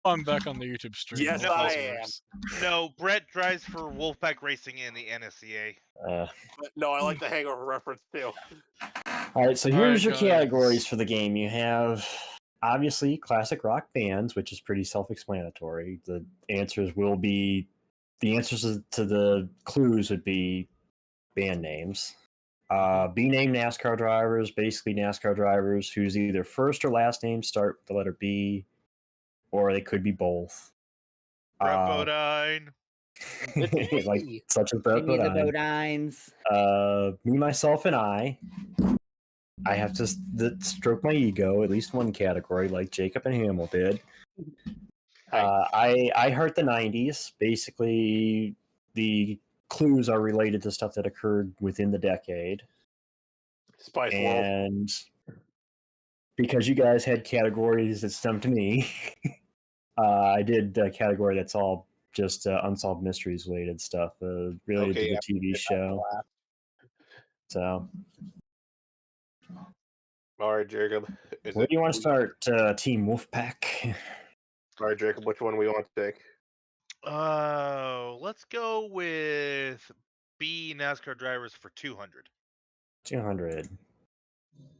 I'm back on the YouTube stream. Yes, Hope I this am. works. No, Brett drives for Wolfpack Racing in the NSCA. But no, I like the Hangover reference too. All right, so All here's right, your guys. categories for the game. You have obviously classic rock bands, which is pretty self-explanatory. The answers to the clues would be band names. B name NASCAR drivers, basically NASCAR drivers whose either first or last names start with the letter B, or they could be both. Brett Bodine. Like such as Brett Give me the Bodine. Bodines. Me, myself, and I have to stroke my ego, at least one category, like Jacob and Hamill did. I heard the 90s. Basically, the clues are related to stuff that occurred within the decade. Spice and because you guys had categories that stumped me, I did a category that's all just unsolved mysteries related stuff related to the TV show. So, all right, Jacob. Where do you want to start, Team Wolfpack? All right, Jacob. Which one we want to take? Let's go with B NASCAR drivers for 200. 200.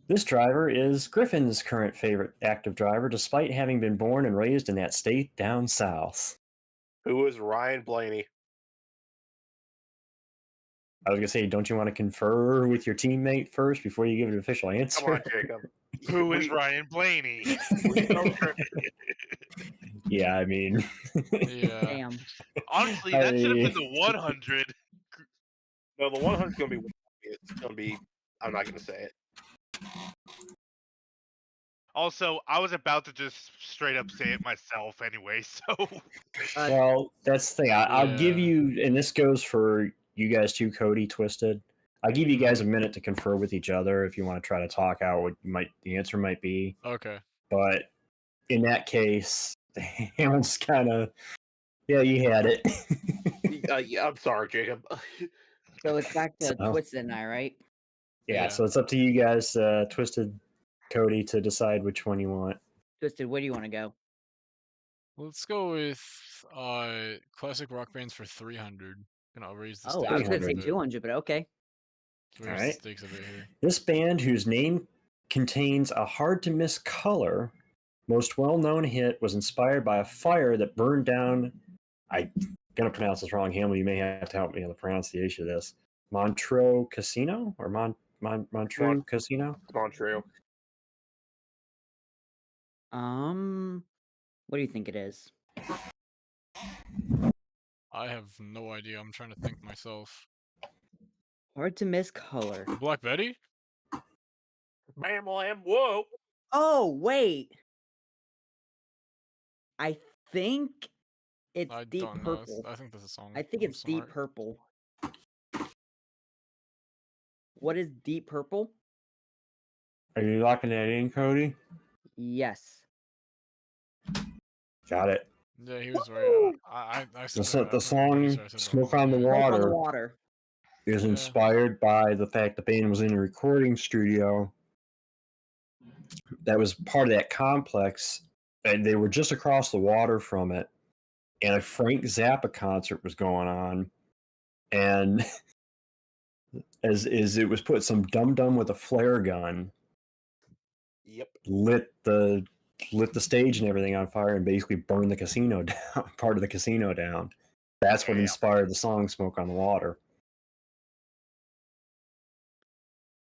This driver is Griffin's current favorite active driver, despite having been born and raised in that state down south. Who is Ryan Blaney? I was going to say, don't you want to confer with your teammate first before you give an official answer? Come on, Jacob. Who is Ryan Blaney? Yeah, I mean... Yeah. Damn. Honestly, that should have been the 100. No, the 100 is going to be... It's going to be... I'm not going to say it. Also, I was about to just straight up say it myself anyway, so... Well, that's the thing. I'll give you... And this goes for you guys too, Cody, Twisted. I'll give you guys a minute to confer with each other if you want to try to talk out what the answer might be. Okay. But in that case, Hamill's kind of... Yeah, you had it. Yeah, I'm sorry, Jacob. So it's back to Twisted and I, right? Yeah, so it's up to you guys, Twisted, Cody, to decide which one you want. Twisted, where do you want to go? Let's go with classic rock bands for 300. I'll raise the Oh, stakes. I was going to say a bit. 200, but okay. Raise All the right. stakes a bit here. This band, whose name contains a hard-to-miss color, most well-known hit, was inspired by a fire that burned down... I'm going to pronounce this wrong, Hamill. You may have to help me on the pronunciation of this. Montreux Casino? Or Montreux Casino? Montreux. What do you think it is? I have no idea. I'm trying to think myself. Hard to miss color. Black Betty? Bam, lamb, whoa! Oh, wait. I think it's I Deep don't know. Purple. I think that's a song. I think I'm it's Deep smart. Purple. What is Deep Purple? Are you locking that in, Cody? Yes. Got it. Yeah, he was right. I said The song Smoke on the Smoke on the Water Water. is inspired by the fact the band was in a recording studio that was part of that complex, and they were just across the water from it, and a Frank Zappa concert was going on, and as it was put, some dum-dum with a flare gun lit the stage and everything on fire and basically burned the casino down, part of the casino down. That's what inspired the song Smoke on the Water.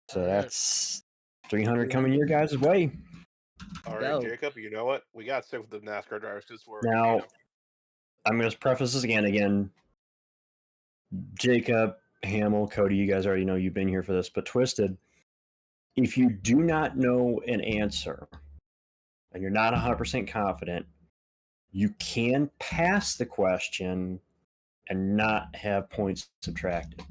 So that's 300 coming your guys' way. All right, Jacob, you know what? We got to stick with the NASCAR drivers because we're... Now, I'm going to preface this again. Jacob, Hamill, Cody, you guys already know you've been here for this, but Twisted, if you do not know an answer and you're not 100% confident, you can pass the question and not have points subtracted.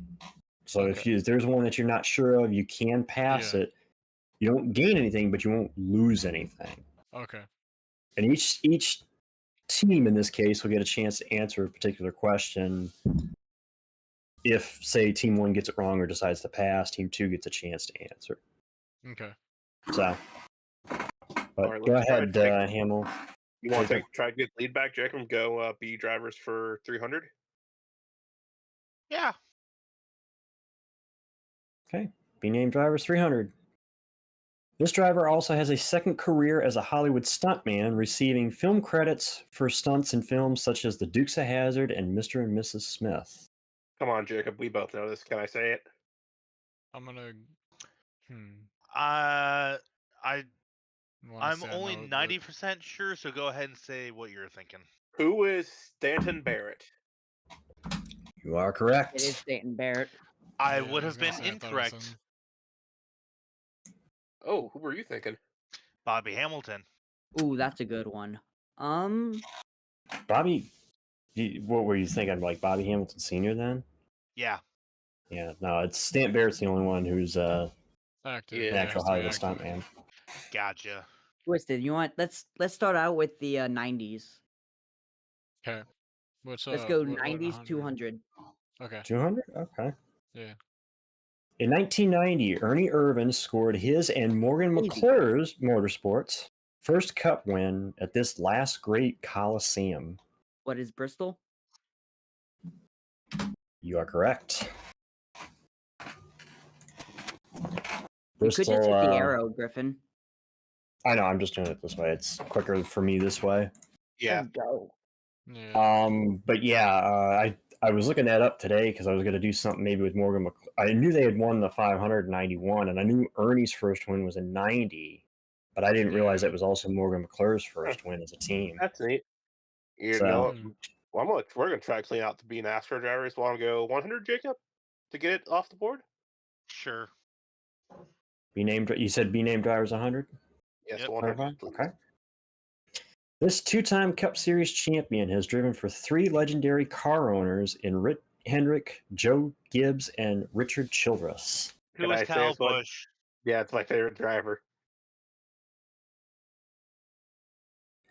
So if there's one that you're not sure of, you can pass it. You don't gain anything, but you won't lose anything. Okay. And each team in this case will get a chance to answer a particular question. If, say, Team 1 gets it wrong or decides to pass, Team 2 gets a chance to answer. Okay. So, but go ahead, Hamill. You want to Jacob? try to get lead back, Jacob, and go B drivers for 300? Yeah. Okay. Be named drivers 300. This driver also has a second career as a Hollywood stuntman, receiving film credits for stunts in films such as The Dukes of Hazzard and Mr. and Mrs. Smith. Come on, Jacob. We both know this. Can I say it? I'm gonna. I Wanna I'm say I only know it, but 90% sure, so go ahead and say what you're thinking. Who is Stanton Barrett? You are correct. It is Stanton Barrett. I yeah, would was have gonna been say I thought it was incorrect. him. Oh, who were you thinking? Bobby Hamilton. Ooh, that's a good one. Bobby, what were you thinking? Like Bobby Hamilton Sr. then? Yeah. Yeah, no, it's Stant Barrett's the only one who's Active. Yeah. an Yeah, actual has to be Hollywood active. stuntman. Gotcha. Twisted. You want? Let's start out with the 90s. Okay. What's Let's go what 90s 100? 200. Okay. 200? Okay. Yeah. In 1990, Ernie Irvan scored his and Morgan Easy. McClure's Motorsports' first Cup win at this last great Coliseum. What is Bristol? You are correct. You could just hit the Bristol, arrow, Griffin. I know, I'm just doing it this way. It's quicker for me this way. Yeah. Let's go. Yeah. But yeah, I was looking that up today because I was going to do something maybe with Morgan. I knew they had won the 591, and I knew Ernie's first win was in 90, but I didn't realize Yeah. that was also Morgan McClure's first win as a team. That's neat. You So- know, well, we're gonna try to clean out the B NASCAR drivers. Want to go 100, Jacob, to get it off the board? Sure. You said be named drivers 100? Yes, Yep. 100. please. Okay. This two-time Cup Series champion has driven for three legendary car owners in Rick Hendrick, Joe Gibbs, and Richard Childress. Who Can is I say Kyle it's one? Busch? Yeah, it's my favorite driver.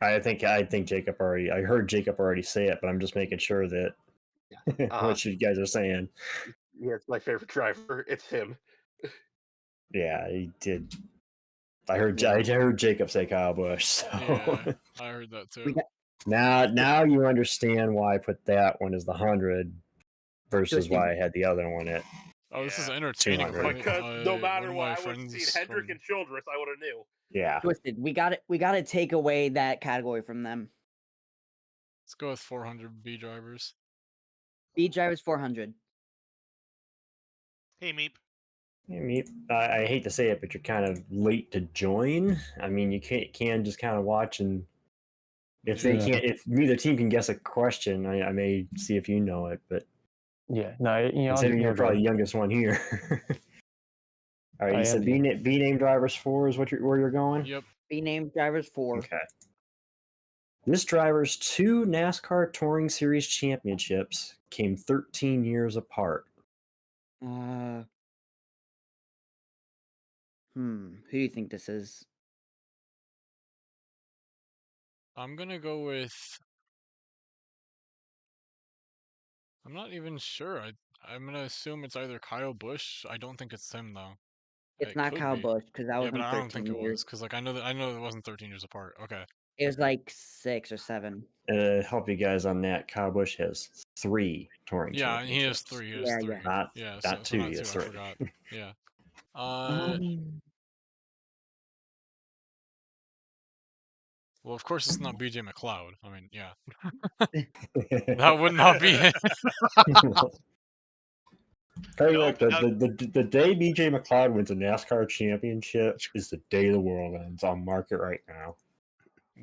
I think Jacob already. I heard Jacob already say it, but I'm just making sure that what you guys are saying. Yeah, it's my favorite driver. It's him. Yeah, he did. I heard Yeah. I heard Jacob say Kyle Busch. So Yeah. I heard that too. got- now you understand why I put that one as the 100 versus Twisted. why I had the other one at. Oh, this is Yeah. entertaining. 200. Because no one matter of what, my I would have friends seen Hendrick from- and Childress. I would have knew. Yeah. Twisted. We got it. We got to take away that category from them. Let's go with 400 B drivers. B drivers 400. Hey, Meep. I hate to say it, but you're kind of late to join. I mean, you can just kind of watch, and if they Yeah. can't, if neither team can guess a question, I may see if you know it. But Yeah, no, I'll considering just you're go probably the drive. youngest one here. All right, I you said am B name drivers 4 is where you're going. Yep. B named drivers 4. Okay. This driver's 2 NASCAR Touring Series championships came 13 years apart. Who do you think this is? I'm gonna go with. I'm not even sure. I'm gonna assume it's either Kyle Busch. I don't think it's him though. It's It not could Kyle be. Busch because that Yeah, was but in I 13 don't think it was years. because I know it wasn't 13 years apart. Okay. It was like 6 or 7. Help you guys on that. Kyle Busch has 3 touring Yeah, championships. he has 3. He has Yeah, 3. yeah. Not, Yeah, not so 2, not he 2. has I 3. forgot. Yeah. Well, of course it's not BJ McLeod. I mean, yeah. That would not be it. Tell you Nope, what, the day BJ McLeod wins a NASCAR championship is the day the world ends. I'll mark it right now.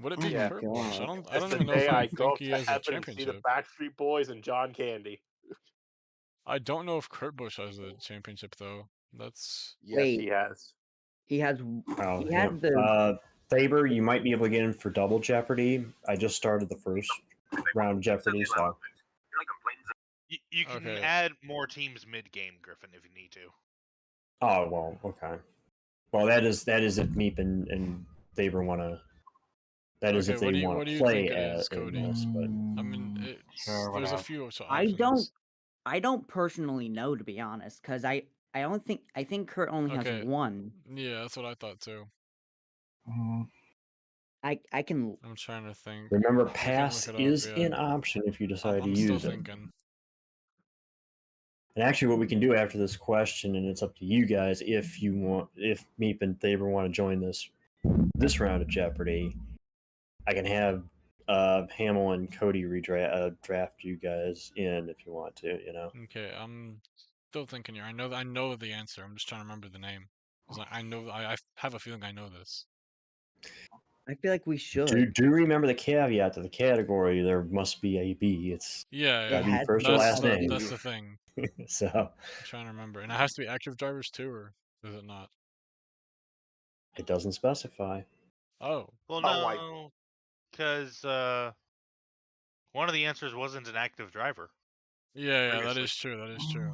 Would it Oh be my Kurt Busch? I God. don't It's the even know day if I I go think up he to has a heaven and see the championship. Backstreet Boys and John Candy. I don't know if Kurt Busch has a championship though. That's Yes, Wait. he has. He has. Oh, He yeah. had the. Faber, you might be able to get in for double Jeopardy. I just started the first round of Jeopardy, so You can Okay. add more teams mid-game, Griffin, if you need to. oh well, okay. Well, that is if Meep and Faber want to. That is okay. if What they do want to you play think it is, in Cody? this, but I mean, Sure, there's a whatever. few options. I don't personally know, to be honest, because I don't think I think Kurt only Okay. has one. Yeah, that's what I thought too. I can. I'm trying to think. Remember, We can pass look it up, is yeah. an option if you decide I'm to still use it. thinking. And actually, what we can do after this question, and it's up to you guys, if you want, if Meep and Thaber want to join this round of Jeopardy, I can have Hamill and Cody draft you guys in if you want to. You know. Okay, I'm still thinking here. I know the answer. I'm just trying to remember the name. 'Cause I know I have a feeling I know this. I feel like we Do should. do remember the caveat to the category? There must be a B. It's Yeah, It yeah. gotta be has first to or be last a name. That's B. the thing. So I'm trying to remember. And it has to be active drivers too, or is it not? it doesn't specify. Oh. Well, Oh, why? no, because one of the answers wasn't an active driver. Yeah, that Previously. is true. That is true.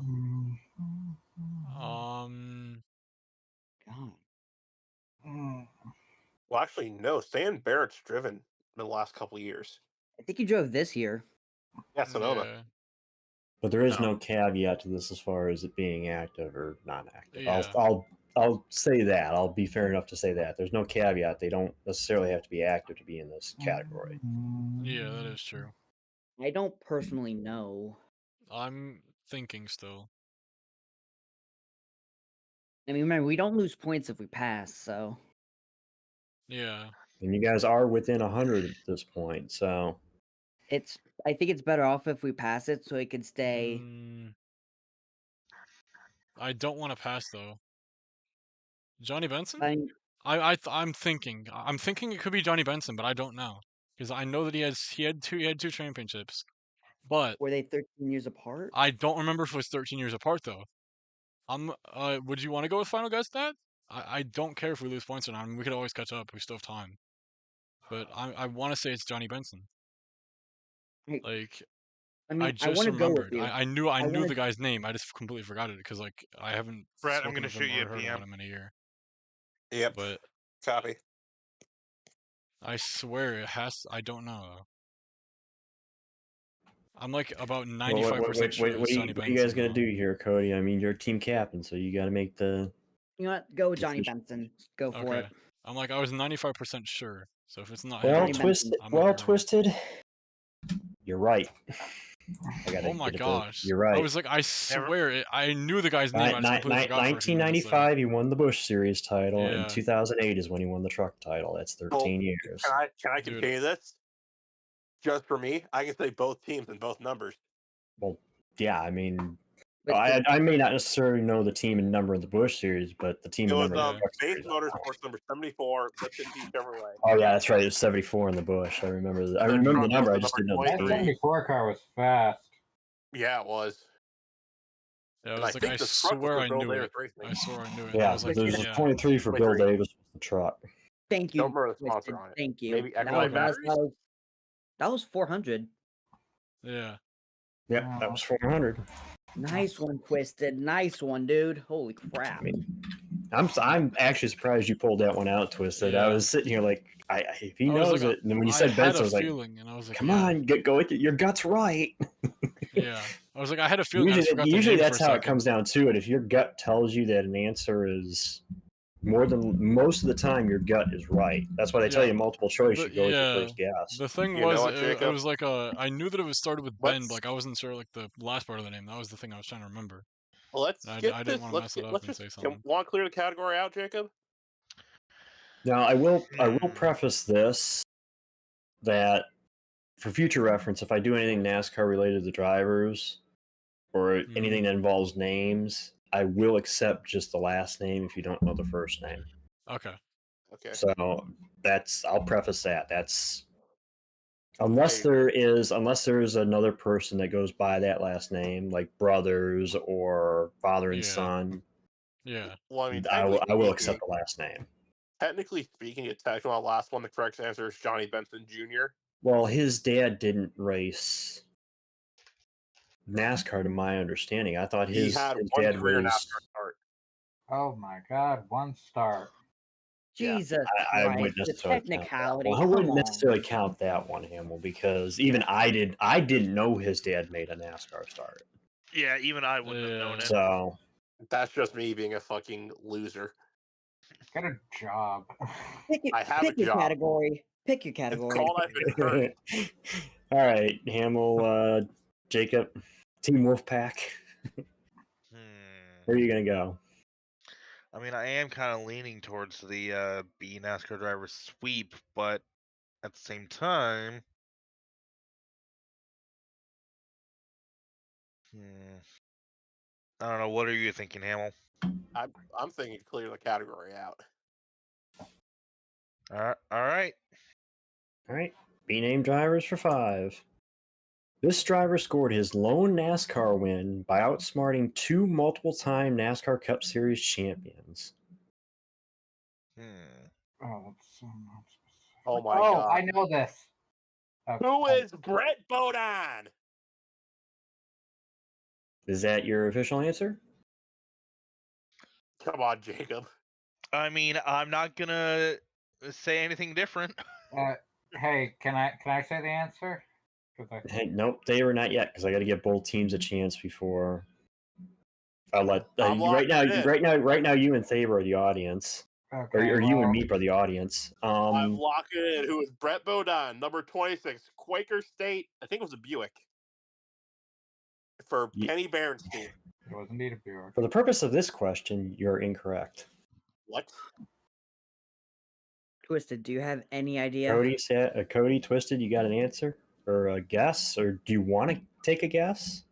God. Well, actually, no. Stan Barrett's driven in the last couple of years. I think you drove this year. Yeah, Sonoma. Yeah. But there is No. no caveat to this as far as it being active or non-active. Yeah. I'll say that. I'll be fair enough to say that. There's no caveat. They don't necessarily have to be active to be in this category. Yeah, that is true. I don't personally know. I'm thinking still. I mean, remember, we don't lose points if we pass, so. Yeah. And you guys are within 100 at this point, so I think it's better off if we pass it so it can stay. I don't want to pass though. Johnny Benson? I'm, I'm thinking it could be Johnny Benson, but I don't know because I know that he had two championships, but were they 13 years apart? I don't remember if it was 13 years apart though. Would you want to go with final guess that? I don't care if we lose points or not. I mean, we could always catch up. We still have time. But I want to say it's Johnny Benson. Like I mean, I just want to go with remembered. you. I knew wanna- the guy's name. I just completely forgot it because like I haven't Brett, I'm spoken gonna with shoot him you or a heard PM. about him in a year. Yep. But Copy. I swear it has. I don't know though. I'm like about 95% sure it's Johnny what are you guys Benson. gonna though. do here, Cody? I mean, you're team captain, so you got to make the. You know what? Go with Johnny Decision. Benson. Go for Okay. it. I'm like I was 95% sure. So if it's not Well, him, Johnny twisted. Benson. I might be wrong. Twisted. You're right. I gotta Oh my get it gosh! You're right. I was like, I swear it. I knew the guy's name. I just completely forgot for a few minutes there. 1995, he won the Busch Series title, and Yeah. 2008 is when he won the truck title. That's 13 years. Can I Dude. continue this? Just for me, I can say both teams and both numbers. Well, yeah, I mean, But I may not necessarily know the team and number of the Busch Series, but the team It and was number of the truck Base series. Motorsports number 74, Lipton T Chevrolet. Oh yeah, that's right. It was 74 in the Busch. I remember. I The remember the truck number. was I just the didn't know number the That 23. team. 74 car was fast. Yeah, it was. Yeah, I And was like, I think the truck was swear the I Bill knew Davis it. Racing. I swore I knew it. And Yeah, I was like, there's yeah. 23 for Bill 23. Davis with the truck. thank you. Don't remember the Twisted. sponsor on it. Thank you. Maybe That Equine was, Batteries? that was 400. Yeah. Yeah, that was 400. Nice one, Twisted. Nice one, dude. Holy crap. I mean, I'm actually surprised you pulled that one out, Twisted. I Yeah. was sitting here like, if he I was knows like, it, and then when you I said had Benson, I a was like, feeling, and I was like, come yeah. on, go with it. Your gut's right. Yeah. I was like, I had a feeling. I just forgot the Usually name that's for a how it second. comes down to it. If your gut tells you that an answer is more than most of the time, your gut is right. That's why they tell Yeah. you multiple choice. You go with Yeah. your first guess. The thing You know was, what, it Jacob? was like I knew that it was started with Ben, Let's- but like I wasn't sure like the last part of the name. That was the thing I was trying to remember. Let's I skip didn't this. wanna mess it up Let's and just say something. want to clear the category out, Jacob? Now, I will preface this that for future reference, if I do anything NASCAR related to drivers or anything that involves names, I will accept just the last name if you don't know the first name. Okay. Okay. So I'll preface that. That's unless there is another person that goes by that last name, like brothers or father and Yeah. son. Yeah. Well, I mean, I will technically accept the last name. Technically speaking, it's technically the last one. The correct answer is Johnny Benson Jr. Well, his dad didn't race NASCAR, to my understanding. I thought He his had his one dad career raced. NASCAR start. Oh my god, 1 star. Yeah. Jesus I Christ. wouldn't The necessarily technicality. count that one. I Come wouldn't on. necessarily count that one, Hamill, because even I didn't know his dad made a NASCAR start. Yeah, even I wouldn't have known it. So That's just me being a fucking loser. Get a job. I have pick a your job. category. Pick your It's category. called I've been hurt. All right, Hamill, Jacob, Team Wolfpack. Where are you gonna go? I mean, I am kind of leaning towards the B NASCAR driver sweep, but at the same time, I don't know. What are you thinking, Hamill? I'm thinking clear the category out. All right. All right, B name drivers for 5. This driver scored his lone NASCAR win by outsmarting 2 multiple-time NASCAR Cup Series champions. Oh, that's so not specific. Oh my Oh, god. I know this. Okay. Who is Brett Bodine? Is that your official answer? Come on, Jacob. I mean, I'm not gonna say anything different. Hey, can I say the answer? 'Cause Hey, nope, they were not yet because I got to give both teams a chance before. I'll let I'm right now. locking it in. Right now, you and Thaber are the audience, okay, or you and well, Meep are the audience. I'm locking it in. Who is Brett Bodine, number 26, Quaker State? I think it was a Buick for Kenny Barron's team. it was indeed a Buick. For the purpose of this question, you're incorrect. What? Twisted, do you have any idea? Cody, Twisted, you got an answer or a guess, or do you want to take a guess?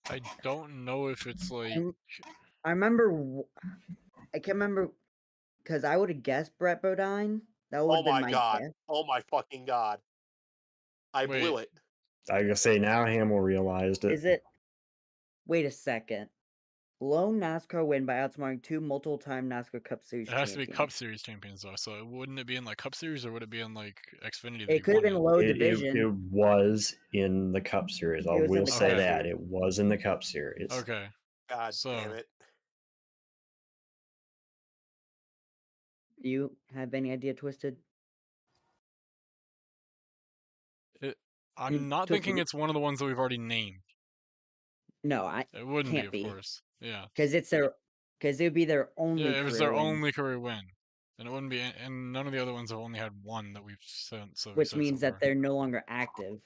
I don't know if it's like. I remember. I can't remember because I would have guessed Brett Bodine. That would Oh have been my my god. guess. Oh my fucking god. I blew it. I gotta say now Hamill realized it. Is it? Wait a second. Lone NASCAR win by outsmarting 2 multiple-time NASCAR Cup Series It has to be champions. Cup Series champions though, so wouldn't it be in like Cup Series or would it be in like Xfinity? It could have been low division. It was in the Cup Series. I will say Cup that Series. it was in the Cup Series. Okay. God So, damn it. Do you have any idea, Twisted? I'm not Twisted, thinking it's one of the ones that we've already named. No, It wouldn't can't be, be. of course. Yeah. Because it would be their only. Yeah, it was their career win, only career win, and it wouldn't be. And none of the other ones have only had one that we've sent. So which means that they're no longer active.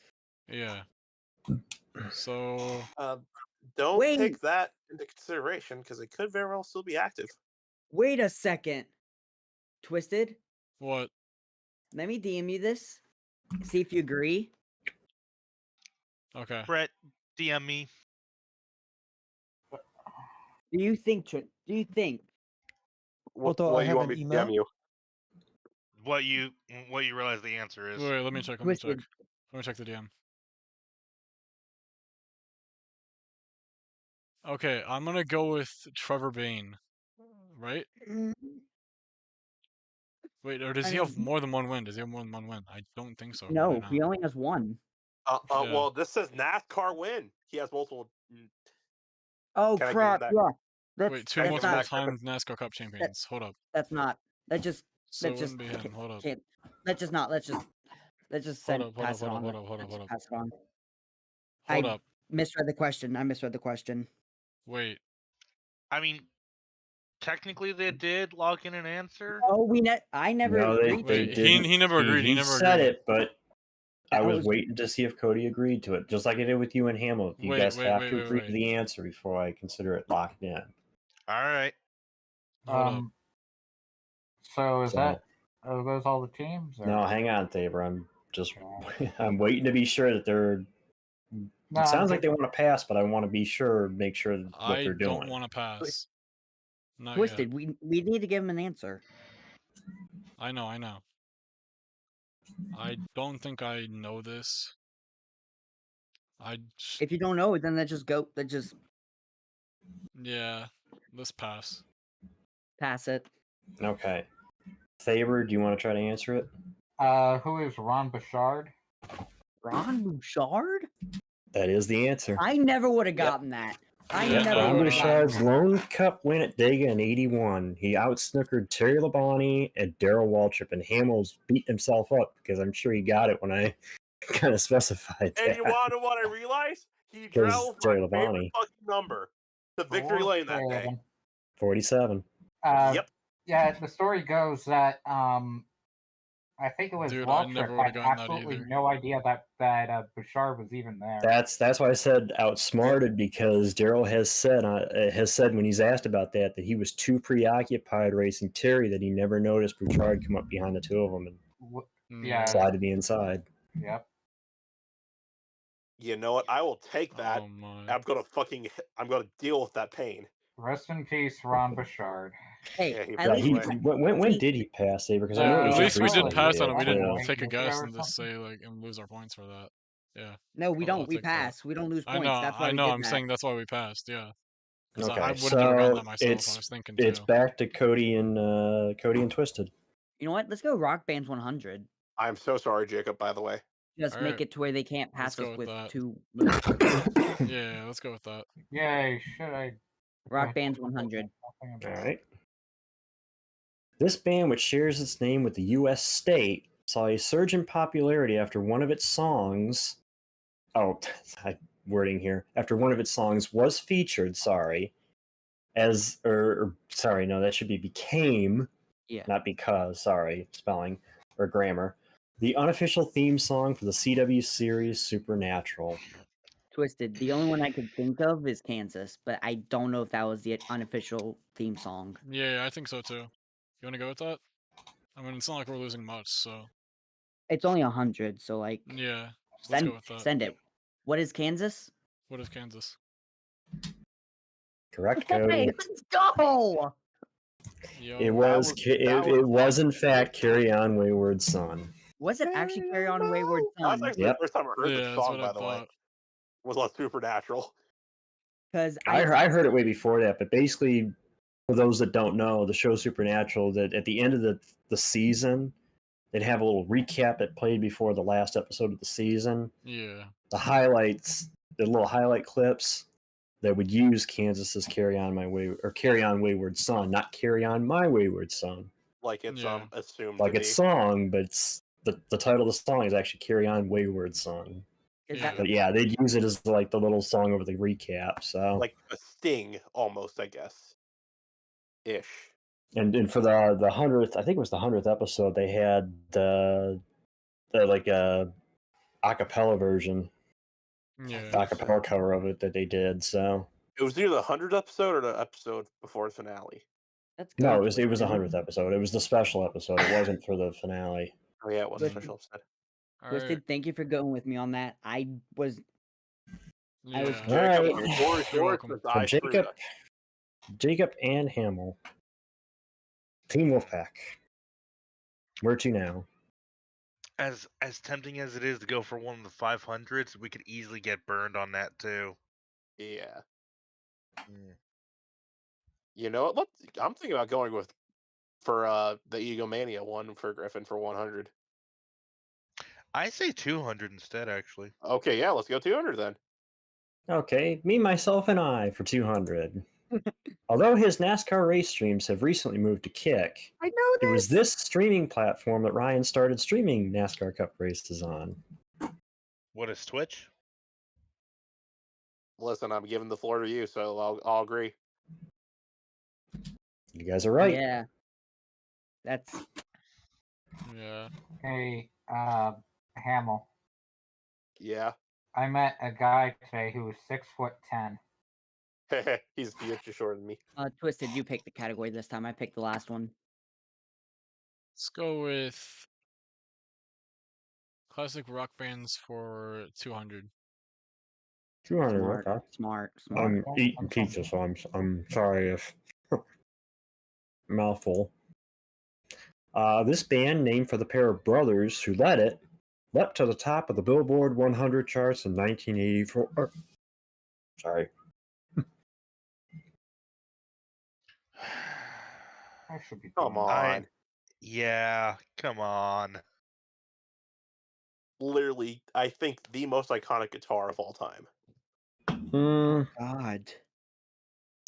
Yeah. So. Don't Wait. take that into consideration because it could very well still be active. Wait a second, Twisted. What? Let me DM you this. See if you agree. Okay. Brett, DM me. Do you think? What Although I do you have want an me to email. DM you? What you realize the answer is? Wait, let me check. Let me check the DM. Okay, I'm gonna go with Trevor Bain. Right? Wait, or does he have more than one win? Does he have more than one win? I don't think so. No, he only has one. Yeah. Well, this says NASCAR win. He has multiple. Oh Can I give him crap! that? Yeah, that's Wait, 2 that's multiple not- times NASCAR Cup champions. Hold up. that's not. That just. So That it just. wouldn't be him. Hold up. Can't. Let's just not. Let's just send. Hold up, Pass it on. hold up. Pass it on. Hold I up. misread the question. Wait. I mean, technically they did log in an answer. Oh, I never No, agreed to Wait, it. didn't. he never agreed. He never said agreed. it, but I That was was- waiting to see if Cody agreed to it, just like I did with you and Hamill. You Wait, guys have wait, to wait, agree wait. to the answer before I consider it locked in. All right. Hold up. So is So- that are those all the teams? Or? No, hang on, Thaber. I'm just Okay. I'm waiting to be sure that they're. No, It sounds like but- they want to pass, but I want to be sure, make sure what I they're doing. don't want to pass. Not Twisted. yet. We need to give him an answer. I know. I don't think I know this. If you don't know it, then let's just go. Let's just Yeah, let's pass. pass it. Okay, Thaber, do you want to try to answer it? Who is Ron Bouchard? Ron Bouchard? That is the answer. I never would have gotten that. I Yeah, never Ron would have gotten Bouchard's that. lone cup win at Dega in '81. He outsnookered Terry Labonte and Darrell Waltrip, and Hamill's beat himself up because I'm sure he got it when I kind of specified that. And you want to know what I realized? He 'Cause drove my Terry favorite Labonte. fucking number, the victory lane that day. 47. 47. Uh, Yep. Yeah, the story goes that I think it was Dude, I Waltrip never had would've gotten that absolutely either. no idea that Bouchard was even there. That's why I said outsmarted, because Daryl has said when he's asked about that he was too preoccupied racing Terry that he never noticed Bouchard come up behind the two of them and Yeah. slide to the inside. Yep. You know what? I will take that. Oh my. I'm gonna deal with that pain. Rest in peace, Ron Bouchard. Hey, Yeah, he at Yeah, least when did he pass, Saber? Because I know it At was least just we did recently. pass on it. did, We didn't too. take a Years ago guess or and just something. say like and lose our points for that. Yeah. no, we Cool, I'll don't. We take that. pass. We don't lose I points. know. That's why I we know. did I'm that. saying that's why we passed. Yeah. 'Cause Okay, I would have never gotten so that myself. I was thinking it's too. back to Cody and Twisted. You know what? Let's go Rock Band's 100. I'm so sorry, Jacob. By the way, Just All make right. it to where they can't Let's pass go us with with that. 2. Yeah, let's go with that. Yay! Should I? Rock Band's 100. Nothing All about right. This band, which shares its name with the U.S. state, saw a surge in popularity after one of its songs. Oh, wording here. After one of its songs was featured, sorry, sorry, no, that should be became, Yeah. not because, sorry, spelling or grammar. The unofficial theme song for the CW series Supernatural. Twisted. The only one I could think of is Kansas, but I don't know if that was the unofficial theme song. Yeah, I think so too. You want to go with that? I mean, it's not like we're losing much, so It's only 100, so like yeah. Let's go with that. send it. What is Kansas? What is Kansas? Correct, Hey, Cody. let's go! Yo, It was that was in fact Carry On Wayward Son. Was it actually Carry On Wayward That's Son? actually Yep. the first time I heard Yeah, the that's song. what By I the way, thought. was on Supernatural. Because I heard it way before that, but basically, for those that don't know, the show Supernatural, that at the end of the season, they'd have a little recap that played before the last episode of the season. Yeah. The highlights, the little highlight clips that would use Kansas's Carry On Wayward Son, not Carry On My Wayward Son. Like it's Yeah. assumed Like to its be. song, but it's the title of the song is actually Carry On Wayward Son. Yeah. But yeah, they'd use it as like the little song over the recap. So Like a sting, almost, I guess. Ish. and for the 100th, I think it was the 100th episode, they had the like a acapella version, Yeah. acapella cover of it that they did. So It was either the 100th episode or the episode before the finale. Let's go. no, it was the Twisted. 100th episode. It was the special episode. It wasn't for the finale. Oh yeah, it was a But- special episode. All Twisted, right. thank you for going with me on that. I was Yeah. I was All right. Jacob, the floor is You're yours welcome. since So I screwed us. Jacob and Hamill, Team Wolfpack. Where to now? As tempting as it is to go for one of the 500s, we could easily get burned on that too. Yeah. Mm. You know what? I'm thinking about going for the Egomania one for Griffin for 100. I say 200 instead, actually. Okay, yeah, let's go 200 then. Okay, me, myself, and I for 200. Although his NASCAR race streams have recently moved to Kick, I know it was this streaming platform that Ryan started streaming NASCAR Cup races on. What is Twitch? Listen, I'm giving the floor to you, so I'll agree. You guys are right. Yeah. That's Yeah. Hey, Hamill. Yeah. I met a guy today who was 6'10". He's a few inches shorter than me. Twisted, you picked the category this time. I picked the last one. Let's go with classic rock bands for 200. 200. Smart, Okay. smart. I'm eating pizza, so I'm sorry if mouthful. This band, named for the pair of brothers who led it, leapt to the top of the Billboard 100 charts in 1984. Sorry. I should be. Come doing that. on. Yeah, come on. Literally, I think the most iconic guitar of all time. God.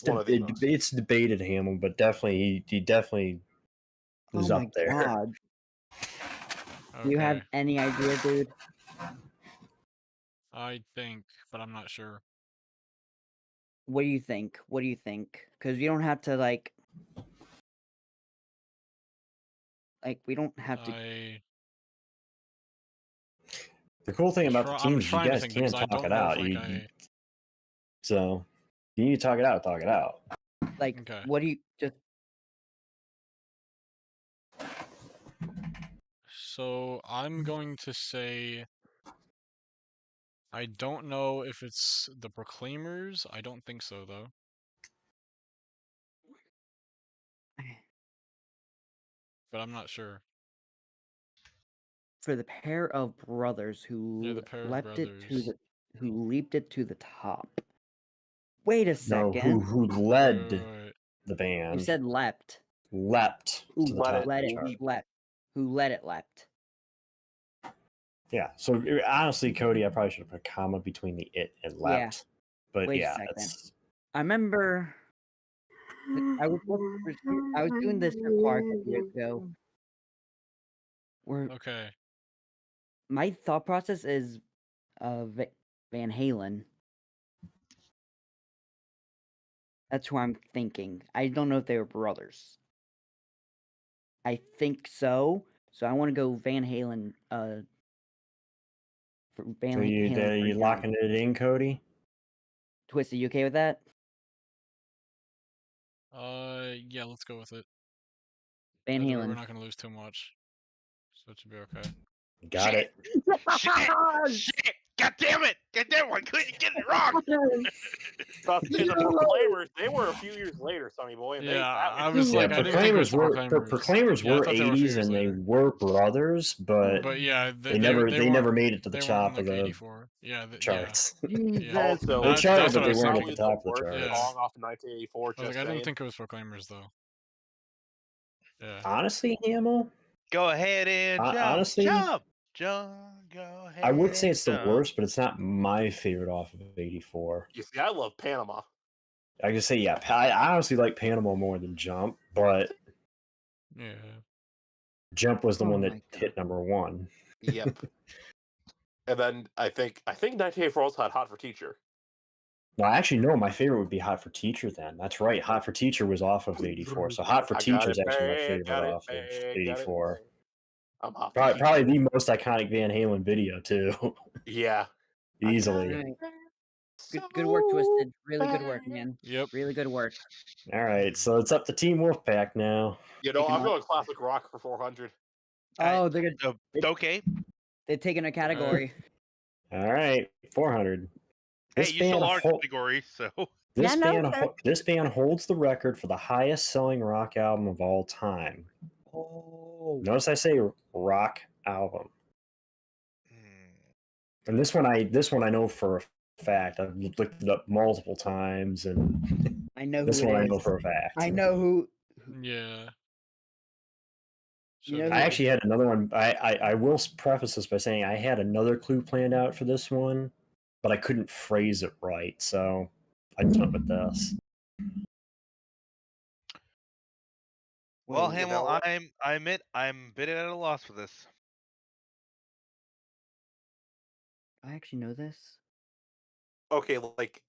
One of the most. It's debated, Hamill, but definitely he definitely is Oh up my there. God. Do you have Okay. any idea, dude? I think, but I'm not sure. What do you think? What do you think? Because you don't have to like. Like we don't have to. The cool thing about the I'm teams, you trying to guys think can because I talk don't it know if out. like So you need to talk it out. Talk it out. Like, Okay. what do you just? So I'm going to say I don't know if it's the Proclaimers. I don't think so though. But I'm not sure. For the pair of brothers who Yeah, the pair of leapt it to brothers. who leaped it to the top. Wait a No, second. who Wait, led wait, wait. You the band? said leapt. Leapt Who to the top. let of it the chart. leapt? Who let it leapt? Yeah. So honestly, Cody, I probably should have put a comma between the it and leapt. But Wait a yeah, second. it's I remember I was doing this for Clark a few years ago. Where Okay. my thought process is Van Halen. That's who I'm thinking. I don't know if they were brothers. I think so. So I want to go Van Halen. For Van so Halen. for you John. locking it in, Cody? Twisted, you okay with that? Yeah, let's go with it. Van Either way, Halen. we're not gonna lose too much, so it should be okay. Got it. Shit! God damn it! God damn it! I couldn't get it wrong. But the Proclaimers, they were a few years later, Sonny Boy. And Yeah, I was was Yeah, like, I didn't think it was Proclaimers the were Proclaimers. Proclaimers Yeah, I were thought they were a few 80s years and they later. were brothers, but But yeah, they never weren't- made it to the they top weren't in, of like, the 84. Yeah, charts. Jesus. Also, They charted, that's but what I they was weren't at probably the top of the worst charts. Yeah. song off of 1984. I was Just like, I didn't saying. think it was Proclaimers though. Yeah. Honestly, Hamill, Go ahead and jump. honestly, Jump. Jump. Go ahead. I would say it's the jump. worst, but it's not my favorite off of 84. You see, I love Panama. I can say, yeah, I honestly like Panama more than Jump, but Yeah. Jump was the Oh one my that God. hit number one. Yep. And then I think 1984 also had Hot for Teacher. No, actually, no, my favorite would be Hot for Teacher then. That's right. Hot for Teacher was off of 84. So Hot for I got Teacher it is actually my bad, favorite got it off of bad, got it 84. bad. I'm Hot for Teacher. Probably the most iconic Van Halen video, too. Yeah. Easily. Right. Good work, Twisted. Really good work, man. Yep. Really good work. All right, so it's up to Team Wolfpack now. You know, Taking I'm off. going classic rock for 400. Oh, they're good. Okay. They've taken a category. All right, 400. Hey, This you still band are hol- category, so. This Yeah, no, band okay. this band holds the record for the highest selling rock album of all time. Oh. Notice I say rock album. And this one I know for a fact. I've looked it up multiple times, and I know this who one it I is. know for a fact. I know who. Yeah. You know So who- I actually had another one. I will preface this by saying I had another clue planned out for this one, but I couldn't phrase it right, so I just went with this. Well, You Hamill, know what? I admit I'm a bit at a loss for this. I actually know this. Okay, like,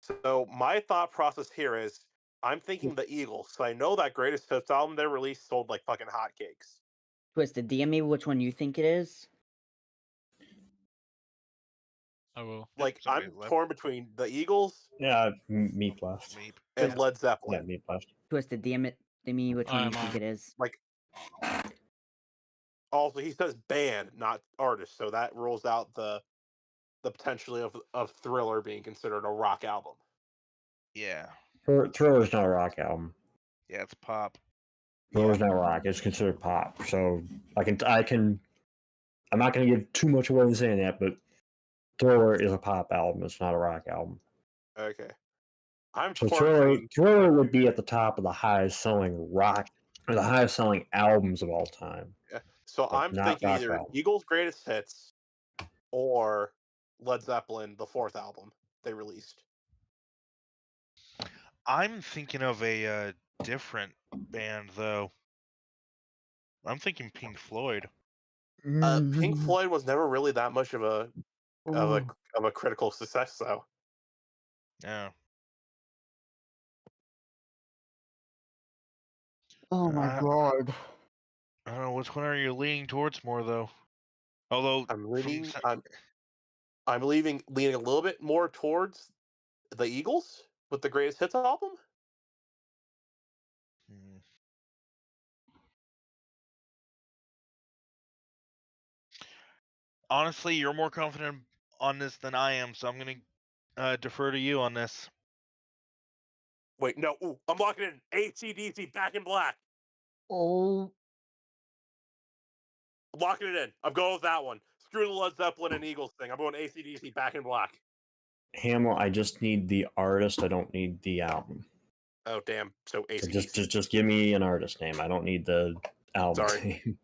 so my thought process here is I'm thinking the Eagles. So I know that Greatest Hits album they released sold like fucking hotcakes. Twisted, DM me which one you think it is. I will. Like, somebody I'm left. torn between the Eagles Yeah, Meep left. Meep. and Yeah. Led Yeah, Zeppelin. Meep left. Twisted, DM me which one you think it is. Like, also he says band, not artist, so that rules out the potentially of Thriller being considered a rock album. Yeah. Thriller's not a rock album. Yeah, it's pop. Thriller's not rock. It's considered pop. So I'm not going to give too much away in saying that, but Thriller is a pop album. It's not a rock album. Okay. I'm So torn Thriller would be at the top of the highest selling rock, or the highest selling albums of all time. Yeah. So But I'm not thinking rock either album. Eagles' Greatest Hits or Led Zeppelin, the fourth album they released. I'm thinking of a different band though. I'm thinking Pink Floyd. Pink Floyd was never really that much of a critical success, though. Yeah. Oh my god. I don't know which one are you leaning towards more though. Although I'm from leaning. s- I'm leaning a little bit more towards the Eagles with the Greatest Hits album. Hmm. Honestly, you're more confident on this than I am, so I'm gonna defer to you on this. Wait, no. Ooh, I'm locking in AC/DC Back in Black. Oh, I'm locking it in. I'm going with that one. Screw the Led Zeppelin and Eagles thing. I'm going AC/DC Back in Black. Hamill, I just need the artist. I don't need the album. Oh damn. So So AC/DC. just give me an artist name. I don't need the album Sorry. name.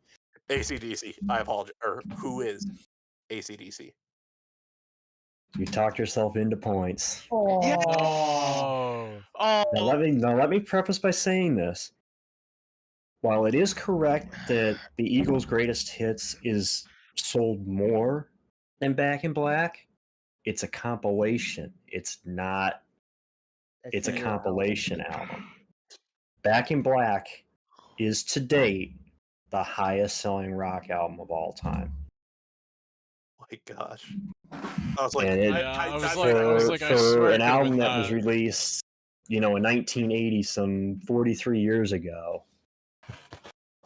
AC/DC. I apologize. Or who is AC/DC? You talked yourself into points. Yes. No. Oh. Now let me preface by saying this. While it is correct that the Eagles' greatest hits is sold more than Back in Black, it's a compilation. It's not. It's a single album. compilation album. Back in Black is to date the highest selling rock album of all time. My gosh. I was like, And it, Yeah, I was like, I for swear it an could have album been that was that. released, in 1980, some 43 years ago,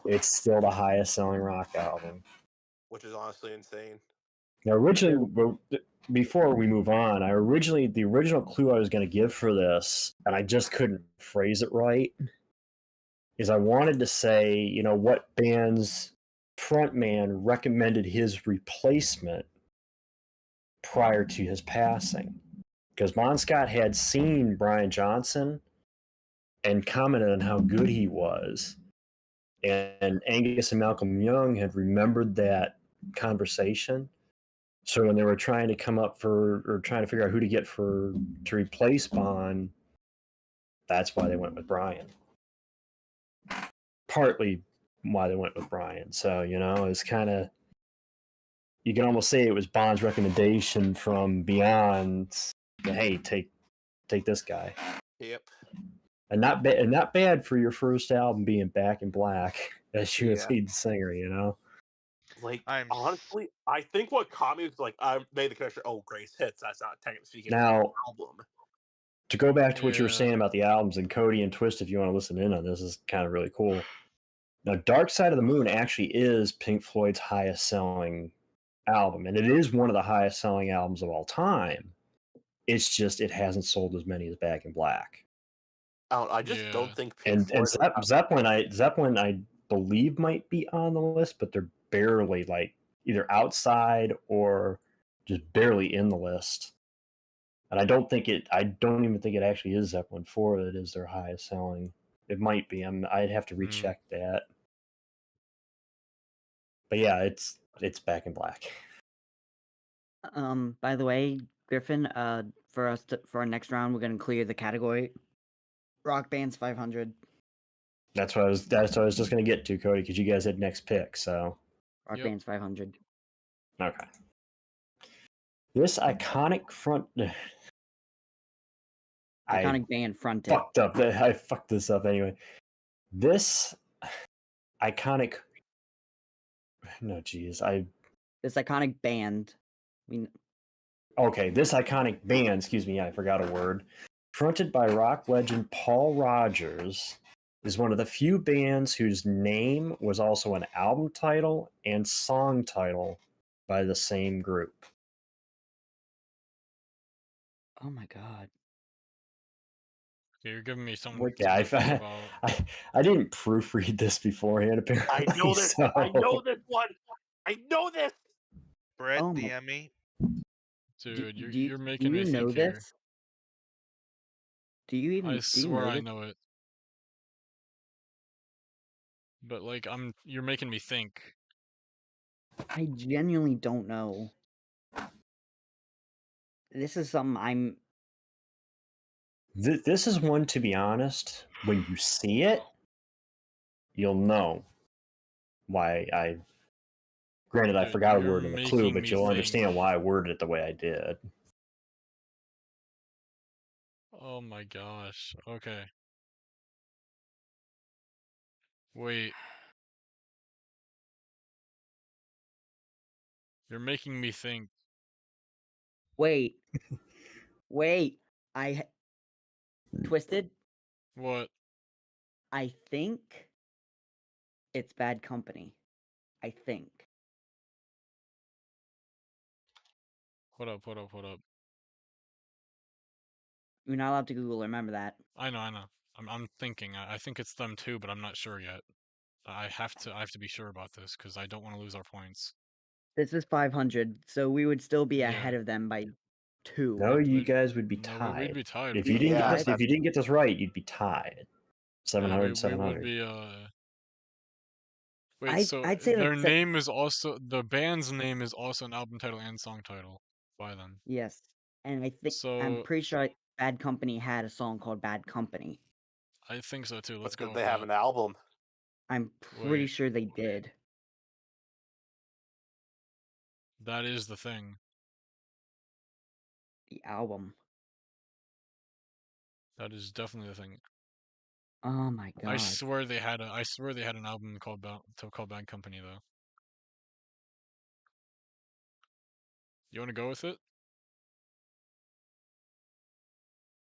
it's still the highest selling rock album. which is honestly insane. Now, before we move on, the original clue I was going to give for this, and I just couldn't phrase it right, is I wanted to say, what band's frontman recommended his replacement prior to his passing. Because Bon Scott had seen Brian Johnson and commented on how good he was. And Angus and Malcolm Young had remembered that conversation. So when they were trying to trying to figure out who to get to replace Bon, that's why they went with Brian. Partly why they went with Brian. So, it's kind of, you can almost say it was Bon's recommendation from beyond, hey, take this guy. Yep. And not bad for your first album being Back in Black as your Yeah. lead singer, Like, I'm s- honestly, I think what caught me was like, I made the connection, greatest hits. That's not technically speaking Now, of the album. to go back to what you were Yeah. saying about the albums, and Cody and Twist, if you want to listen in on this, is kind of really cool. Now, Dark Side of the Moon actually is Pink Floyd's highest selling album, and it is one of the highest selling albums of all time. It's just it hasn't sold as many as Back in Black. I just Yeah. don't think Pink And Floyd. Zeppelin, I believe might be on the list, but they're barely like either outside or just barely in the list. And I don't even think it actually is Zeppelin 4 that is their highest selling. It might be. I'd have to recheck that. But yeah, it's Back in Black. By the way, Griffin, for our next round, we're gonna clear the category. Rock bands 500. That's what I was just gonna get to, Cody, because you guys had next pick. So Rock Yep. bands 500. okay. This iconic front. Iconic band fronted. Fucked up. I fucked this up anyway. This iconic. No, geez. This iconic band. Okay, this iconic band. Excuse me, I forgot a word. Fronted by rock legend Paul Rogers, is one of the few bands whose name was also an album title and song title by the same group. Oh my god. Okay, you're giving me something Yeah, to think about. I didn't proofread this beforehand. Apparently, I know this. so- I know this one. I know this. Brett, Oh my- DM me. Dude, do you're making me you know think here. this? Do you even? I do you swear know I this? know it. But like you're making me think. I genuinely don't know. This is something This is one, to be honest, when you see it, you'll know why Granted, I Dude, forgot a you're word in the clue, making but me you'll think. understand why I worded it the way I did. Oh my gosh. Okay. Wait. You're making me think. Wait. Wait. Twisted? What? I think it's Bad Company. I think. Hold up, hold up, hold up. You're not allowed to Google, remember that. I know, I know. I'm thinking. I think it's them too, but I'm not sure yet. I have to be sure about this because I don't want to lose our points. This is 500, so we would still be Yeah. ahead of them by 2. No, you We'd- guys would be No, tied. we'd be tied. If you didn't Yeah, get this, if you didn't get this right, you'd be tied. 700, we 700. would be Wait, I'd- so I'd say their that's a- name is also the band's name is also an album title and song title by them. Yes. And I think So I'm pretty sure Bad Company had a song called Bad Company. I think so too. Let's But go. did with they have that. an album? I'm pretty Wait. sure they did. That is the thing. The album. That is definitely the thing. Oh my god. I swear they had an album called Bad Company though. You want to go with it?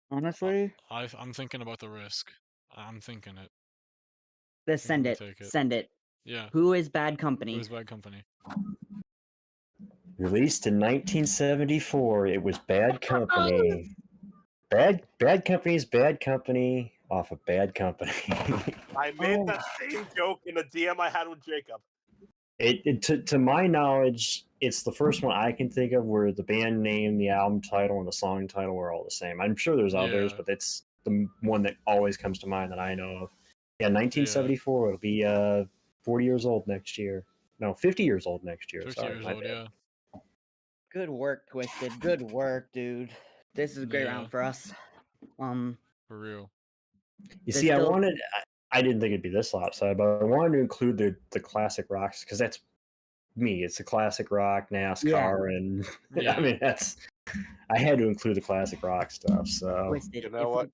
Honestly, I'm thinking about the risk. I'm thinking it. let's You send wanna it. take it? Send it. Yeah. Who is Bad Company? It was Bad Company. Released in 1974, it was Bad Company. Bad Company's Bad Company off of Bad Company. I made Oh. that same joke in a DM I had with Jacob. To my knowledge, it's the first one I can think of where the band name, the album title, and the song title are all the same. I'm sure there's others, Yeah. but it's the one that always comes to mind that I know of. Yeah, 1974. It'll be 40 years old next year. No, 50 years old next year. 50 Sorry, years my old, bad. yeah. Good work, Twisted. Good work, dude. This is a great Yeah. round for us. For real. You There's see, still- I didn't think it'd be this lopsided, but I wanted to include the classic rocks because that's me. It's the classic rock, NASCAR, and Yeah. I mean I had to include the classic rock stuff. So Twisted. You know what?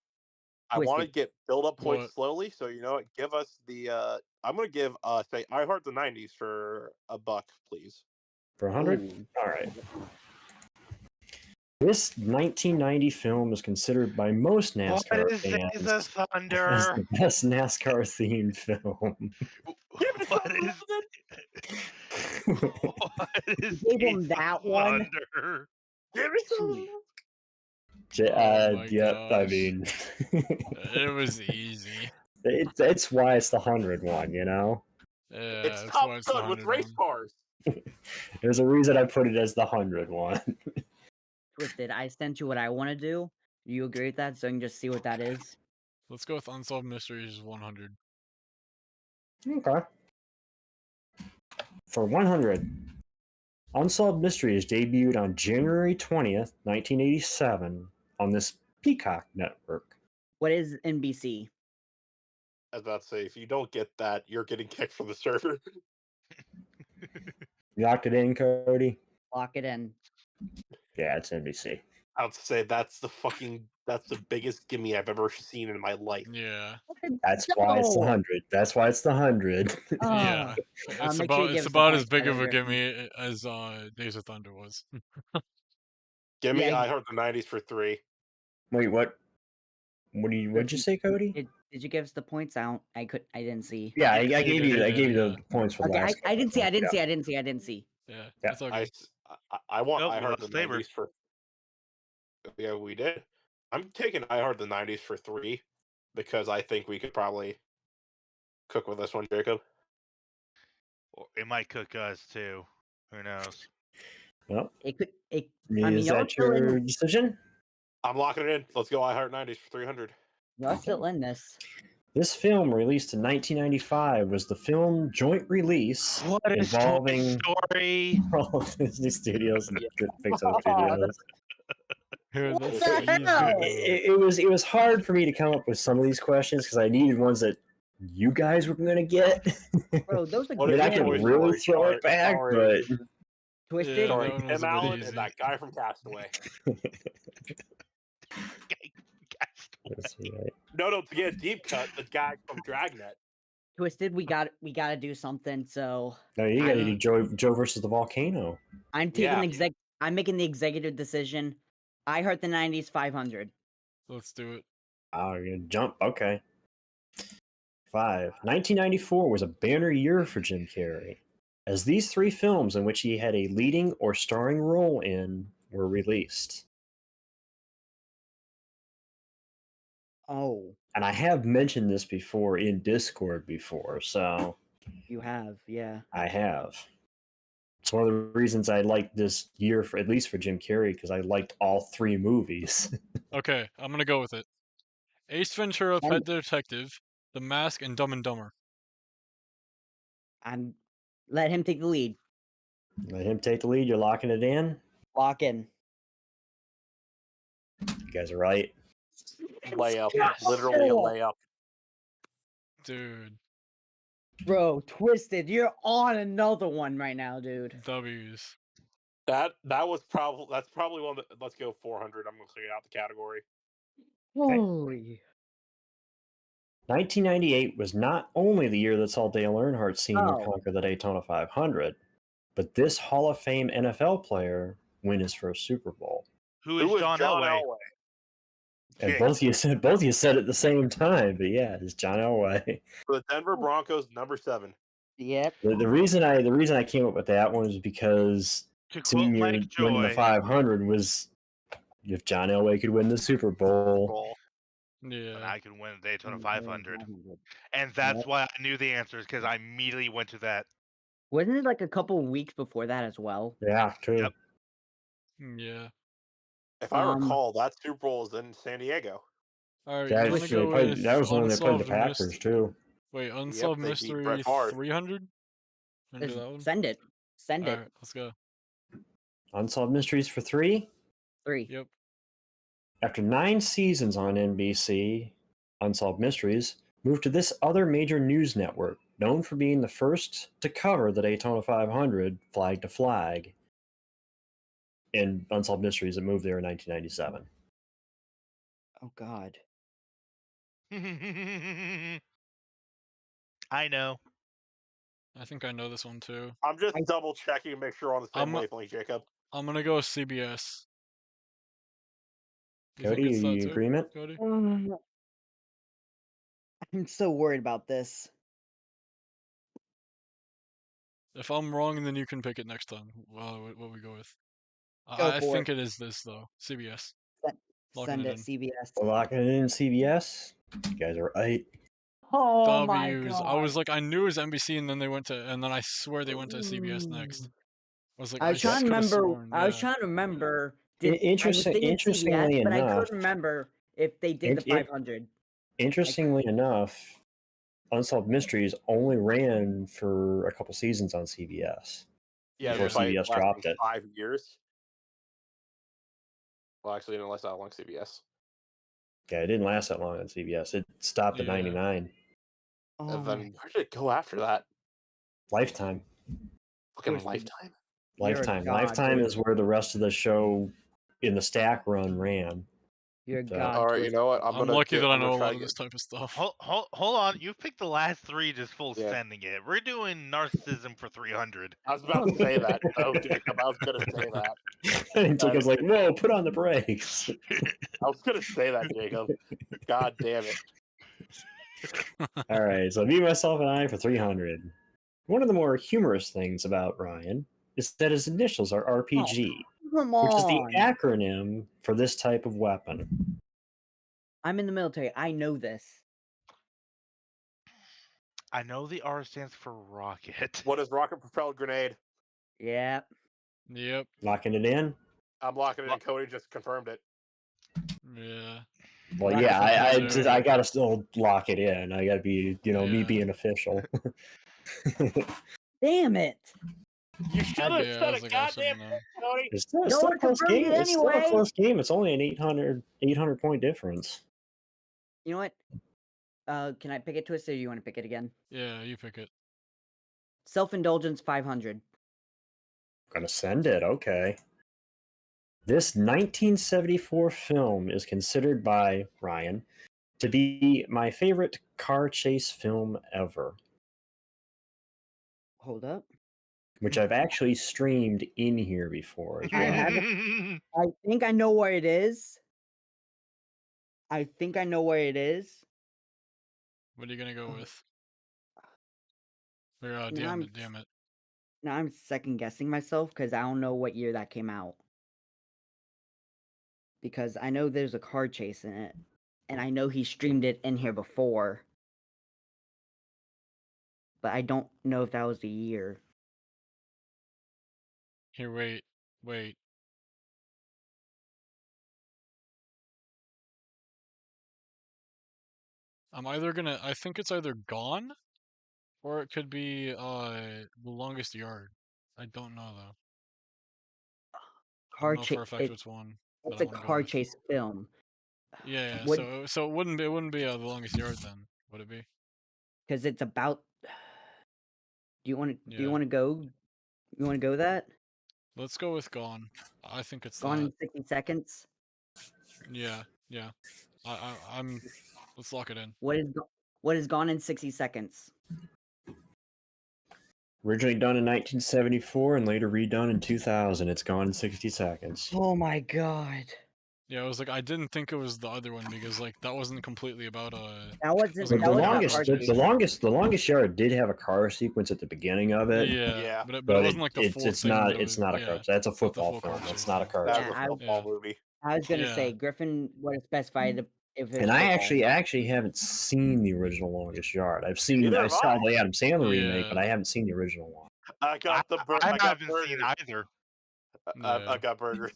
I Twisted. want to get build up points What? slowly, so you know what? Give us the. I'm gonna give say I Heart the '90s for $1, please. for 100, Ooh. all right. This 1990 film is considered by most NASCAR What is fans Days of as Thunder? the best NASCAR themed film. What is Gave him Days that of one? Thunder? Give me some. Oh my Yep, I gosh. mean, It was easy. it's why it's the 100 one, you know? Yeah, It's that's Top why it's the Gun with 100 race one. cars. There's a reason I put it as the 100 one. Twisted. I sent you what I want to do. Do you agree with that? So I can just see what that is. Let's go with Unsolved Mysteries 100. Okay. For 100, Unsolved Mysteries debuted on January 20th, 1987 on this Peacock network. What is NBC? I was about to say, if you don't get that, you're getting kicked from the server. You locked it in, Cody? Lock it in. Yeah, it's NBC. I would say that's the biggest gimme I've ever seen in my life. Yeah. That's why it's the No! 100. That's why it's the 100. Yeah. Ah. It's Make sure you about give it's us the about as points, by big the of way, a Griffin. gimme as Days of Thunder was. Give me Yeah, I Heart the '90s for 3. Wait, what? What'd you say, Cody? Did you give us the points out? I didn't see. Yeah, I Yeah, gave you you did, the points for Okay, last. I didn't see. I didn't Yeah. see. I didn't see. I didn't see. Yeah, Yeah. it's all good. I want Nope, I we Heart the lost Saber. '90s for. Yeah, we did. I'm taking I Heart the '90s for 3 because I think we could probably cook with this one, Jacob. Or it might cook us too. Who knows? Well, It could. It. is y'all that still your in. decision? I'm locking it in. Let's go I Heart '90s for 300. Y'all still in this. This film, released in 1995, was the film joint release What is involving Toy Story? all of Disney Studios and Pixar Studios. Here, What that's the easy. hell? It was hard for me to come up with some of these questions because I needed ones that you guys were going to get. Bro, those are What I mean, is I good can Toy ones. really Story? throw it back, but Twisted. Yeah, Sorry, that one was Tim a bit Allen easy. and that guy from Castaway. that's right. No, to get a deep cut, the guy from Dragnet. Twisted, we gotta do something. So No, you got to I'm- do Joe versus the volcano. I'm taking Yeah. I'm making the executive decision. I heard the 90s 500. Let's do it. Oh, you're gonna jump. Okay. 1994 was a banner year for Jim Carrey, as these three films in which he had a leading or starring role in were released. Oh, And I have mentioned this before in Discord before, so you have, yeah. I have. It's one of the reasons I liked this year, for at least for Jim Carrey, because I liked all three movies. Okay, I'm gonna go with it. Ace Ventura, Send Pet it. Detective, The Mask, and Dumb and Dumber. I'm let him take the lead. Let him take the lead. You're locking it in. Lock in. You guys are right. Layup. Yes. Literally a layup. Dude, Bro, Twisted, you're on another one right now, dude. W's. That's probably one that, let's go 400. I'm gonna clear out the category. Holy. 1998 was not only the year that saw Dale Earnhardt Sr. Oh. conquer the Daytona 500, but this Hall of Fame NFL player win his first Super Bowl. Who Who is was John Elway? And Jake, both of you said it at the same time, but yeah, it's John Elway. for the Denver Broncos, number 7. Yep. The reason I came up with that one was because To quote Senior Mike winning the Joy, 500 was if John Elway could win the Super Bowl. Goal. and Yeah. I can win the Daytona Mm, 500. 500. And that's Yep. why I knew the answers, because I immediately went to that. Wasn't it like a couple weeks before that as well? Yeah, true. Yep. Yeah. If I Um, recall, that Super Bowl was in San Diego. Alright, That, you wanna was- go with that was when they played the Unsolved Packers Mystery? too. Wait, Unsolved they beat Mystery Brett Favre. 300? Wanna do that one? Send it. Send it. Alright, let's go. Unsolved Mysteries for 3. 3. Yep. After 9 seasons on NBC, Unsolved Mysteries moved to this other major news network, known for being the first to cover the Daytona 500 flag to flag. In Unsolved Mysteries, it moved there in 1997. Oh God. I know. I think I know this one too. I'm just double checking to make sure we're on the same I'm- wavelength, Jacob. I'm gonna go with CBS. You Cody, think it's are you that in too, agreement? Cody? I'm so worried about this. If I'm wrong, then you can pick it next time. What we go with? Go I for think it. it is this though. CBS. Locking Send it it, in. CBS. Locking it in CBS. You guys are right. Oh my W's. God. I was like, I knew it was NBC, and then and then I swear they went to CBS next. I was like, I was trying to could've remember. sworn, I was yeah. trying to remember. I was Interesting- thinking interestingly CBS, but I enough- couldn't remember if they did the It- it- 500. Interestingly enough, Unsolved Mysteries only ran for a couple seasons on CBS. Yeah, Before despite CBS lasting dropped it. 5 years. Well, actually, it didn't last that long, CBS. Yeah, it didn't last that long on CBS. It stopped at Yeah. 99. Oh And my. then where did it go after that? Lifetime. Fucking Twisted. Lifetime. You're a Lifetime. god, Lifetime dude. is where the rest of the show in the stack run ran. You're a So- god. All right, you Twisted. know what? I'm lucky that I know a lot try of to this type of stuff. Hold on. You picked the last 3 just full Yeah. sending it. We're doing narcissism for 300. I was about to say that. Oh, Jacob, I was gonna say that. And Jacob's like, whoa, put on the brakes. I was gonna say that, Jacob. God damn it. All right, so me, myself, and I for 300. One of the more humorous things about Ryan is that his initials are RPG, Come which is the on. acronym for this type of weapon. I'm in the military. I know this. I know the R stands for rocket. What is rocket propelled grenade? Yeah. Yep. Locking it in? I'm locking it in. Cody just confirmed it. Yeah. Well, Rocket yeah, propelled, I gotta still lock it in. I gotta be, me Yeah. being official. Damn it. You should have Yeah, I said was it, like, I should've goddamn known. Cody. It's still, No still a one close confirmed game. it It's still a anyway. close game. It's only an 800 point difference. You know what? Can I pick it, Twisted, or you want to pick it again? Yeah, you pick it. Self-indulgence 500. Gonna send it. Okay. This 1974 film is considered by Ryan to be my favorite car chase film ever, Hold up. which I've actually streamed in here before as I well. haven't. I think I know where it is. I think I know where it is. What are you gonna go Oh. with? Or, Now damn I'm it, damn it. now I'm second guessing myself because I don't know what year that came out. Because I know there's a car chase in it, and I know he streamed it in here before, but I don't know if that was the year. Here, wait. I think it's either Gone, or it could be, The Longest Yard. I don't know, though. I Car don't know for chase. a fact which one, but It's I a want to go car with. chase film. Yeah, What? so it wouldn't be, The Longest Yard then, would it be? Because it's about. Do you want to? Do you Yeah. want to go? You want to go that? Let's go with Gone. I think it's Gone that. in 60 seconds. Yeah. I'm. Let's lock it in. What is Gone in 60 seconds? Originally done in 1974 and later redone in 2000. It's gone in 60 seconds. Oh my god. Yeah, I was like, I didn't think it was the other one because like that wasn't completely about That wasn't. Wasn't That The was about about longest, car car chase. the longest yard did have a car sequence at the beginning of it. Yeah, but it But wasn't like the full it's thing. not that it it's was- not a yeah, car. That's a it's not the football full car film. It's chase, not a yeah. car That chase. was a Yeah, football movie. I was gonna Yeah. say Griffin would have specified if it's And I football. actually haven't seen the original Longest Yard. I Neither saw have I. the Adam Sandler remake, but Yeah. I haven't seen the original one. I got the I I got haven't burgers. seen either. I Yeah. got burgers.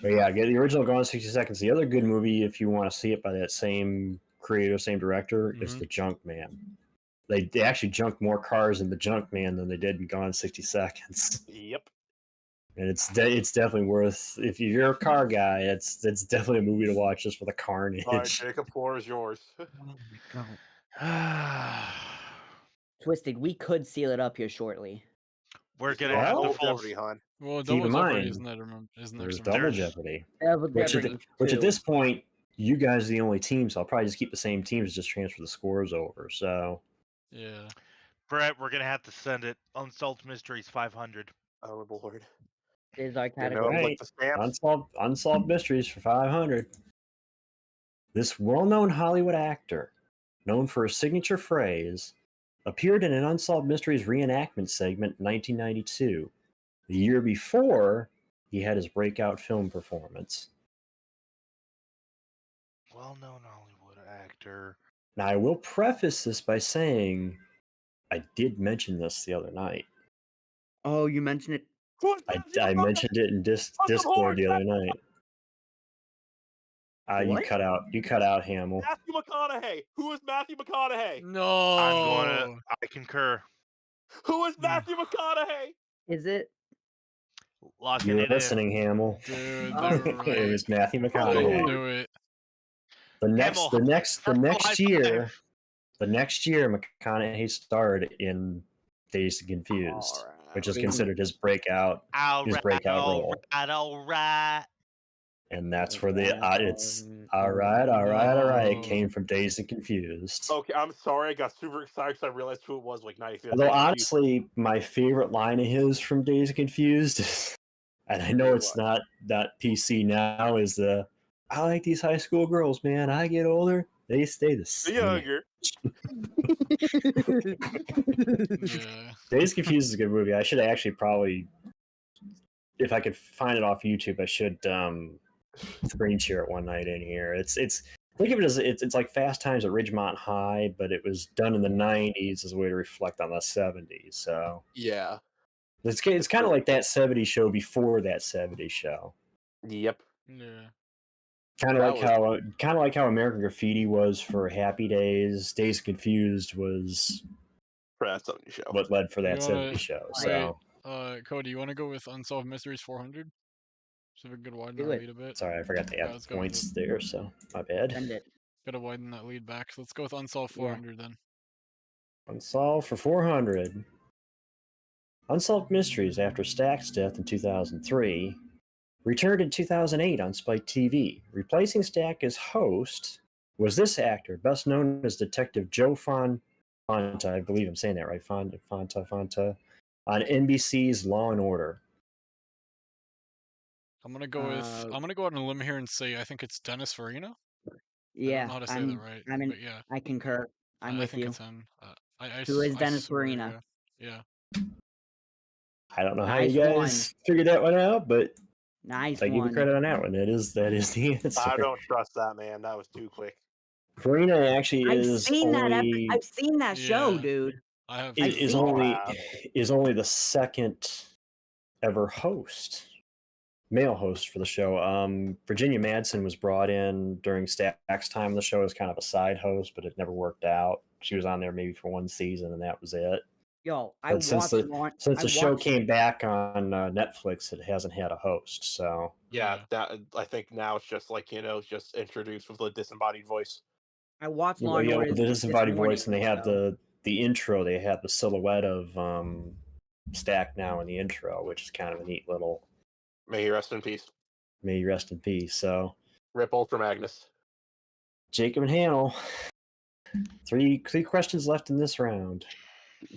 But yeah, get the original Gone in 60 Seconds. The other good movie, if you want to see it by that same creator, same director, is Mhm. The Junk Man. They actually junked more cars in The Junk Man than they did in Gone in 60 Seconds. Yep. And it's definitely worth, if you're a car guy, it's definitely a movie to watch just for the carnage. All right, Jacob, floor is yours. Oh my god. Twisted, we could seal it up here shortly. We're Just gonna don't have to hold full. Jeopardy, hon. Well, Keep double in Jeopardy mind, isn't there There's some double There's- Jeopardy. Double Which Jeopardy. at too. this point, you guys are the only team, so I'll probably just keep the same teams, just transfer the scores over. So Yeah. Brett, we're gonna have to send it. Unsolved Mysteries 500. Oh Lord. Is our You know, category. like the stamps. unsolved mysteries for 500. This well-known Hollywood actor, known for his signature phrase, appeared in an Unsolved Mysteries reenactment segment in 1992. The year before, he had his breakout film performance. Well-known Hollywood actor. Now, I will preface this by saying I did mention this the other night. Oh, you mentioned it. Who is Matthew I McConaughey? mentioned it in Discord the other night. You What? cut out Hamill. Matthew McConaughey. Who is Matthew McConaughey? No. I concur. Who is Matthew McConaughey? Is it? Locking You were it in. listening, Hamill. Dude, Oh. they were It right. was Matthew I McConaughey. knew it. The Hamill, next high year, five. the next year, McConaughey starred in Dazed and Confused, which is Alright. considered his breakout, All his breakout role. all right. And that's where it's all right. It came from Dazed and Confused. Okay, I'm sorry. I got super excited because I realized who it was. Like 90 Although honestly, my favorite line of his from Dazed and Confused, and I know it's not PC now, is the I like these high school girls, man. I get older, they stay the same. younger. Yeah. Dazed and Confused is a good movie. I should actually probably, if I could find it off YouTube, I should screen share it one night in here. It's think of it as it's like Fast Times at Ridgemont High, but it was done in the 90s as a way to reflect on the 70s. So Yeah. it's kind of like that 70s show before that 70s show. Yep. Yeah. Kind of That like how American Graffiti was for Happy Days. Dazed and Confused was For that 70 show. what led for that You wanna- 70s show. Wait. So Cody, you want to go with Unsolved Mysteries 400? So we could widen Do our it. lead a bit. sorry, I forgot to Yeah, add let's go with points there. So my bad. Send it. Gotta widen that lead back. So let's go with Unsolved 400 then. Unsolved for 400. Unsolved Mysteries after Stack's death in 2003 returned in 2008 on Spike TV, replacing Stack as host was this actor best known as Detective Joe Fonta, I believe I'm saying that right, Fonta, on NBC's Law and Order? I'm gonna go with I'm gonna go out on a limb here and say I think it's Dennis Farina. I don't Yeah, know how to say that right, but yeah, I concur. I'm I with think you. it's him. Who is Dennis swear, Farina? yeah. I don't know how Nice you guys figured that one out, but Nice I give you one. credit on that one. That is the answer. I don't trust that, man. That was too quick. Farina actually I've is seen only I've seen that show, Yeah. dude. I have I've too. is seen only Wow. is only the second ever host, male host for the show. Virginia Madsen was brought in during Stack's time on the show as kind of a side host, but it never worked out. She was on there maybe for one season, and that was it. Yo, But since the show came back on Netflix, it hasn't had a host. So Yeah, that I think now it's just like just introduced with the disembodied voice. I watched Law well, and you know, Order the this disembodied morning, voice, and they have so. the intro. They have the silhouette of Stack now in the intro, which is kind of a neat little. May he rest in peace. May you rest in peace. So Rip Ultra Magnus. Jacob and Hannel. Three questions left in this round.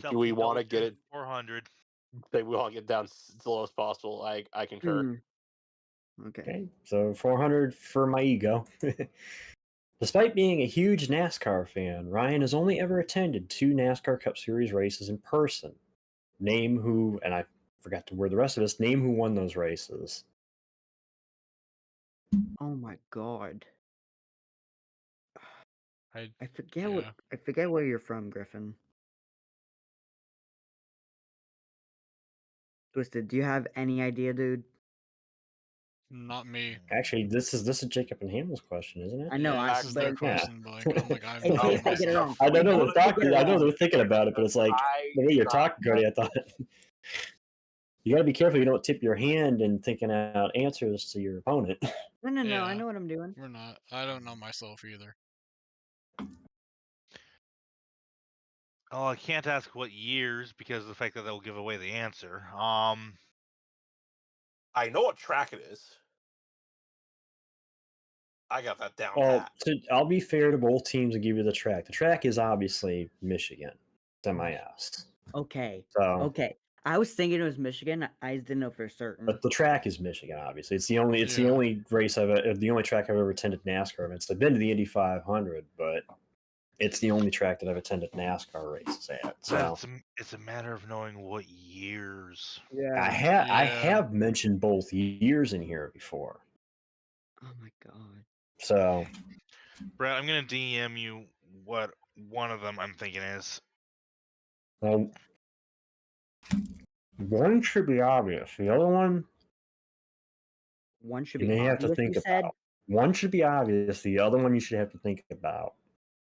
Do we want to get it? 400. We want to get down as low as possible. I concur. Okay. So 400 for my ego. Despite being a huge NASCAR fan, Ryan has only ever attended 2 NASCAR Cup Series races in person. Name who, and I forgot to word the rest of this, name who won those races. Oh my god. I I forget where you're from, Griffin. Twisted, do you have any idea, dude? not me. Actually, this is Jacob and Hamill's question, isn't it? I know, Yeah, this is their but question, but like I'm like in case I I get it wrong. I don't know In the case I thought. get it I know wrong. they're thinking about it, but it's like the way you're talking, Cody. I thought you got to be careful you don't tip your hand in thinking out answers to your opponent. No, Yeah. I know what I'm doing. We're not. I don't know myself either. Oh, I can't ask what years because of the fact that they'll give away the answer. I know what track it is. I got that down Well, pat. I'll be fair to both teams and give you the track. The track is obviously Michigan, semi-S. Okay. So, Okay. I was thinking it was Michigan. I just didn't know for certain. but the track is Michigan. Obviously, it's the only race the only track I've ever attended NASCAR events. I've been to the Indy 500, but it's the only track that I've attended NASCAR races at. So it's a matter of knowing what years. Yeah. I have mentioned both years in here before. Oh my god. So, Brett, I'm gonna DM you what one of them I'm thinking is. well, one should be obvious. The other one One should you be may obvious, have to think you said? about. One should be obvious. The other one you should have to think about.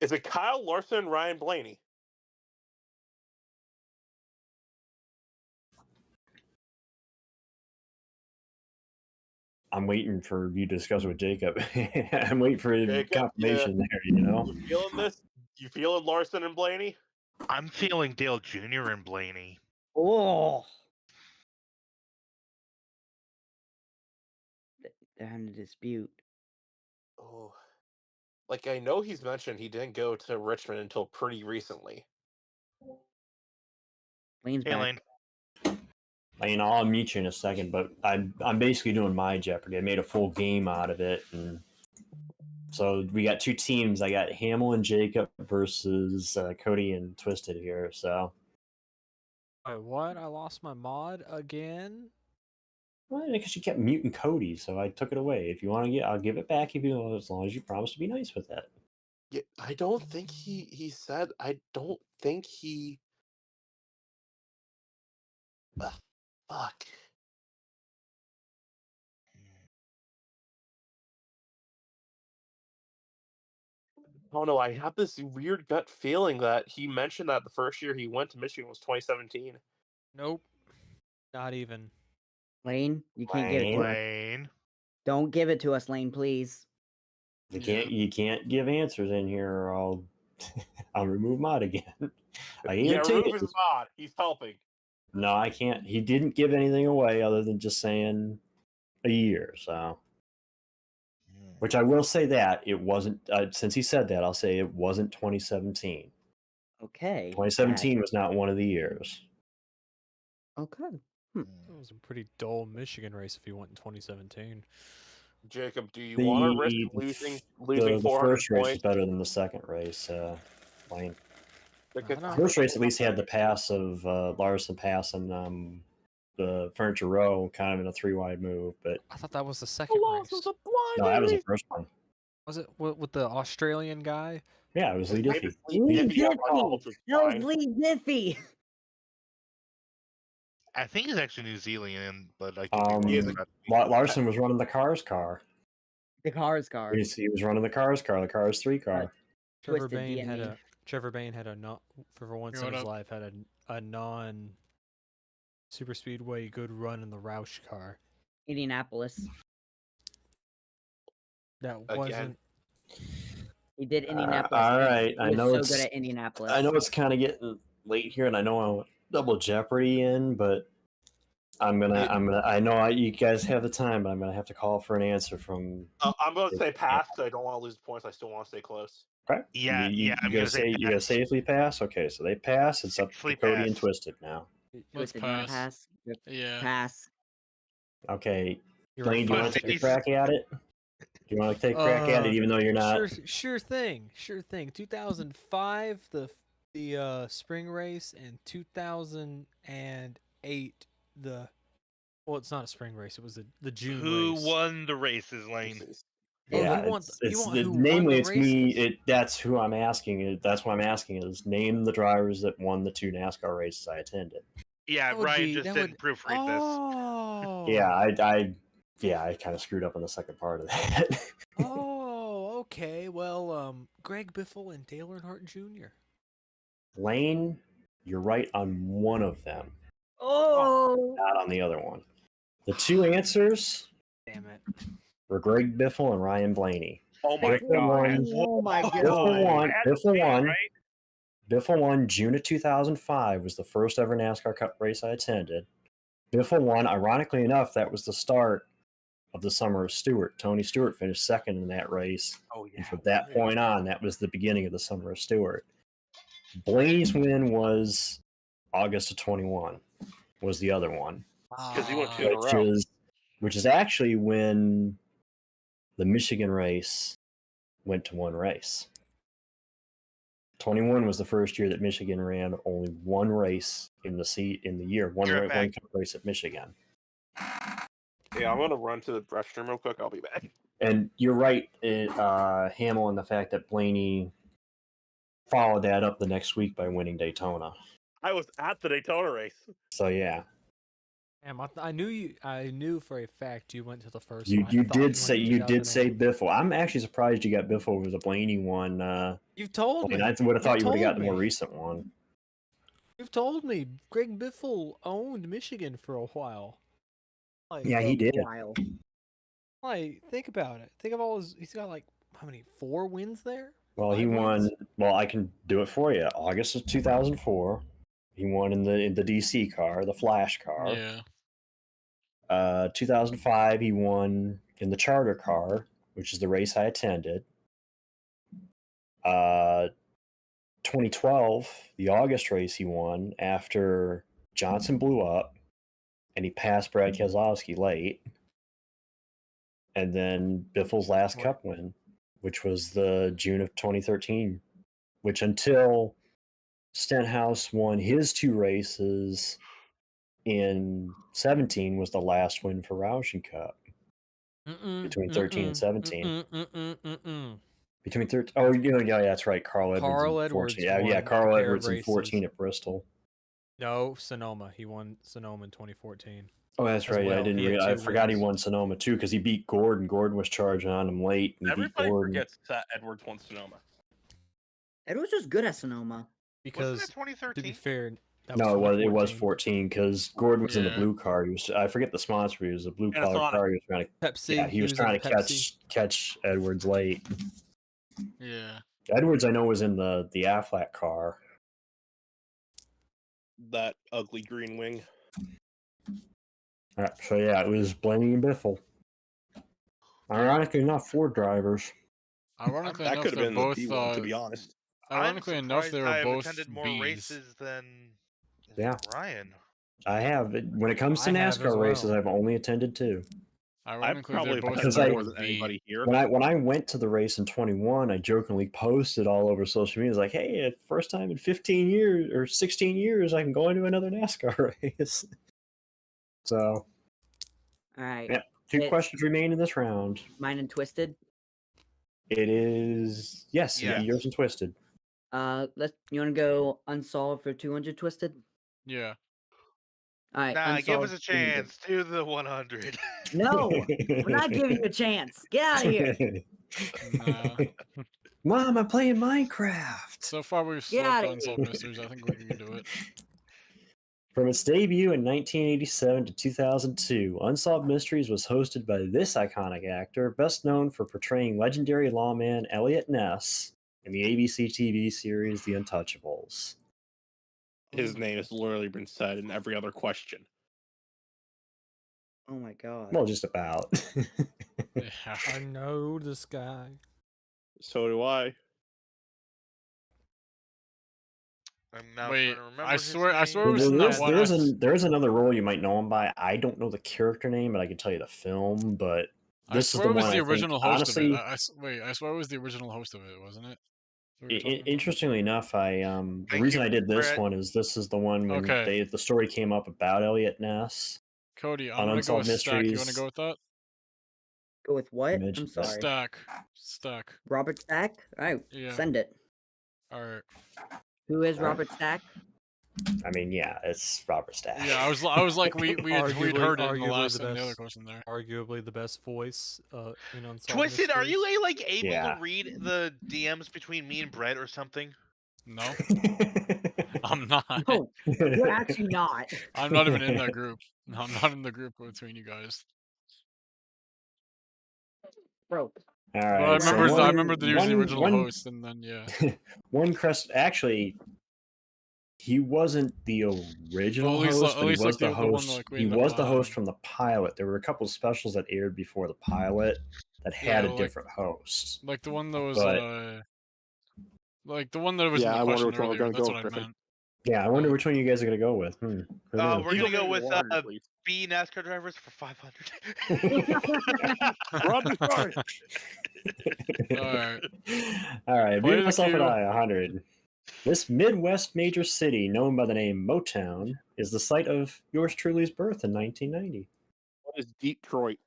Is it Kyle Larson and Ryan Blaney? I'm waiting for you to discuss with Jacob. I'm waiting for Jacob, confirmation there, you know? You feeling this? You feeling Larson and Blaney? I'm feeling Dale Jr. and Blaney. Oh. They're having a dispute. Oh. Like, I know he's mentioned he didn't go to Richmond until pretty recently. Lane's Hey, back. Lane. I'll meet you in a second, but I'm basically doing my Jeopardy. I made a full game out of it, and so we got 2 teams. I got Hamill and Jacob versus Cody and Twisted here. So, Wait, what? I lost my mod again? well, because you kept muting Cody, so I took it away. If you want to get, I'll give it back if you, as long as you promise to be nice with it. Yeah, I don't think he said. I don't think he. Fuck. Oh no, I have this weird gut feeling that he mentioned that the first year he went to Michigan was 2017. Nope. Not even. Lane, you can't give it to us. Lane. Don't give it to us, Lane, please. You can't give answers in here, or I'll I'll remove mod again. I guarantee remove it. his mod. He's helping. No, I can't. He didn't give anything away other than just saying a year. So Which I will say that it wasn't. Since he said that, I'll say it wasn't 2017. Okay. 2017 was not one of the years. Okay. It was a pretty dull Michigan race if you went in 2017. Jacob, do you want to risk losing The 400 first race was points? better than the second race. Lane. Because I don't know. First race at least had the pass of Larson passing the Furniture Row, kind of in a 3-wide move. But I thought that was the second race. no, that was the first one. Was it with the Australian guy? Yeah, it was Lee Diffie. Lee Diffie got run Diffie! off, which That was fine. Lee Diffie! I think he's actually New Zealand, but I Um, can He be is wrong. a- about- Larson was running the Cars car. The Cars car. He was running the Cars car, the Cars 3 car. Trevor Twisted Bain had DME. a Trevor Bain had a not for once What in his up? life had a non super speedway good run in the Roush car. Indianapolis. That Again. wasn't. He did Indianapolis. all and right, he I was know so it's good at Indianapolis. I know it's kind of getting late here, and I know I want double Jeopardy in, but I know you guys have the time, but I'm gonna have to call for an answer from. I'm going to say pass because I don't want to lose points. I still want to stay close. Okay. Yeah, You I'm gotta gonna say you gotta pass. safely pass. Okay, so they pass. It's up to Safely Cody and pass. Twisted now. Let's Twisted, you want to pass. pass? Yeah. Pass. Okay, You're Blaine, do you right, want to Twisted, take a crack at it? Do you want to take a crack at it, even though you're not? Sure thing. 2005, the spring race, and 2008, the. Well, it's not a spring race. It was the June Who race. won the races, Lane? Oh, you Yeah, want who won namely the it's me. races? That's who I'm asking. That's what I'm asking is name the drivers that won the 2 NASCAR races I attended. Yeah, That would Ryan be- just that didn't would- proofread this. Oh. Yeah, I kind of screwed up on the second part of that. Oh, okay. Well, Greg Biffle and Dale Earnhardt Jr. Lane, you're right on one of them, Oh! not on the other one. The two answers Damn it. were Greg Biffle and Ryan Blaney. Oh my Biffle god. won. Oh my god. Biffle won. Biffle won. Right? Biffle won June of 2005 was the first ever NASCAR Cup race I attended. Biffle won. Ironically enough, that was the start of the summer of Stewart. Tony Stewart finished second in that race. Oh yeah. And from that point on, that was the beginning of the summer of Stewart. Blaney's win was August of 21, was the other one. Because he went 2 in a Which row. is actually when the Michigan race went to one race. 21 was the first year that Michigan ran only one race in the year, one cup race at Michigan. Yeah, I'm going to run to the restroom real quick. I'll be back. And you're right, Hamill, in the fact that Blaney followed that up the next week by winning Daytona. I was at the Daytona race. So yeah, Damn, I knew for a fact you went to the first you one. I you thought did went say to you did say 2008. Biffle. I'm actually surprised you got Biffle over the Blaney one. You've told me. I would have thought you would have got the more me. recent one. You've told me Greg Biffle owned Michigan for a while. Like, Yeah, he did. While. Like, think about it. Think of all his. He's got like how many? 4 wins there. Well, he 5 won. wins? Well, I can do it for you. August of 2004, he won in the DC car, the Flash car. Yeah. 2005, he won in the Charter car, which is the race I attended. 2012, the August race he won after Johnson blew up, and he passed Brad Keselowski late. And then Biffle's last Cup win, which was the June of 2013, which until Stenhouse won his 2 races in 17 was the last win for Roush Cup between 13 and 17. Between 13, oh, yeah, that's right. Carl Edwards in 14. Yeah, Carl Edwards in 14 at Bristol. No, Sonoma. He won Sonoma in 2014. Oh, that's as right. well. I didn't. He had I 2 forgot he wins. won Sonoma too because he beat Gordon. Gordon was charging on him late. And he beat Everybody Gordon. forgets that Edwards won Sonoma. Edwards was good at Sonoma. Because Wasn't it to be 2013? fair, that No, it was 2014. 14 because Gordon was in the Yeah. blue car. I forget the sponsor. He was a blue collar Panasonic. car. He was trying to. Pepsi. Yeah, he was in trying to Pepsi. catch Edwards late. Yeah. Edwards, I know, was in the Affleck car. That ugly green wing. All right, so yeah, it was Blaney and Biffle. Ironically, not 4 drivers. Ironically That enough, could have they're been the both. B one, to be honest. Ironically I'm enough, surprised they were I've both attended more Bs. races than Yeah. Ryan. I have. When it comes to I have as NASCAR races, well. I've only attended 2. I Ironically, probably they're both because attended I- more than B. anybody here. When I went to the race in 21, I jokingly posted all over social media, like, "Hey, first time in 15 years or 16 years, I can go into another NASCAR race." So, All right. yeah, 2 It's- questions remain in this round. Mine and Twisted. It is yes, Yeah. yours and Twisted. You want to go unsolved for 200 Twisted? Yeah. All right. Nah, give us unsolved a 200. chance. Do the 100. No, we're not giving you a chance. Get out of here. Nah. Mom, I'm playing Minecraft. So far, we've Get swept outta the Unsolved Mysteries. I think we can do it. From its debut in 1987 to 2002, Unsolved Mysteries was hosted by this iconic actor, best known for portraying legendary lawman Elliot Ness in the ABC TV series The Untouchables. His name has literally been said in every other question. Oh my god. Well, just about. Yeah. I know this guy. So do I. I'm now Wait, trying to remember I his swear name. it was in that one. There's another role you might know him by. I don't know the character name, but I can tell you the film. But I this is swear the it was one the I think, original host honestly, of it. Wait, I swear it was the original host of it, wasn't it? What we were talking about? Interestingly enough, the Thank reason you, I did this Brett. one is this is the one when Okay. the story came up about Elliot Ness. Cody, I'm on gonna go Unsolved with Stack. You wanna Mysteries. go with that? Go with what? I'm Mentioned that. sorry. Stack. Robert Stack? All right. Yeah. Send it. All right. Who is Robert Stack? I mean, yeah, it's Robert Stack. Yeah, I was like we'd heard it in the Arguably last the and the other best- question there. Arguably the best voice in Unsolved Twisted, are you Mysteries. like able Yeah. to read the DMs between me and Brett or something? No, I'm not. No, you're actually not. I'm not even in that group. No, I'm not in the group between you guys. Bro. All But right. I remember that he was the original host, and then yeah. One crest. Actually, he wasn't the original Well, at least- host, at but he least, was like, the the one, host. like, we He ended was up, the host from the pilot. There were a couple of specials that aired before the pilot that had Yeah, a like- different host. Like the one that was But- like the one that was Yeah, in I the wonder question which one we're earlier. gonna That's go what with, I meant. Yeah, I wonder which one you guys are gonna go with. Who knows? We're He's gonna go over with 100, please. B NASCAR drivers for 500. Rob the card. All right. All right, Play beat the myself and cue. I 100. This Midwest major city, known by the name Motown, is the site of yours truly's birth in 1990. What is Detroit?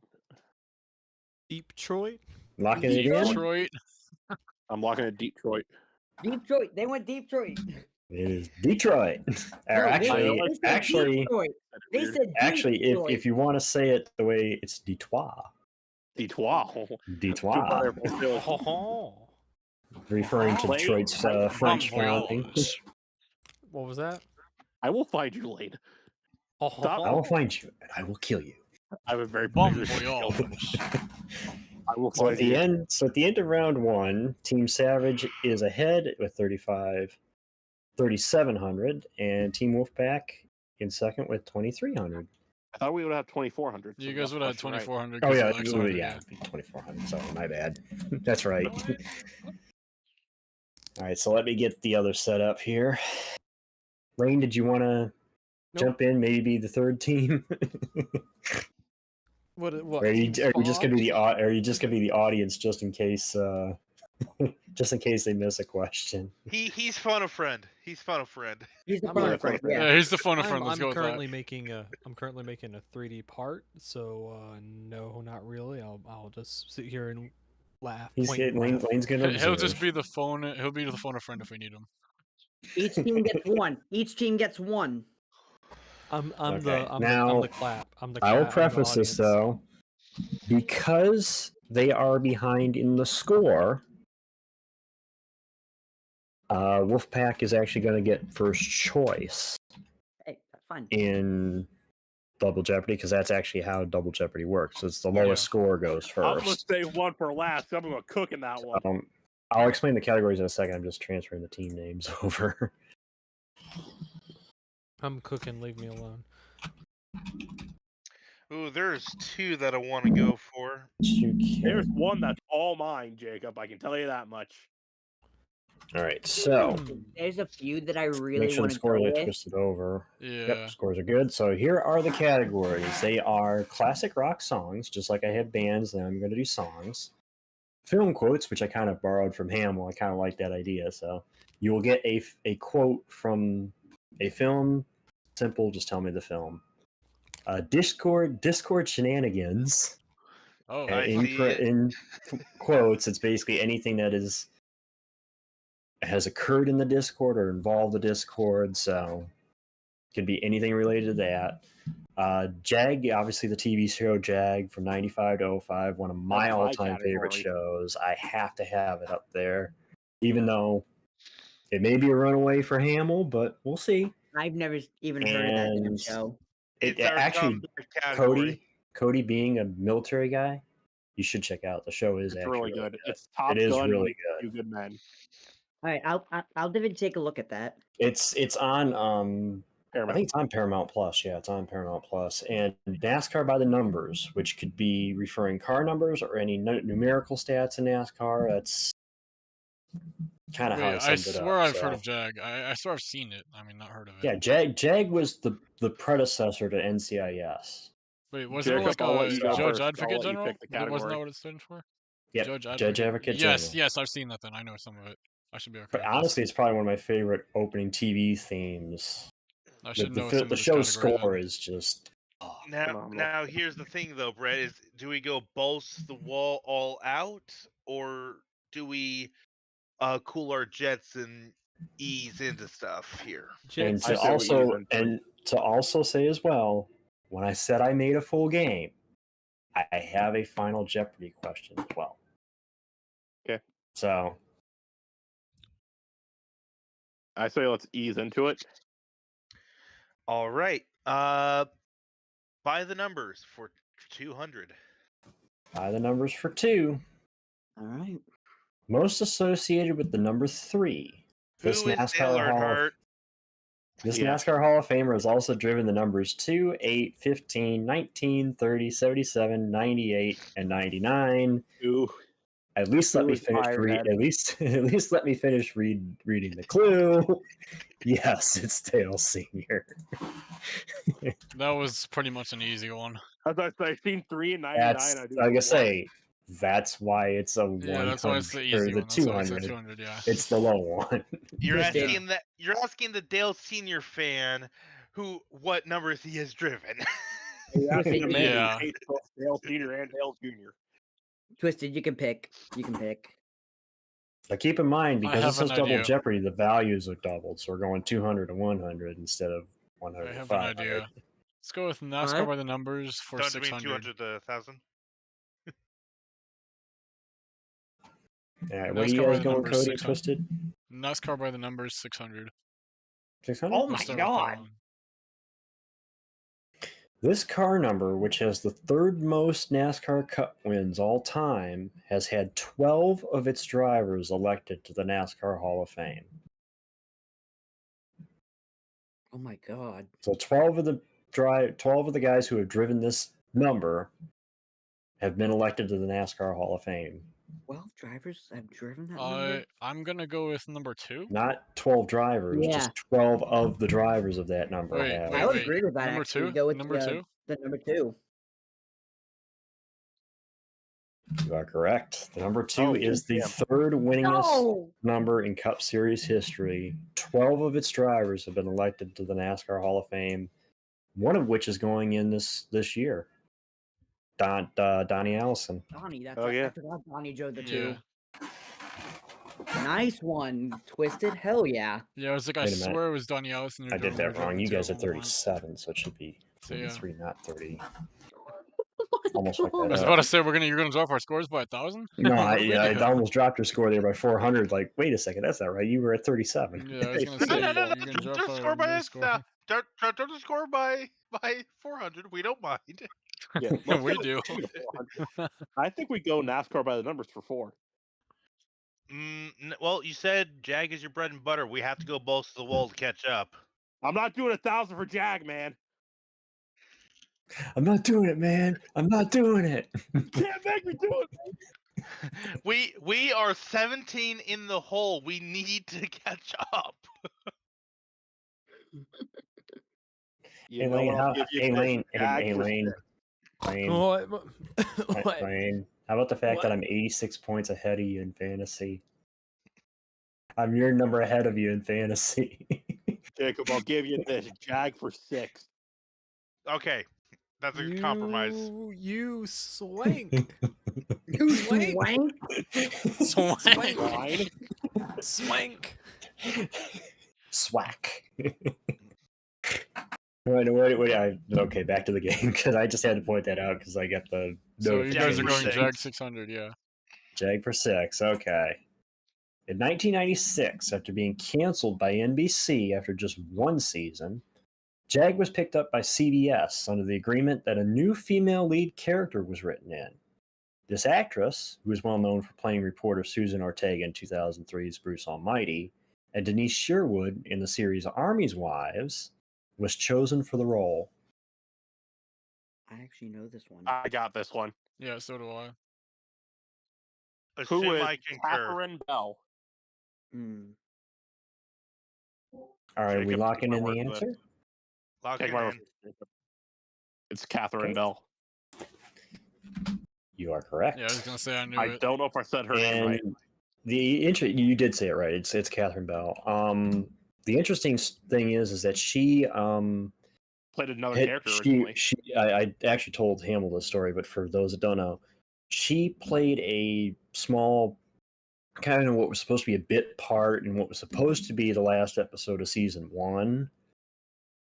Deep Troy? Locking it in. Detroit. I'm locking at Detroit. Detroit. They went Detroit. It is Detroit. Or No, actually, they said actually, Detroit. They Weird. said actually, Detroit. if you want to say it the way it's Detroit, Detroit. Detroit, Oh, referring to Lane, Detroit's Lane, French Bon founding. voyage. what was that? I will find you, Lane. Stop. I will find you and I will kill you. I have a very Bon particular skill. voyage. I will So find at the you. end, of round one, Team Savage is ahead with 3,700, and Team Wolfpack in second with 2,300. I thought we would have 2,400. You so guys that's would have question right. 2,400. Oh 'cause yeah, of the extra 100, yeah, 2,400. Sorry, my bad. That's right. All right, so let me get the other setup here. Lane, did you want to jump in? Maybe be the third team. What? Or are you Team just gonna be Spot? the? Are you just gonna be the audience just in case? Just in case they miss a question. He's fun a friend. He's fun a friend. He's the I'm phone not- friend. Yeah, Yeah. he's the phone a friend. Let's I'm go with currently that. making a 3D part, so no, not really. I'll just sit here and laugh. He's point getting and laugh. Lane's gonna. He'll just observe. be the phone. He'll be the phone a friend if we need him. Each team gets one. Each team gets one. I'm Okay, I'm now, the clap. I'm the. I will clap, I'm the preface this audience. though, because they are behind in the score. Wolfpack is actually going to get first choice Hey, that's fine. in Double Jeopardy because that's actually how Double Jeopardy works. It's the Yeah. lowest score goes I'm gonna first. stay one for last. I'm gonna cook in that one. I'll explain the categories in a second. I'm just transferring the team names over. I'm cooking. Leave me alone. Ooh, there's two that I want to go for. There's one that's all mine, Jacob. I can tell you that much. All right, so There's a few that I make really sure want the to scores go are with. twisted over. Yeah. Yep, scores are good. So here are the categories. They are classic rock songs, just like I had bands. Now I'm going to do songs. Film quotes, which I kind of borrowed from Hamill. I kind of like that idea. So you will get a quote from a film. Simple, just tell me the film. Discord shenanigans. Oh, I see it. In quotes, it's basically anything that has occurred in the Discord or involved the Discord. So it could be anything related to that. Jag, obviously the TV show Jag from 95 to 05, one of my That's my all-time favorite category. shows. I have to have it up there, even though it may be a runaway for Hamill, but we'll see. I've never even heard of that damn And show. It's it our actually, comeback category. Cody being a military guy, you should check out. The show is It's actually really good. It's Top It is Gun. really meets good. Two Good Men. All right, I'll definitely take a look at that. It's on I Paramount. think it's on Paramount Plus. Yeah, it's on Paramount Plus. And NASCAR by the numbers, which could be referring car numbers or any numerical stats in NASCAR. That's kind of how wait, I I summed it swear up. I've heard so. of Jag. I swear I've seen it. I mean, not heard of it. Yeah, Jag was the predecessor to NCIS. Wait, was Jacob, it like I'll let a you go Judge first. I'll Advocate let you General? pick the Wasn't category. that what it stood for? Yeah, Judge Judge Advocate Yes, General. yes, I've seen that. Then I know some of it. I should be okay. But with this. honestly, it's probably one of my favorite opening TV themes. I should know The some of this show's category score then. is just Now here's the thing though, Brett, is do we go balls the wall all out, or do we cool our jets and ease into stuff here? and Jets I to say we is- use also them. and to also say as well, when I said I made a full game, I have a final Jeopardy question as well. Okay. So I say let's ease into it. All right. By the numbers for 200. by the numbers for 2, All right. most associated with the number 3. This Who is Dale NASCAR Hall. Earnhardt? This Yeah. NASCAR Hall of Famer has also driven the numbers 2, 8, 15, 19, 30, 77, 98, and 99. Ooh. At least let Who me is finish Firehead? at least let me finish reading the clue. Yes, it's Dale Sr. That was pretty much an easy one. As I say, I've seen 3 and 99. That's I do like I know say, that's why it's a 100 Yeah, that's why it's the or easy the one. That's why I 200. said 200. Yeah. It's the low one. You're Twisted. asking that. You're asking the Dale Senior fan what numbers he has driven. You're asking a man Yeah. who hates both Dale Sr. and Dale Jr. Twisted, you can pick. You can pick. But keep in mind, I because have this is an double idea. Jeopardy, the values are doubled. So we're going 200 to 100 instead of 100 I to have an 500. idea. Let's go with NASCAR Alright. by the numbers for Don't mean 600. 200 to 1,000. All right, NASCAR what are you by guys the going, numbers, Cody? 600. Twisted? NASCAR by the numbers 600. 600? Oh We'll my start with that god. one. This car number, which has the third most NASCAR Cup wins all time, has had 12 of its drivers elected to the NASCAR Hall of Fame. Oh my god. So 12 of the guys who have driven this number have been elected to the NASCAR Hall of Fame. 12 drivers have driven that number? I'm gonna go with number 2. Not 12 drivers, Yeah. just 12 of the drivers of that number Wait, have. I would wait. agree with that. Number Actually, 2? go with Number 2? the number 2. You are correct. The number 2 Oh, is the damn. third winningest No. number in Cup Series history. 12 of its drivers have been elected to the NASCAR Hall of Fame, one of which is going in this year. Donnie Allison. Donnie, that's Oh, right. yeah. I forgot Donnie drove the Yeah. 2. Nice one, Twisted. Hell yeah. Yeah, I was like, I Wait a minute. swear it was Donnie Allison. I did that wrong. You guys are 37, so it should be So, yeah. 43, not 30. Oh my Almost like God. I was that. about to say you're gonna drop our scores by 1,000. No, I almost dropped your score there by 400. Like, wait a second, that's not right. You were at 37. Yeah, I was gonna say No. you're gonna Don't drop score our by new us. score. Don't score by 400. We don't mind. Yeah, let's We go do. 2 to 400. I think we go NASCAR by the numbers for 4. Well, you said Jag is your bread and butter. We have to go balls to the wall to catch up. I'm not doing 1,000 for Jag, man. I'm not doing it, man. I'm not doing it. Can't make me do it. We are 17 in the hole. We need to catch up. You know what? I'll give you this. Jag for Lane, six. Lane, What? Lane. How about the fact that What? I'm 86 points ahead of you in fantasy? I'm your number ahead of you in fantasy. Jacob, I'll give you this. Jag for 6. Okay, that's a compromise. You swank. You Swank. swank. Swank. Fine. Swank. Swack. Wait. Okay, back to the game because I just had to point that out because I got the So you guys are for going six. Jag 600, yeah. Jag for 6. Okay. In 1996, after being canceled by NBC after just one season, Jag was picked up by CBS under the agreement that a new female lead character was written in. This actress, who is well known for playing reporter Susan Ortega in 2003's Bruce Almighty, and Denise Sherwood in the series Army's Wives, was chosen for the role. I actually know this one. I got this one. Yeah, so do I. Who Assume is I concur. Catherine Bell? Hmm. All right, are we Jacob, locking take my in word the for it. answer? Lock Take it my in. word for it. It's Catherine Okay. Bell. You are correct. Yeah, I was gonna say I knew I it. don't know if I said her name right. You did say it right. It's Catherine Bell. The interesting thing is that she Played another had- character she originally. she I actually told Hamill this story, but for those that don't know, she played a small kind of what was supposed to be a bit part in what was supposed to be the last episode of season 1,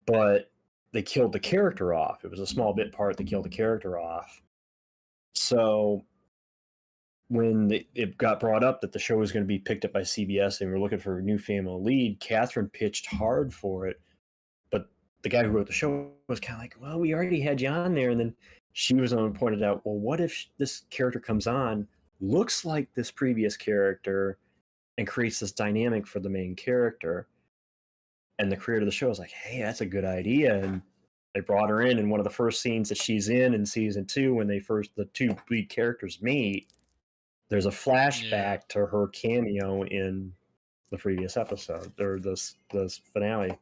but they killed the character off. It was a small bit part. They killed the character off. So when it got brought up that the show was going to be picked up by CBS and we were looking for a new female lead, Catherine pitched hard for it. But the guy who wrote the show was kind of like, well, we already had you on there. And then she was the one who pointed out, well, what if this character comes on, looks like this previous character, and creates this dynamic for the main character? And the creator of the show was like, hey, that's a good idea. And they brought her in one of the first scenes that she's in season 2, when the two lead characters meet, there's a flashback to her cameo in the previous episode, or this finale.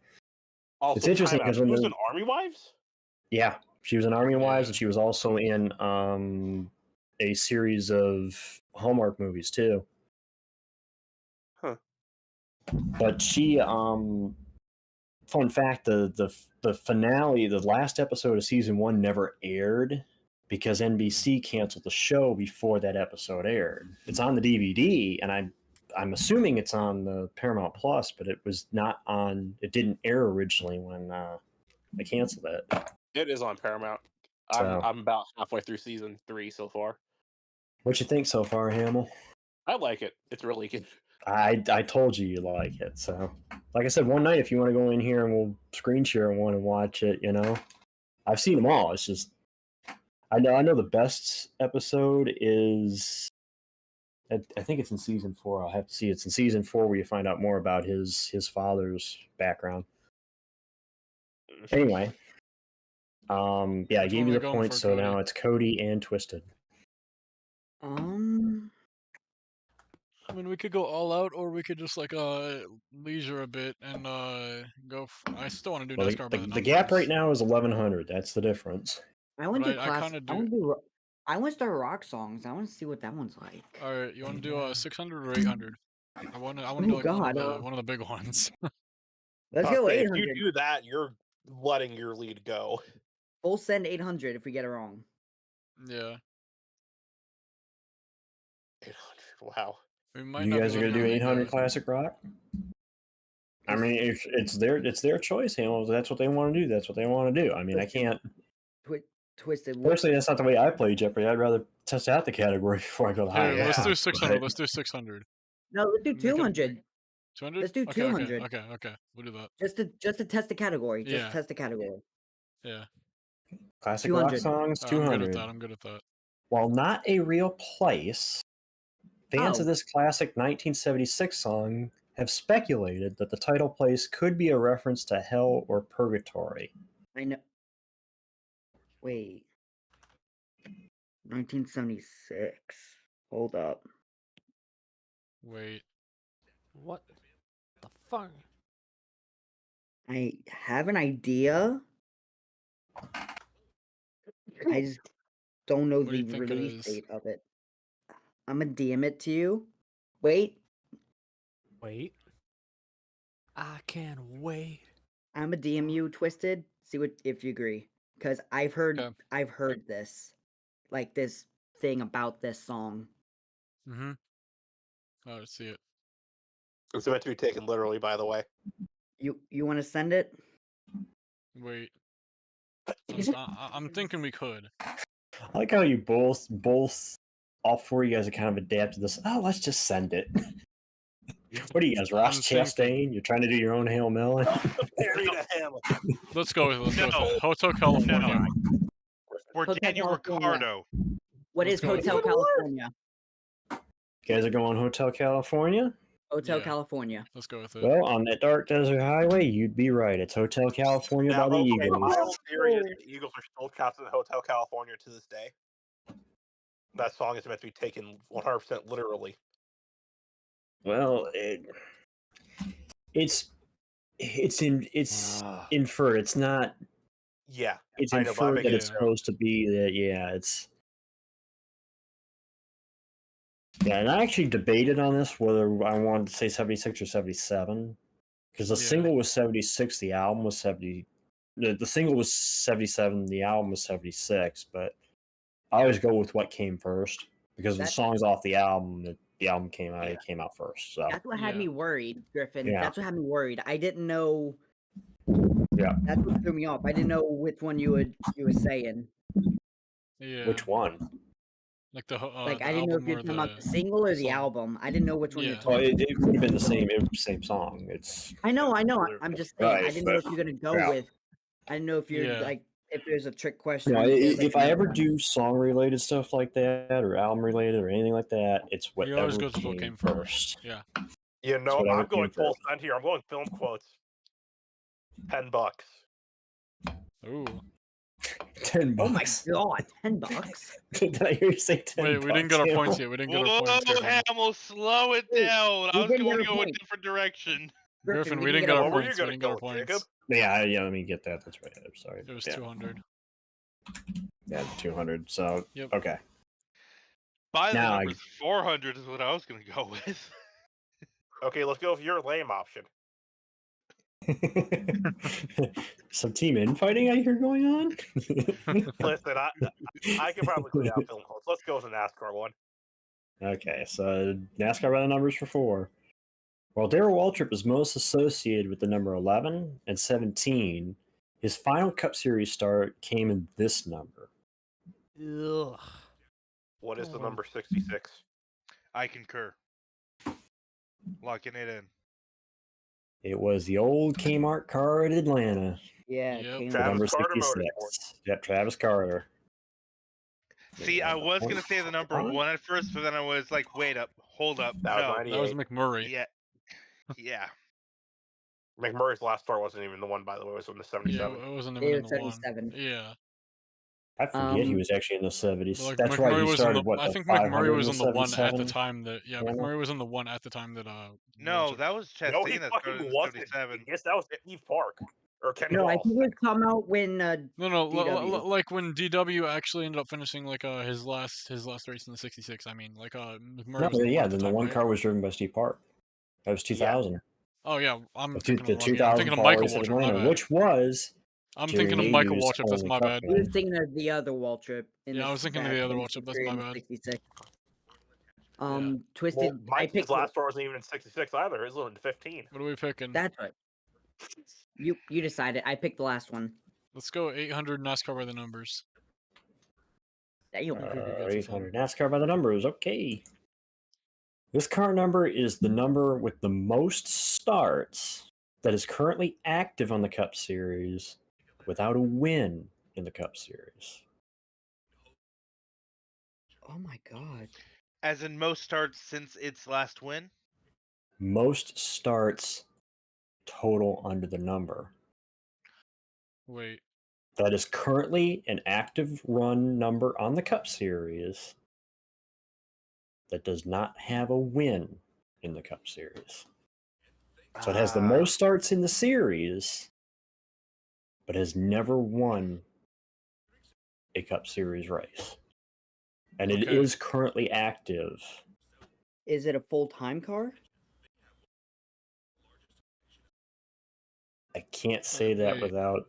Also, It's interesting time out. because She when was the- in Army Wives? Yeah, she was in Army Wives, Yeah. and she was also in a series of Hallmark movies too. Huh. But she, fun fact, the finale, the last episode of season 1 never aired because NBC canceled the show before that episode aired. It's on the DVD, and I'm assuming it's on the Paramount Plus, but it was not on. It didn't air originally when they canceled it. It is on Paramount. So- I'm about halfway through season 3 so far. What you think so far, Hamill? I like it. It's really good. I told you like it. So, like I said, one night if you want to go in here and we'll screen share one and watch it, I've seen them all. It's just I know the best episode is I think it's in season 4. I'll have to see. It's in season 4 where you find out more about his father's background. Anyway, yeah, I Which gave one you we the going points, for, so Cody? now it's Cody and Twisted. I mean, we could go all out, or we could just like leisure a bit and go. I still want to do Well, NASCAR by the the gap numbers. right now is 1100. That's the difference. I want to But do I class. kinda I want to do. I want to start rock songs. I want to see what that one's like. All right, you want to do Yeah. 600 or 800? I want to Oh, do like God, one of the big ones. Let's go Okay, 800. if you do that, you're letting your lead go. Full send 800 if we get it wrong. Yeah, 800. Wow. we might You not be guys are gonna letting do our lead 800 go. classic rock? I mean, if it's their choice, Hamill. If that's what they want to do, that's what they want to do. I mean, I can't. Twisted. What? Personally, that's not the way I play Jeopardy. I'd rather test out the category before I go the high. Here, let's yeah, do 600. but- Let's do 600. No, let's do Make it- 200. 200? Let's do Okay, 200. Okay. We'll do that. Just to test the category. Just Yeah. to test the category. Yeah. Classic rock 200. songs, I'm good 200. at that. I'm good at that. While not a real place, fans Oh. of this classic 1976 song have speculated that the title place could be a reference to hell or purgatory. I know. Wait. 1976. Hold up. Wait. What the fuck? I have an idea. I just don't know What do the you think it release is? date of it. I'm gonna DM it to you. Wait, Wait. I can't wait. I'm gonna DM you, Twisted. See what if you agree, because Okay. I've heard this, like this thing about this song. Mm-hmm. Oh, let's see it. It's meant to be taken literally, by the way. You want to send it? Wait. I'm thinking we could. I like how you both, all four of you guys have kind of adapted this. Oh, let's just send it. What are you guys, Ross I'm Chastain? You're trying to do your own Hail Melon? Harry to him. Let's go with it. Let's go with No. it. Hotel California. Or Hotel Daniel California. Ricardo. What Let's is go with Hotel it. California? You guys are going Hotel California? Hotel Yeah. California. Let's go with it. Well, on that dark desert highway, you'd be right. It's Hotel California Now, by the okay, my Eagles. whole theory is the Eagles are still captain of Hotel California to this day. That song is meant to be taken 100% literally. Well, it's inferred. It's not. Yeah. It's I know, but I'm inferred that making it's a joke. supposed to be that. Yeah, it's. Yeah, and I actually debated on this whether I wanted to say 76 or 77 because the Yeah. single was 76, the album was 70. The single was 77, the album was 76, but I always go with what came first because the That- songs off the album, the album came out, Yeah. it came out first. So That's what had Yeah. me worried, Griffin. Yeah. That's what had me worried. I didn't know. Yeah. That's what threw me off. I didn't know which one you were saying. Yeah. Which one? Like Like the I didn't know album if you or were talking about the the single or the song. album. I didn't know which one you're Yeah. Oh, talking. it would have been the same. It was the same song. It's I know. literally. I'm just saying. I Right, didn't know but- if you're gonna go yeah. with. I didn't know if you're Yeah. like if there's a trick question. you know, there's, like, if I another ever one. do song related stuff like that or album related or anything like that, it's He always whatever goes with what came came first. Yeah. You know, whatever I'm going came full first. send here. I'm going film quotes. $10. Ooh. $10. Oh my god, $10. Did I hear you say 10 Wait, we didn't get our bucks, points Hamill? yet. We didn't get our Whoa, points. Griffin. Hamill, slow it Wait, down. I we was didn't going get to our go a point. different direction. Griffin, we didn't didn't get our What were you points. We gonna didn't get go our with, points. Jacob? Yeah, let me get that. That's right. I'm sorry. It was Yeah. 200. Yeah, 200. So, Yep. okay. By the Now I- numbers, 400 is what I was going to go with. Okay, let's go with your lame option. Some team infighting I hear going on? Listen, I can probably clear out film quotes. Let's go with the NASCAR one. Okay, so NASCAR by the numbers for 4. While Darrell Waltrip is most associated with the number 11 and 17, his final Cup Series start came in this number. Ugh. What is the Oh. number 66? I concur. Locking it in. It was the old Kmart car at Atlanta. Yeah, Yep. came Travis Number Carter 66. Motorsports. Yep, Travis Carter. See, I was going to say the number 1 at first, but then I was like, wait up, hold up. That was No. 98. That was McMurray. Yeah. Yeah. McMurray's last start wasn't even the one, by the way. It was in the Yeah, 77. it wasn't It even in was the one. 77. Yeah. I forget he Um, was actually in the 70s. But, like, That's McMurray right. He was in started the. what? I the think 500 McMurray was and in the one at the 77? time that. Yeah, Yeah. McMurray was in the one at the time that. No, Waltrip- that was Chastain No, he that fucking started in wasn't. 77. Yes, that was Steve Park. Or Kenny no, I Walls. think it would come out when No, DW. like when DW actually ended up finishing like his last race in the 66. I mean, like McMurray No, was in the yeah, one at the then the time, one right? car was driven by Steve Park. That was 2000. Oh yeah, I'm The thinking of the wrong. Yeah, 2000 I'm thinking of fall Michael race at Waltrip. My Atlanta, bad. which was I'm Jerry thinking of Michael Nadeau's Waltrip. That's only my Cup bad. You were win. thinking of the other Waltrip. Yeah, I was thinking of the other Waltrip, that's my bad. 66. Well, Twisted. I Mike's picked last start wasn't even in 66 either. His was in 15. What are we picking? That's right. You decided. I picked the last one. Let's go 800 NASCAR by the numbers. Damn. Pretty good for fun. 800 NASCAR by the numbers. Okay. This car number is the number with the most starts that is currently active on the Cup Series without a win in the Cup Series. Oh my god. As in most starts since its last win? Most starts total under the number. Wait. that is currently an active run number on the Cup Series that does not have a win in the Cup Series. So it has the most starts in the series, but has never won a Cup Series race. And it Okay. is currently active. Is it a full-time car? I can't say that Wait. without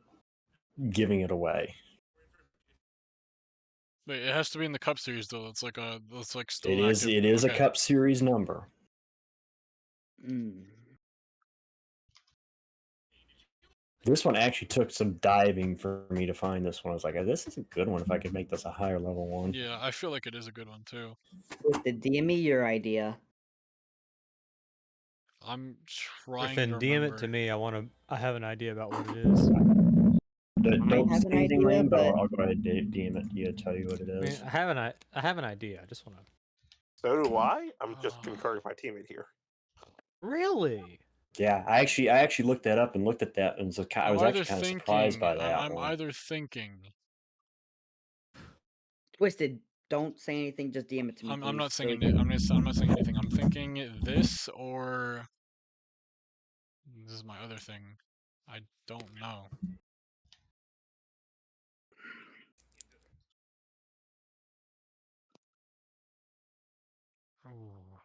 giving it away. Wait, it has to be in the Cup Series though. It's like still It an is. active. It is Okay. a Cup Series number. Mm. This one actually took some diving for me to find this one. I was like, this is a good one if I could make this a higher level one. Yeah, I feel like it is a good one too. Twisted, DM me your idea. I'm trying Griffin, to DM remember. it to me. I have an idea about what it is. Don't have say an anything, idea, Lane, but but- I'll go ahead and DM it to you, tell you what it I mean, is. I have an idea. I just want to. So do I. I'm just concurring with my teammate here. Really? Yeah, I actually looked that up and looked at that, and I was actually kind of surprised by that I'm one. either thinking. Twisted, don't say anything. Just DM it to me. I'm not please, saying so- it. I'm not saying anything. I'm thinking this or this is my other thing. I don't know. Ooh.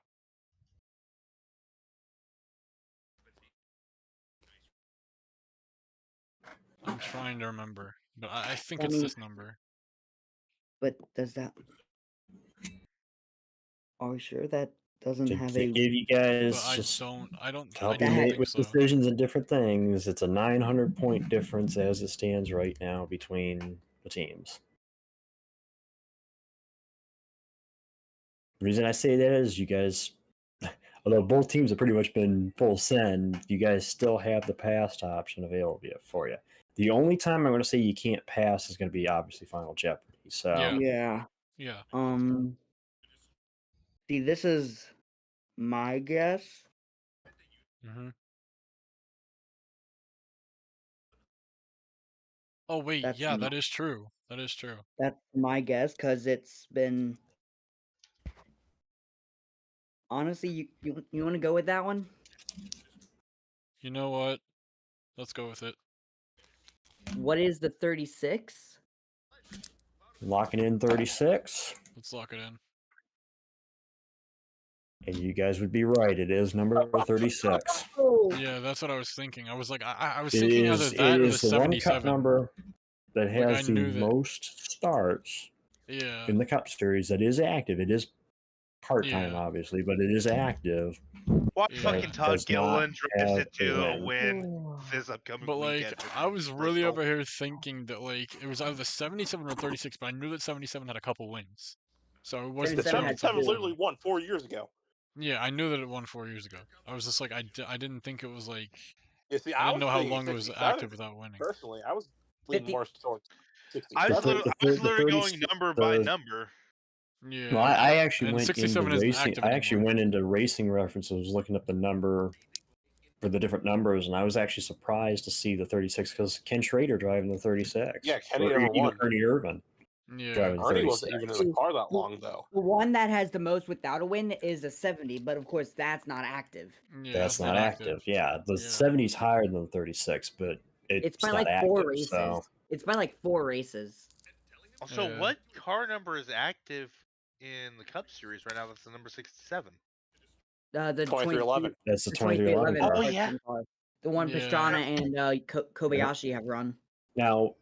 I'm trying to remember, but I think it's this number. But does that? Are we sure that doesn't To have give a? you guys But I just don't to help That you had- make with so. decisions and different things, it's a 900-point difference as it stands right now between the teams. The reason I say that is you guys, although both teams have pretty much been full send, you guys still have the past option available for you. The only time I'm going to say you can't pass is going to be obviously Final Jeopardy. So Yeah. Yeah. Yeah. See, this is my guess. Mhm. Oh wait, That's yeah, that my- is true. That is true. That's my guess because it's been. Honestly, you want to go with that one? You know what? Let's go with it. What is the 36? locking in 36. Let's lock it in. And you guys would be right. It is number 36. Oh, Yeah, that's what I was thinking. I was like, I was It thinking either is, that it or the is the one cup 77. number that I has the knew that. most starts Yeah. in the Cup Series that is active. It is part-time, Yeah. obviously, but it is active. Watch Yeah. fucking Todd Does not Gilliland drives have it to a a win this upcoming But like, weekend. I was really Bristol. over here thinking that like it was either 77 or 36, but I knew that 77 had a couple wins, so it wasn't The 77 certain had 77 two. literally won 4 years ago. Yeah, I knew that it won 4 years ago. I was just like, I didn't think it was like You see, I I didn't was know how thinking long it was 67. active without winning. Personally, I was leaning 50 more towards I was 67. literally going 30 number by the- number. Yeah. No, I actually and went 67 into isn't racing. active I actually anymore. went into racing references, was looking up the number for the different numbers, and I was actually surprised to see the 36 because Ken Schrader driving the 36. Yeah, Kenny Or never even won. Ernie Irvin Yeah. driving the Ernie 36. wasn't even in the car that long, though. The one that has the most without a win is a 70, but of course that's not active. Yeah, That's not active. Yeah, the 70's higher than the 36, but It's by not like active. 4 races. So It's by like 4 races. Also, Yeah. what car number is active in the Cup Series right now? That's the number 67. The 2311. that's the the 2311 2311 car. Oh, yeah. Preston car. The one Yeah. Pastrana and Kobayashi have run. Now,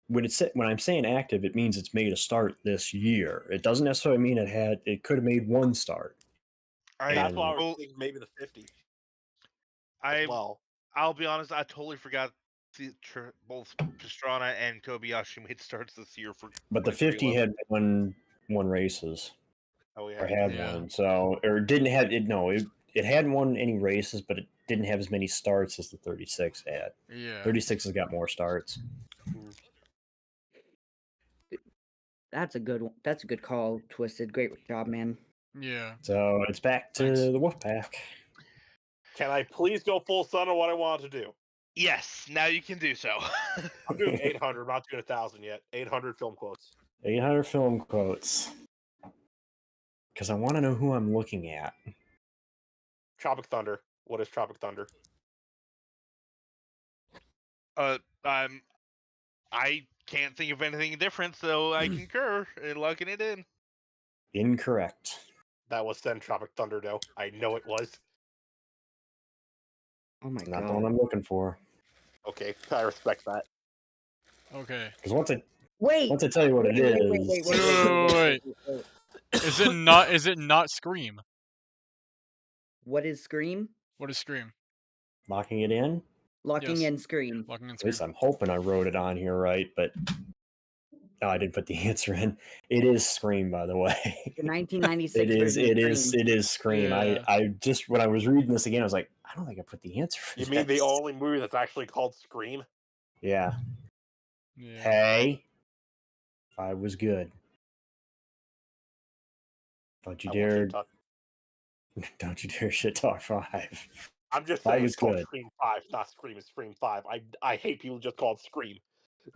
when I'm saying active, it means it's made a start this year. It doesn't necessarily mean it could have made one start. That's And- why I was well, thinking maybe the 50 I as well. I'll be honest, I totally forgot both Pastrana and Kobayashi made starts this year for. But the 50 had won races. Oh, Or yeah. had Yeah. one. So or didn't have it no, it hadn't won any races, but it didn't have as many starts as the 36 had. Yeah. 36 has got more starts. That's a good one. That's a good call, Twisted. Great job, man. Yeah. So it's back to Thanks. the Wolfpack. Can I please go full sun on what I want to do? Yes, now you can do so. I'm doing 800. I'm not doing 1,000 yet. 800 film quotes. 800 film quotes. Because I want to know who I'm looking at. Tropic Thunder. What is Tropic Thunder? I can't think of anything different, so I concur in locking it in. Incorrect. That was then Tropic Thunder, though. I know it was. Oh my Not god. the one I'm looking for. Okay, I respect that. Okay. Because once Wait. I tell you what it is, Wait. Is it not Scream? What is Scream? What is Scream? locking it in. Locking Yes. in Scream. Locking in At least Scream. I'm hoping I wrote it on here right, but no, I didn't put the answer in. It is Scream, by the way. The 1996 It is. version It of is. Scream. It is Scream. Yeah. I just when I was reading this again, I was like, I don't think I put the answer for You this. mean the only movie that's actually called Scream? Yeah. Yeah. Hey, 5 was good. Don't you I want you dare! to talk. Don't you dare shit talk 5. I'm just 5 saying was it's called good. Scream 5, not Scream. It's Scream 5. I hate people just call it Scream.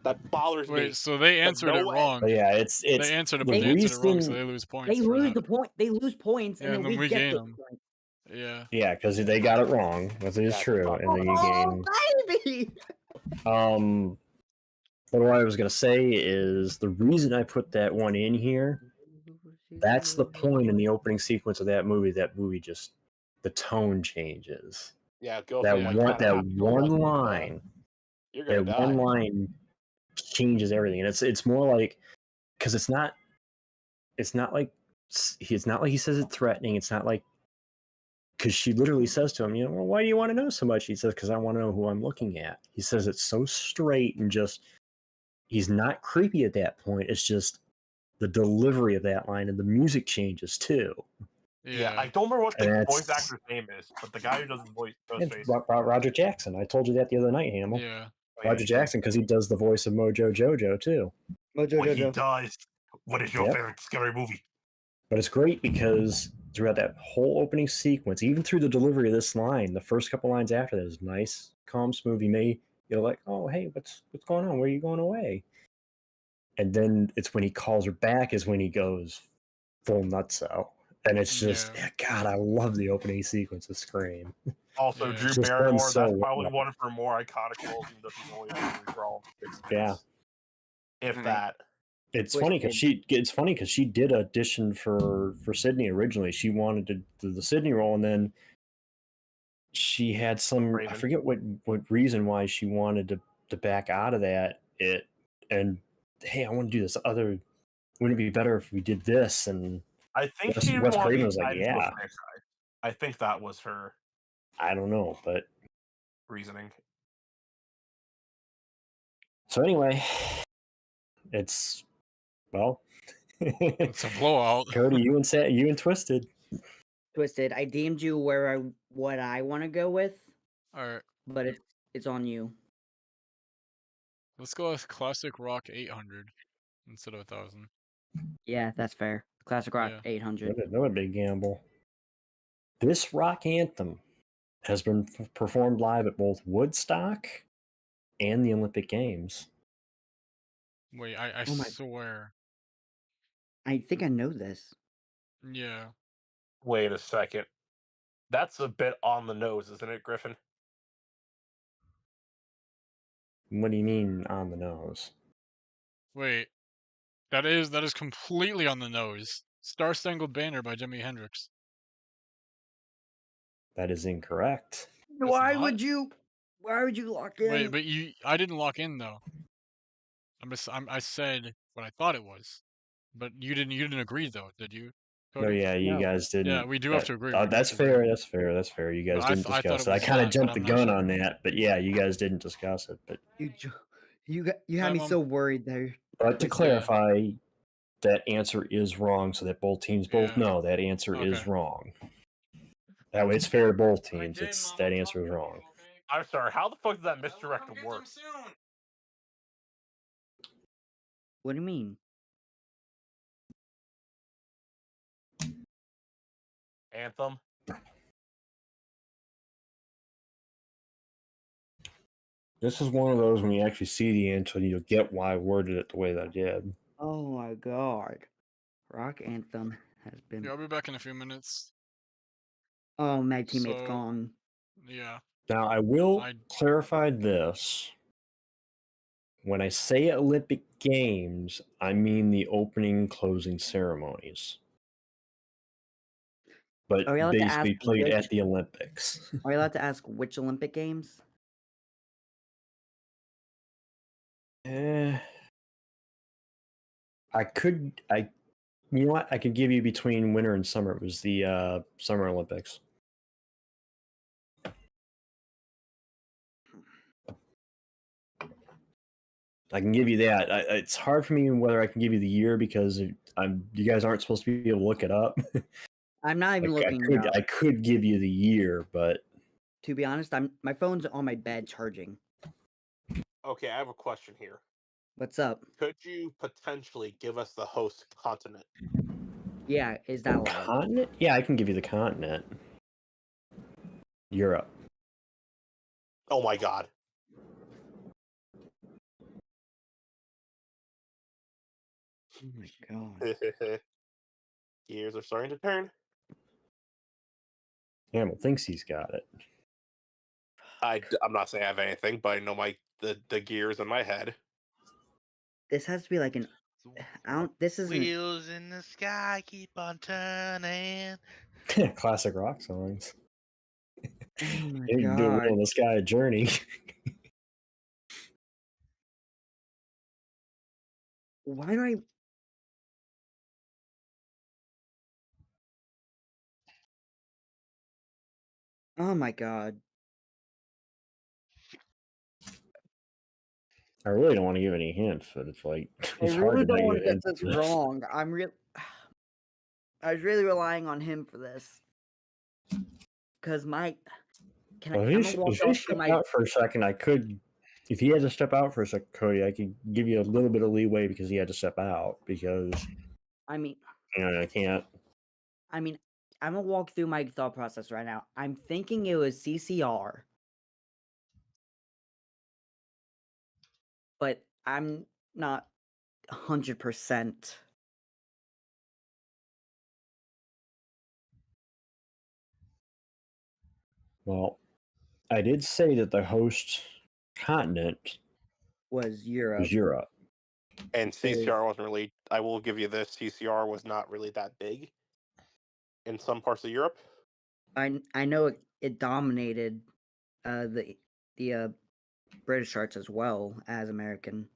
That bothers me. Wait, so they answered it no wrong. But yeah, it's They answered it, the but they answered it wrong, so reason. they lose points They for lose that. the point. They lose points, Yeah, and then we get gain those them. points. Yeah. Yeah, because they got it wrong. That is Yeah, true, fuck. and then you gain. Oh, baby! But what I was gonna say is the reason I put that one in here. That's the point in the opening sequence of that movie. That movie just the tone changes. Yeah, go That from like one kind of one line. you're gonna That die. one line changes everything, and it's more like because it's not like he says it threatening. It's not like because she literally says to him, you know, well, why do you want to know so much? He says, because I want to know who I'm looking at. He says it so straight and just he's not creepy at that point. It's just the delivery of that line and the music changes too. Yeah, I Yeah. don't remember what the And voice that's- actor's name is, but the guy who does the voice It's face. Roger Jackson. I told you that the other night, Hamill. Yeah. Roger Jackson, because he does the voice of Mojo Jojo too. Mojo What he Jojo. does. What is your Yep. favorite scary movie? But it's great because throughout that whole opening sequence, even through the delivery of this line, the first couple lines after that is nice, calm, smooth. You're like, oh, hey, what's going on? Where are you going away? And then it's when he calls her back is when he goes full nutso. And it's just, God, I love the opening sequence of Scream. Also, Yeah. Drew Just done Barrymore, so that's probably well. one of her more iconic roles, even though she's only in the movie for all 6 Yeah. minutes. If Alright. that. It's Twisted. funny because she did audition for Sydney originally. She wanted to do the Sydney role, and then she had some Raven. I forget what reason why she wanted to back out of that. And hey, I want to do this other. Wouldn't it be better if we did this? And I think Wes- she even Wes wanted to Craven be was like, tied into a yeah. franchise. I think that was her I don't know, but reasoning. so anyway, it's well. It's a blowout. Cody, you and Twisted. Twisted. I deemed you what I want to go with, Alright. but it's on you. Let's go with Classic Rock 800 instead of 1,000. Yeah, that's fair. Classic Rock Yeah. 800. Another big gamble. This rock anthem has been performed live at both Woodstock and the Olympic Games. Wait, I Oh my- swear. I think I know this. Yeah. Wait a second. That's a bit on the nose, isn't it, Griffin? What do you mean on the nose? Wait. That is completely on the nose. Star Spangled Banner by Jimi Hendrix. That is incorrect. Why not? would you lock in? Wait, but I didn't lock in though. I said what I thought it was, but you didn't agree though, did you? Oh Cody? yeah, you No. guys didn't. Yeah, we do have to agree. Oh, We do that's have to agree. fair. That's fair. You guys But didn't I thought discuss it it. I was kind of that, jumped but the I'm not gun sure. on that, but yeah, you guys didn't discuss it. But You had Hi, me Mom. so worried there. to Twisted. clarify, that answer is wrong, so that both teams both Yeah. know that answer is Okay. wrong. That way, it's fair to both teams. That answer is wrong. I'm sorry, how the fuck did that misdirect work? What do you mean? Anthem? This is one of those when you actually see the answer, you'll get why I worded it the way that I did. Oh my god. Rock Anthem has been. Yeah, I'll be back in a few minutes. Oh, my teammate's So- gone. Yeah. Now, I will I- clarify this. When I say Olympic Games, I mean the opening and closing ceremonies. But Are we allowed to ask basically played which- at the Olympics. Are you allowed to ask which Olympic Games? You know what? I could give you between winter and summer. It was the Summer Olympics. I can give you that. It's hard for me whether I can give you the year because you guys aren't supposed to be able to look it up. I'm not even looking it up. I could give you the year, but To be honest, my phone's on my bed charging. Okay, I have a question here. What's up? Could you potentially give us the host continent? Yeah, is that allowed? continent? Yeah, I can give you the continent. Europe. Oh my god. Oh my god. Gears are starting to turn. Hamill thinks he's got it. I'm not saying I have anything, but I know the gears in my head. This has to be like an. I don't. This isn't. Wheels in the sky keep on turning. Classic rock songs. Oh my You can do a god. Wheel in the Sky Journey. Why do I? Oh my god. I really don't want to give any hints, but it's like I it's hard really to not don't want give to get hints this for this. wrong. I was really relying on him for this. Cause my. Can Well, I? I'm if gonna he walk up to stepped my. out for a second, I could. If he had to step out for a second, Cody, I could give you a little bit of leeway because he had to step out because I mean. I can't. I mean. I'm gonna walk through my thought process right now. I'm thinking it was CCR. But I'm not 100%. Well, I did say that the host continent Was Europe. was Europe. And CCR wasn't really. I will give you this. CCR was not really that big in some parts of Europe. I know it dominated the British charts as well as American.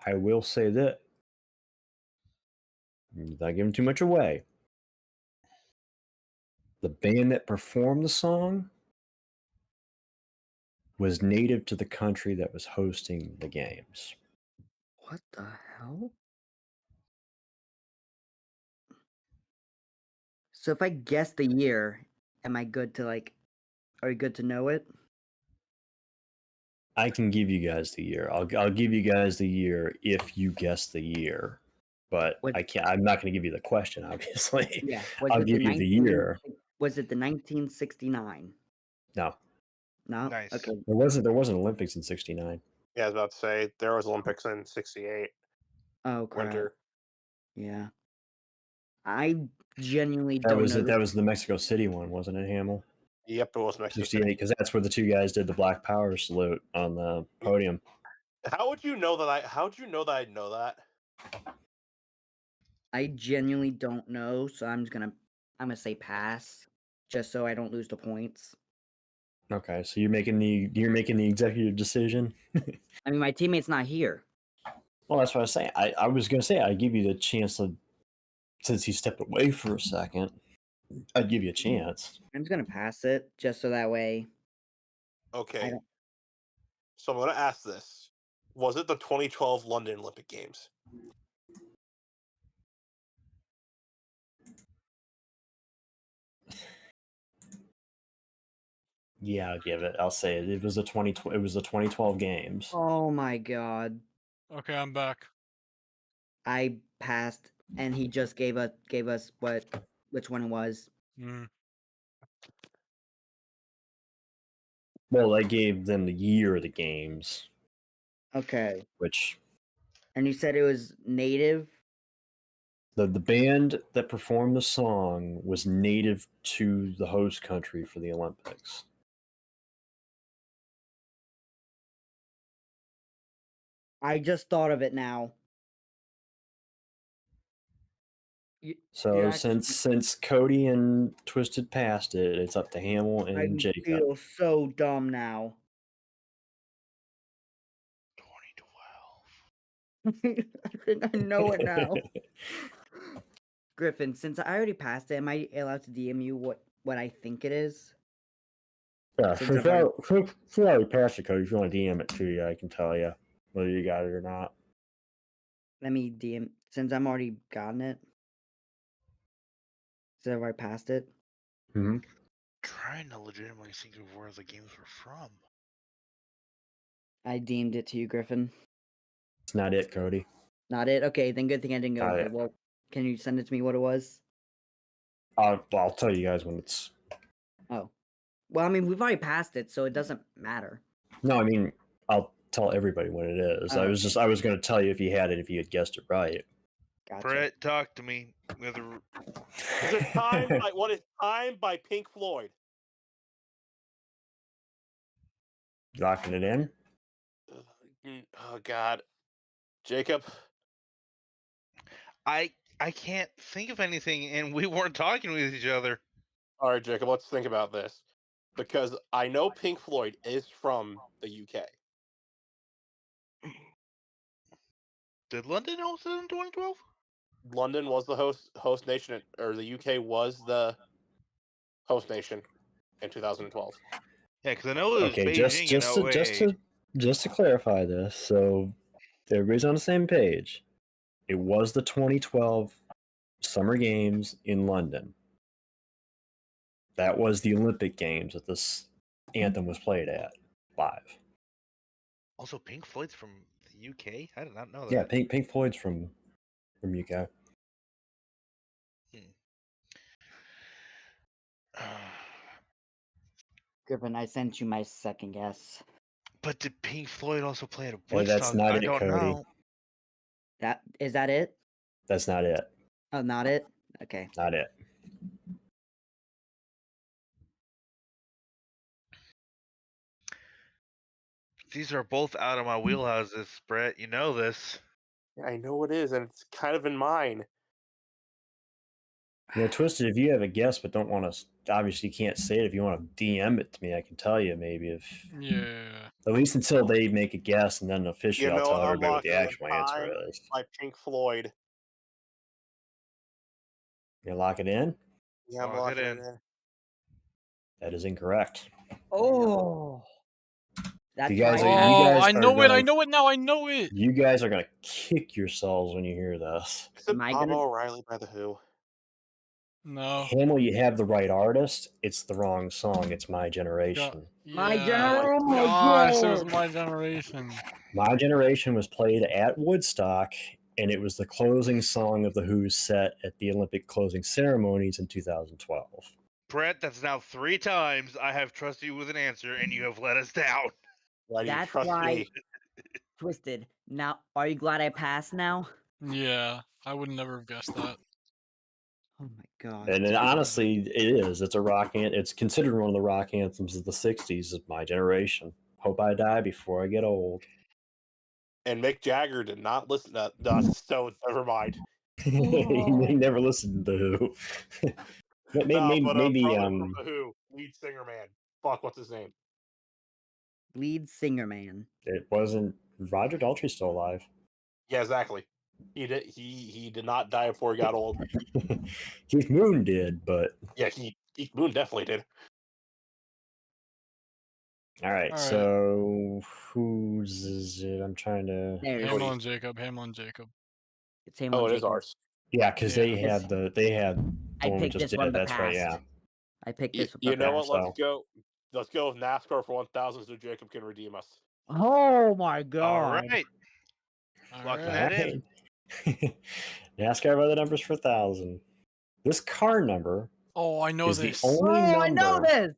I will say that, without giving too much away, the band that performed the song was native to the country that was hosting the games. What the hell? So if I guess the year, am I good to like? Are you good to know it? I can give you guys the year. I'll give you guys the year if you guess the year, but What- I can't. I'm not going to give you the question, obviously. Yeah. I'll give you the year. Was it the 1969? No, No. Nice. Okay. there wasn't Olympics in '69. Yeah, I was about to say there was Olympics in '68 Oh crap. winter. Yeah. I genuinely That don't was know. it. That was the Mexico City one, wasn't it, Hamill? Yep, it was Mexico '68, City. because that's where the two guys did the Black Power salute on the podium. How would you know that? How'd you know that I'd know that? I genuinely don't know, so I'm gonna say pass, just so I don't lose the points. Okay, so you're making the executive decision. I mean, my teammate's not here. Well, that's what I was saying. I was going to say I'd give you the chance to, since he stepped away for a second, I'd give you a chance. I'm just gonna pass it, just so that way. Okay. don't- So I'm going to ask this: was it the 2012 London Olympic Games? Yeah, I'll give it. I'll say it. It was the 2012 games. Oh my god, Okay, I'm back. I passed, and he just gave us which one it was. Mm. Well, I gave them the year of the games, Okay. which And you said it was native? the band that performed the song was native to the host country for the Olympics. I just thought of it now. So Yeah, since Cody and Twisted passed it, it's up to Hamill I and Jacob. feel so dumb now. 2012. I think I know it now. Griffin, since I already passed it, am I allowed to DM you what I think it is? Yeah, Since I've already- if you already passed it, Cody, if you want to DM it to you, I can tell you whether you got it or not. Let me DM since I'm already gotten it. Since I've already passed it. Mm-hmm. Trying to legitimately think of where the games were from. I deemed it to you, Griffin. It's not it, Cody. Not it? Okay, then good thing I didn't go Not for it. it. Well, can you send it to me what it was? I'll tell you guys when it's. Oh. Well, I mean, we've already passed it, so it doesn't matter. No, I mean, I'll tell everybody when it is. Oh, I was going to tell you if you had it, if you had guessed it right. Gotcha. Brett, talk to me. Whether Is it Time by what is Time by Pink Floyd? Locking it in. Oh God, Jacob. I can't think of anything, and we weren't talking with each other. All right, Jacob. Let's think about this, because I know Pink Floyd is from the UK. Did London host it in 2012? London was the host nation, or the UK was the host nation in 2012. Yeah, because I know it was Okay, Beijing in 08. just to clarify this, so everybody's on the same page. It was the 2012 Summer Games in London. That was the Olympic Games that this anthem was played at live. Also, Pink Floyd's from the UK? I did not know that. Yeah, Pink Floyd's from UK. Griffin, I sent you my second guess. But did Pink Floyd also play at a Hey, Woodstock? that's not I it, don't Cody. know. Is that it? That's not it. Oh, not it? Okay. Not it. These are both out of my wheelhouses, Brett. You know this. I know it is, and it's kind of in mine. You know, Twisted, if you have a guess but don't want to, obviously you can't say it. If you want to DM it to me, I can tell you maybe if. Yeah. At least until they make a guess, and then officially You know, I'll tell I'm everybody what the locking in actual answer Time is. by Pink Floyd. You lock it in? Yeah, I'm Lock it locking in. it in. That is incorrect. Oh. That's You guys why. are- you Oh, guys I know are it. I going- know it now. I know it. You guys are gonna kick yourselves when you hear this. Is it Am I Bob gonna- O'Reilly by The Who? No. Hamill, you have the right artist. It's the wrong song. It's My Generation. My Yeah. general. Oh my Gosh, it was God. my generation. My Generation was played at Woodstock, and it was the closing song of the Who's set at the Olympic closing ceremonies in 2012. Brett, that's now 3 times I have trusted you with an answer, and you have let us down. Why do you That's trust why. me? Twisted. Now, are you glad I passed now? Yeah, I would never have guessed that. Oh my God. And then, honestly, it is. It's a rock It's considered one of the rock anthems of the '60s. Of My Generation. Hope I die before I get old. And Mick Jagger did not listen to us, so never mind. He never listened to Who. maybe, brother from The Who, lead singer man. Fuck, what's his name? Lead singer man. it wasn't Roger Daltrey's still alive. Yeah, exactly. He did not die before he got old. Keith Moon did, but Yeah, Keith Moon definitely did. all right. All right. So whose is it? I'm trying to. There's Hamill and Jacob. Hamill and Jacob. it's him. Oh, on it is Jacob. ours. Yeah, because Yeah. they had the I one we picked just this one did. the That's right. Yeah. past. I picked this one. You know Okay, what? so- Let's go with NASCAR for 1,000 so Jacob can redeem us. Oh my God. All right. All Locking right. that in. NASCAR by the numbers for 1,000. This car number Oh, I know is this. the only Oh, number. I know this.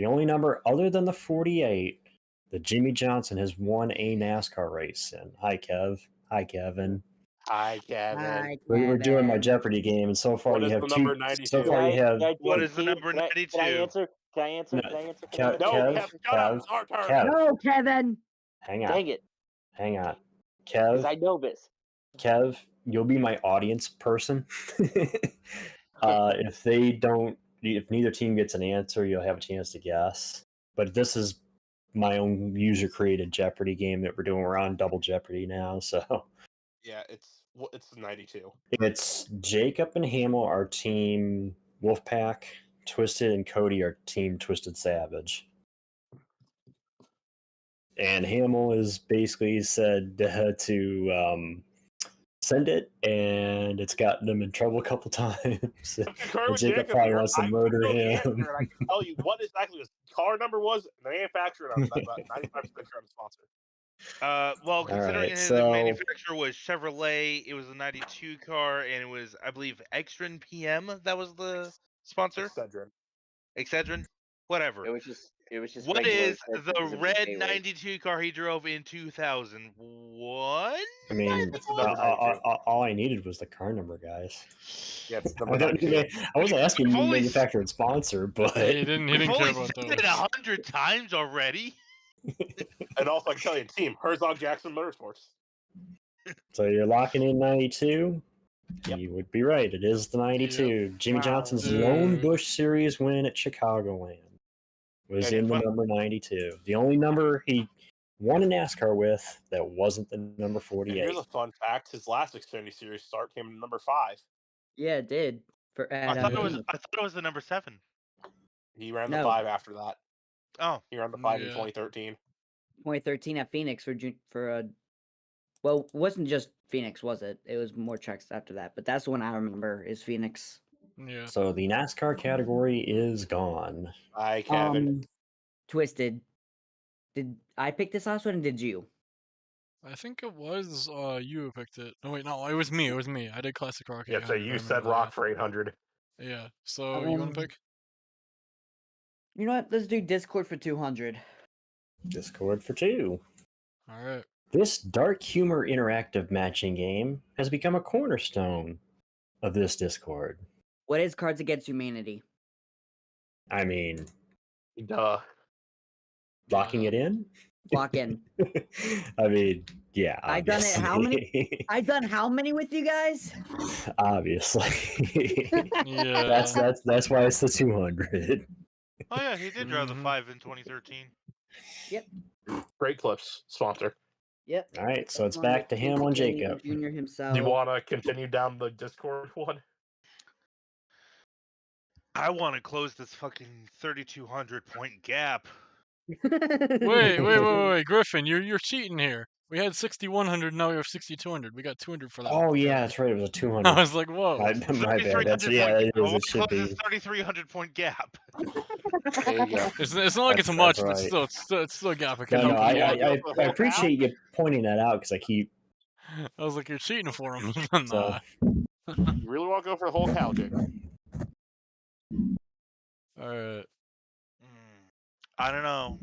The only number other than the 48 that Jimmy Johnson has won a NASCAR race in. Hi, Kev. Hi, Kevin. Hi, Kevin. Hi, We're doing my Kevin. Jeopardy game, and so far What you is have the two. number So 92? far you have. What is the number Can I 92? answer? Can I answer? No, Can I answer? Can I Kev, answer? No, Kev, Kev, shut up. Kev, It's our turn. Kev. No, Kevin. Hang on. Dang it. Hang on. Because Kev, I know this. Kev, you'll be my audience person. If neither team gets an answer, you'll have a chance to guess. But this is my own user-created Jeopardy game that we're doing. We're on Double Jeopardy now, so Yeah, it's 92. it's Jacob and Hamill, our team Wolfpack, Twisted and Cody, our team Twisted Savage. And Hamill is basically said to send it, and it's gotten him in trouble a couple times. Concur And with Jacob Jacob probably here. wants to I murder know the him. answer, and I can tell you what exactly his car number was, and the manufacturer, and I'm about 95% sure I'm the sponsor. Well, considering right, his so- manufacturer was Chevrolet, it was a 92 car, and it was, I believe, Extron PM. That was the sponsor. Excedrin, whatever. It was just. What regular is because the it was a red day race. 92 car he drove in 2001? I mean, It's the number 92. all I needed was the car number, guys. Yeah, it's I, number don't 92. need- I wasn't asking We've you only- manufacturer and sponsor, but He didn't We've care only about said those. it 100 times already. And also, I can tell you, team Herzog Jackson Motorsports. so you're locking in 92. You would be right. It is the 92. Jimmy Wow. Johnson's lone Dude. Busch Series win at Chicagoland was And in the fun- number 92. The only number he won a NASCAR with that wasn't the number And 48. here's a fun fact: his last Xfinity Series start came in number 5. Yeah, it did. For I thought it was. Phoenix. I thought it was the number 7. He ran No. the 5 after that. Oh, He ran the 5 in Yeah. 2013. 2013 at Phoenix well, it wasn't just Phoenix, was it? It was more tracks after that, but that's the one I remember is Phoenix. Yeah. So the NASCAR category is gone. Hi, Kevin. Twisted. Did I pick this last one? Or did you? I think it was you who picked it. No, wait, no, it was me. It was me. I did Classic Rock. Yeah, so 800, I you said remember Rock that. for 800. Yeah. So you want to pick? You know what? Let's do Discord for 200. Discord for 2. All right. This dark humor interactive matching game has become a cornerstone of this Discord. What is Cards Against Humanity? I mean, Duh. locking it in? Lock in. I mean, yeah. I've done it how many- obviously. I've done how many with you guys? Obviously. Yeah. That's why it's the 200. oh yeah, he did drive the Mhm. 5 in 2013. Great Clips sponsor. Yep. All right, so it's That's one back to with him on Kenny Jacob. Jr. himself. Do you want to continue down the Discord one? I want to close this fucking 3,200 point gap. Wait, Griffin, you're cheating here. We had 6,100, now we have 6,200. We got 200 for that. Oh yeah, that's right. It was a 200. I was like, whoa. My bad. That's 3,300 yeah, point it gap. I is. wanna It should close this be. 3,300 point gap. There you go. It's not like it's That's much, right. but it's still a gap. It can No, help I, you out. I, I, I appreciate you pointing that out because I keep. I was like, you're cheating for him. So, Nah. You really want to go for the whole cow, Jake? All right. I don't know.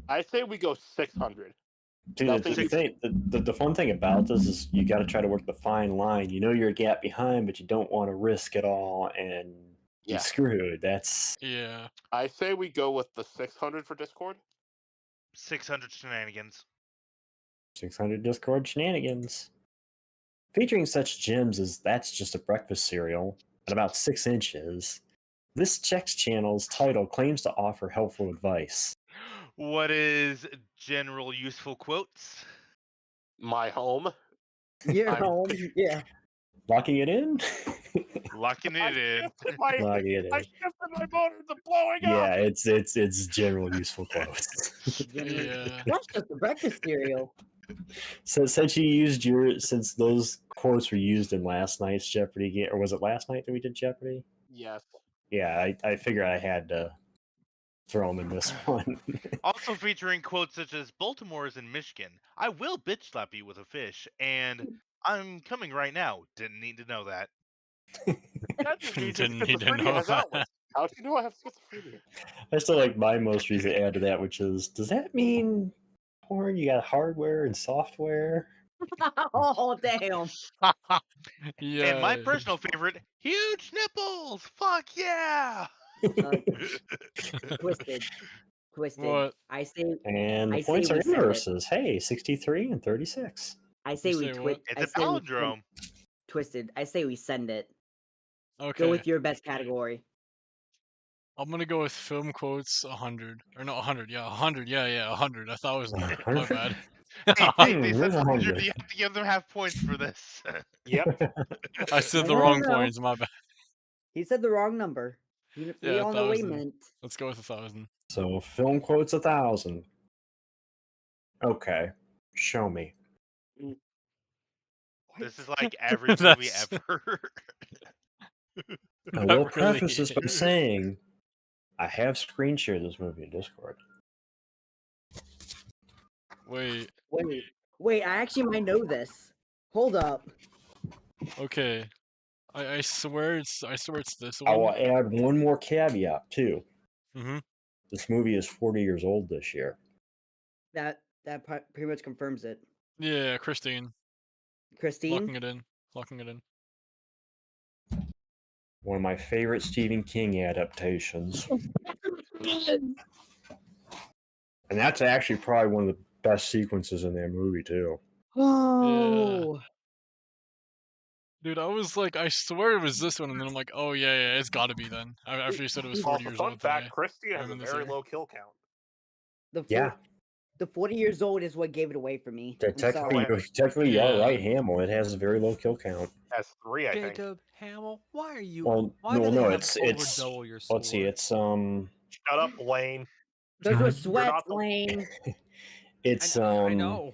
I say we go 600. dude, the fun thing about this is you got to try to work the fine line. You know you're a gap behind, but you don't want to risk it all and Yeah. be screwed. That's Yeah. I say we go with the 600 for Discord. 600 shenanigans. 600 Discord shenanigans. Featuring such gems as That's Just a Breakfast Cereal at about 6 inches, this Chex channel's title claims to offer helpful advice. What is general useful quotes? My home. You're I'm- home. Yeah. Locking it in? Locking I it in. shifted my, Locking it I in. shifted my motor to blowing Yeah, up. it's general useful quotes. Yeah. That's just a breakfast cereal. So since those quotes were used in last night's Jeopardy game, or was it last night that we did Jeopardy? Yes. Yeah, I figured I had to throw them in this one. Also featuring quotes such as Baltimore is in Michigan. I will bitch slap you with a fish, and I'm coming right now. Didn't need to know that. That just means Didn't need to schizophrenia know has that. outlets. How do you know I have schizophrenia? I still like my most recent add to that, which is, does that mean porn? You got hardware and software? Oh damn! And my Yeah. personal favorite, huge nipples. Fuck yeah! Twisted. What? I say And the I say points are we send it. inverses. Hey, 63 and 36. I say You we say what? It's I a say we palindrome. Twisted. I say we send it. Okay. Go with your best category. I'm gonna go with film quotes 100. Or no, 100. Yeah, 100. Yeah, 100. I thought it was 90. My 100? bad. Hey, they said Where's 100. 100? You have to give them half points for this. Yep. I said the No, wrong no. points. My bad. He said the wrong number. We Yeah, all know what he 1,000. meant. Let's go with 1,000. So film quotes 1,000. Okay, show me. This is like every movie That's ever. I not will really preface this by it. saying I have screen shared this movie in Discord. Wait. Wait, I actually might know this. Hold up. Okay. I swear it's this I will one. add one more caveat too. Mm-hmm. This movie is 40 years old this year. That pretty much confirms it. Yeah, Christine. Christine? Locking it in. Locking it in. One of my favorite Stephen King adaptations. And that's actually probably one of the best sequences in that movie too. Oh. Dude, I was like, I swear it was this one, and then I'm like, oh yeah, it's gotta be then. After you said it was 40 Also, years fun old fact: today. Christine has I'm a in this very year. low kill count. Yeah. The 40 years old is what gave it away for me. I'm Technically, sorry. technically you are Yeah. right, Hamill. It has a very low kill count. Has 3, I think. Jacob Hamill, why are you? Well, why no, do they no, have it's over it's. double your score? Let's see, it's Shut up, Blaine. Those were You're sweats, not the- Lane. it's I know.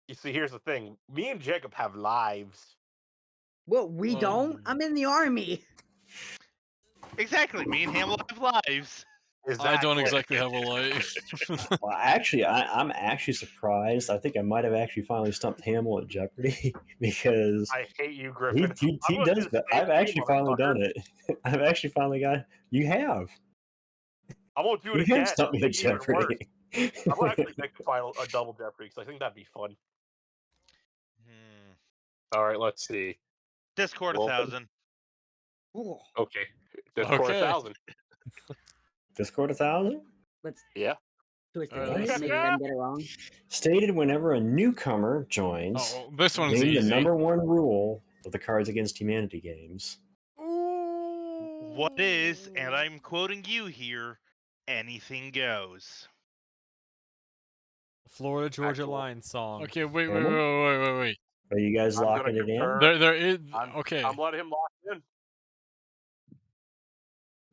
You see, here's the thing: me and Jacob have lives. Well, we don't. I'm in the army. Exactly. Me and Hamill have lives. I don't Exactly. exactly have a life. Well, actually, I'm actually surprised. I think I might have actually finally stumped Hamill at Jeopardy because I hate you, he, Griffin. he, I'm he gonna does. do the I've same to you, actually finally done motherfucker. it. I've actually finally got. You have. I won't do it You have again. stumped me at Make it even worse. Jeopardy. I'm gonna actually make a double Jeopardy because I think that'd be fun. All right, let's see. Discord Well, 1,000. Ooh, Okay, Discord Okay. 1,000. Discord 1,000. let's Yeah. twist it. Alright, Let's let's make see. them get it wrong. Stated whenever a newcomer joins, Oh, this one's being the easy. number one rule of the Cards Against Humanity games. What is, and I'm quoting you here, anything goes. Florida Georgia Actual. Line song. Okay, wait. Hamill? Are you guys I'm gonna locking it in? confirm. There is. I'm Okay. letting him lock in.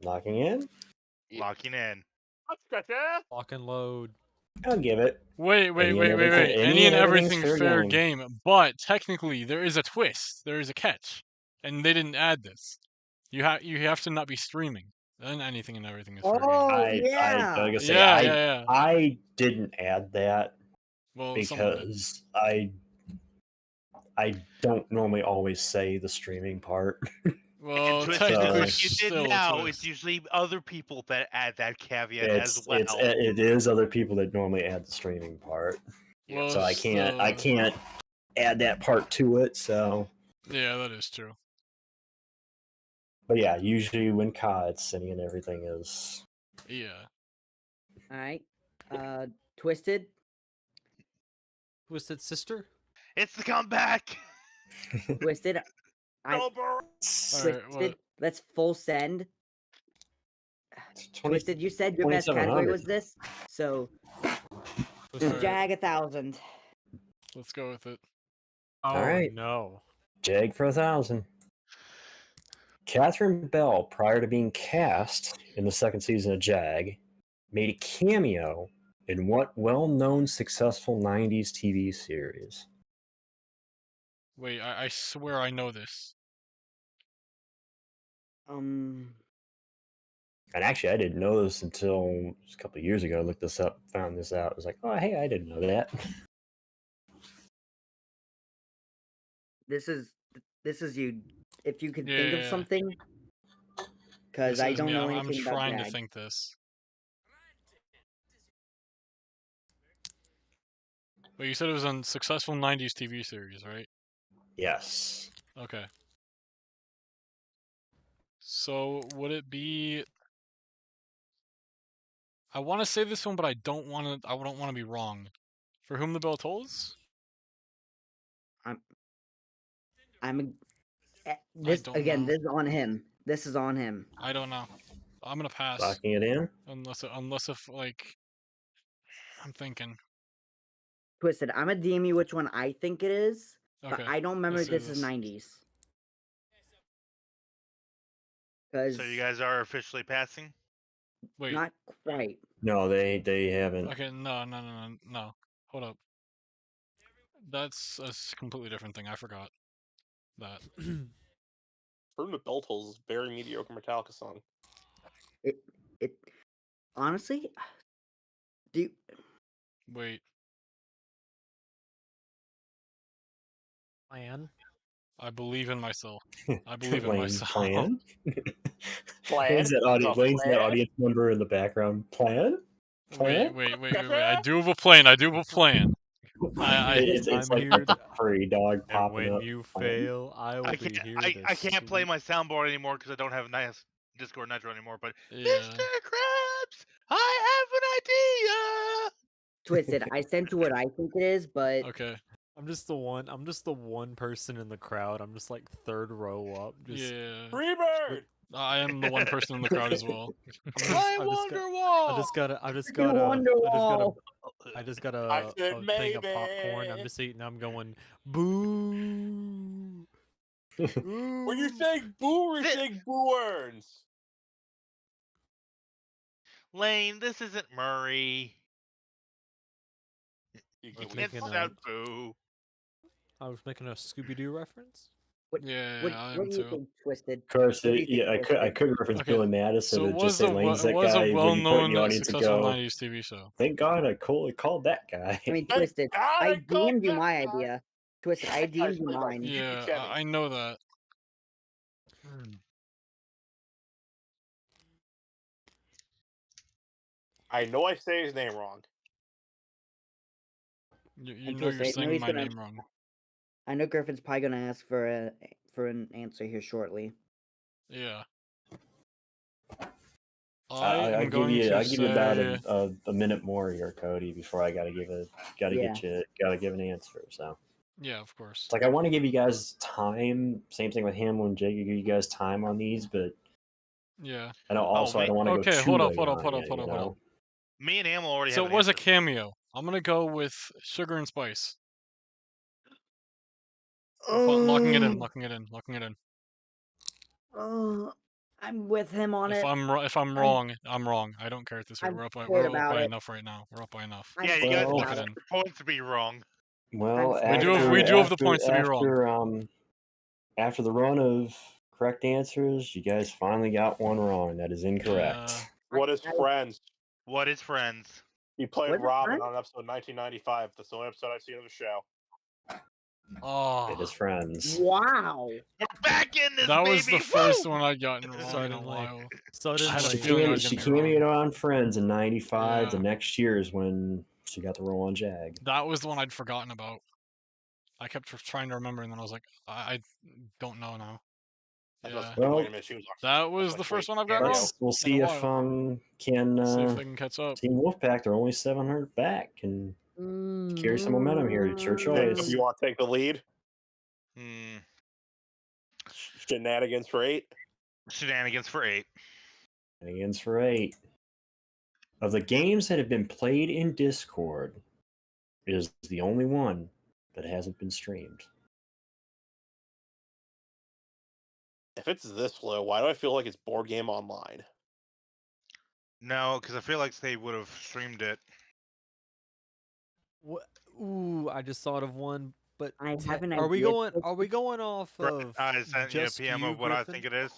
Locking in? Yeah. Locking in. Let's get ya. Lock and load. I'll give it. Wait. Any and everything- Any and everything's everything fair game. But technically, there is a twist. There is a catch, and they didn't add this. You have to not be streaming. Then anything and everything is fair game. Oh I like I say, Yeah. I didn't add that Well, someone did. because I don't normally always say the streaming part. Well, And Twisted, technically, if you did still a now, twist. it's usually other people that add that caveat as well. It is other people that normally add the streaming part. Well, So I can't add that part to it. So Yeah, that is true. but yeah, usually when COD's any and everything is Yeah. All right. Twisted. Twisted Sister. It's the comeback. Twisted. Silver. Alright, what? Twisted. Let's full send. 20, Twisted. You said your best category 2700. was this, so Alright, Jag 1,000. let's go with it. Oh Alright. no. Jag for 1,000. Catherine Bell, prior to being cast in the second season of Jag, made a cameo in what well-known successful 90s TV series? Wait, I swear I know this. And actually, I didn't know this until a couple of years ago. I looked this up, found this out. I was like, oh, hey, I didn't know that. This is you. If you could think of Yeah. something. because This I is don't me. know I'm anything about trying to Jag. think this. But you said it was a successful 90s TV series, right? Yes. Okay. So would it be? I want to say this one, but I don't want to. I don't want to be wrong. For Whom the Bell Tolls? I'm I this don't again. know. This is on him. This is on him. I don't know. I'm gonna pass. Locking it in. Unless if like I'm thinking. Twisted. I'm gonna DM you which one I think it is, but Okay. I don't remember let's do this is this. 90s. So Because you guys are officially passing? Wait. not quite. No, they haven't. Okay. No. Hold up. That's a completely different thing. I forgot that. From the Bell Tolls is a very mediocre Metallica song. It honestly, do you, Wait. Plan. I believe in myself. I believe in Lane myself. plan. Plan? Lane's that audience. The Lane's that plan? audience member in the background. Plan. Plan. Wait. I do have a plan. I do have a plan. It's I'm like here the to- prairie dog And popping when up. you Plan. fail, I will I be can't. here I, to I can't play sweep- my soundboard anymore because I don't have nice Discord Nitro anymore. But Yeah. Mr. Krabs, I have an idea. Twisted. I sent you what I think it is, but Okay. I'm just the one person in the crowd. I'm just like third row up. Just Yeah. Freebird! I am the one person in the crowd as well. My Wonderwall. I just got a Wonderwall. I just got I a said thing of popcorn. I'm maybe. just eating. I'm going boo. When you say boo, we're saying boo earns. Lane, this isn't Murray. You We're can It's making not boo. I was making a Scooby Doo reference. Yeah, what, I what am do you too. think, Twisted? Of course, What do you think, yeah, I Twisted? could reference Okay, Billy Madison, So but it just was say a Lane's that it was a guy when you put in the well-known audience and successful go, 90s TV show. thank God I called that guy. I mean, Thank Twisted. God I called DM'd you that my guy. idea. Twisted. I DM'd you Please don't. mine. Yeah, Kenny. I know that. I know I say his name wrong. You And know you're Twisted, I know saying he's my gonna. name wrong. I know Griffin's probably gonna ask for an answer here shortly. Yeah. I I'll am give going you. to I'll give you about say a minute more here, Cody, before I gotta give an answer. So yeah, of course. it's like I want to give you guys time. Same thing with him when Jake give you guys time on these, but Yeah. I know also I me- don't want to go Okay, too hold up. late on you, you know? Me and Am will already So have it an was a answer. cameo. I'm gonna go with Sugar and Spice. Locking it in. Oh, I'm with him on If it. I'm wrong, I'm wrong. I don't care at this rate. I'm We're up scared about by it. enough right now. We're up by enough. I'm Yeah, you guys scared Well- have about it. points to be wrong. Well, We do have- we do have the points to be After the run of correct answers, you guys finally got one wrong. That is incorrect. Yeah. What is Friends? What is Friends? He played Was it Robin Friends? on episode 1995. That's the only episode I've seen of the show. Oh, It is Friends. Wow. We're back in this, that was baby! the first Woo! one I'd gotten wrong in a Suddenly. while. Suddenly, I had a She feeling I was she gonna be cameoed wrong. on Friends in '95. The Yeah. next year is when she got the role on Jag. That was the one I'd forgotten about. I kept trying to remember, and then I was like, I don't know now. I Yeah. wait a Well, minute, she was on. That was like, the first wait, one I've got cameo. wrong. We'll see a if while. can See if they can catch up. Team Wolfpack. They're only 700 back and carry some momentum here. It's your Jacob, choice. you want to take the lead? Hmm. Shenanigans for 8. Shenanigans for 8. Against for 8. Of the games that have been played in Discord, it is the only one that hasn't been streamed. If it's this low, why do I feel like it's Board Game Online? No, because I feel like they would have streamed it. What? Ooh, I just thought of one. But I have an are we idea, going? Are we going off of I sent you a just PM you, of what I Griffin? think it is.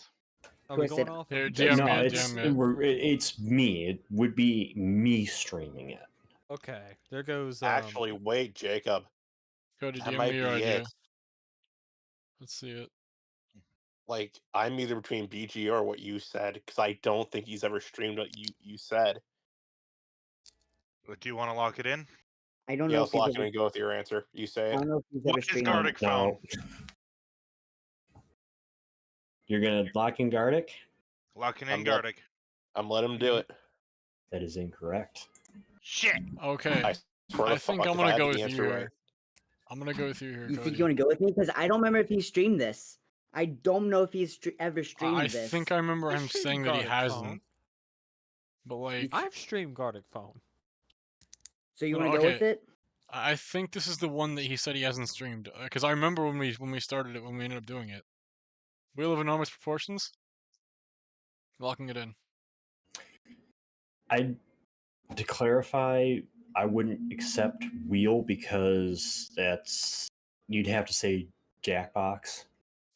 Are we Twisted. going off Here, of DM just me No, it, it's DM me. it's me. It would be me streaming it. Okay, there goes. Actually, wait, Jacob. Cody, That DM might me your be idea. it. Let's see it. Like, I'm either between BG or what you said, because I don't think he's ever streamed what you said. But do you want to lock it in? I don't Yeah, know let's if he's lock ever, and go with your answer. You say I it. don't know if he's What ever is streamed. Gardic phone? No. You're gonna lock in Gardic? Locking in I'm let- Gardic. I'm letting him do it. That is incorrect. Shit. Okay. I swear I to think fuck, I'm if gonna I had go the with you answer here. right. I'm gonna go with you here, You think Cody. you want to go with me? Because I don't remember if he streamed this. I don't know if he's ever streamed I this. think I remember I've him streamed saying that he Gardic hasn't. phone. But like, I've streamed Gardic phone. So you No, want to go with okay. it? I think this is the one that he said he hasn't streamed. Because I remember when we started it, when we ended up doing it. Wheel of Enormous Proportions. Locking it in. To clarify, I wouldn't accept Wheel because you'd have to say Jackbox,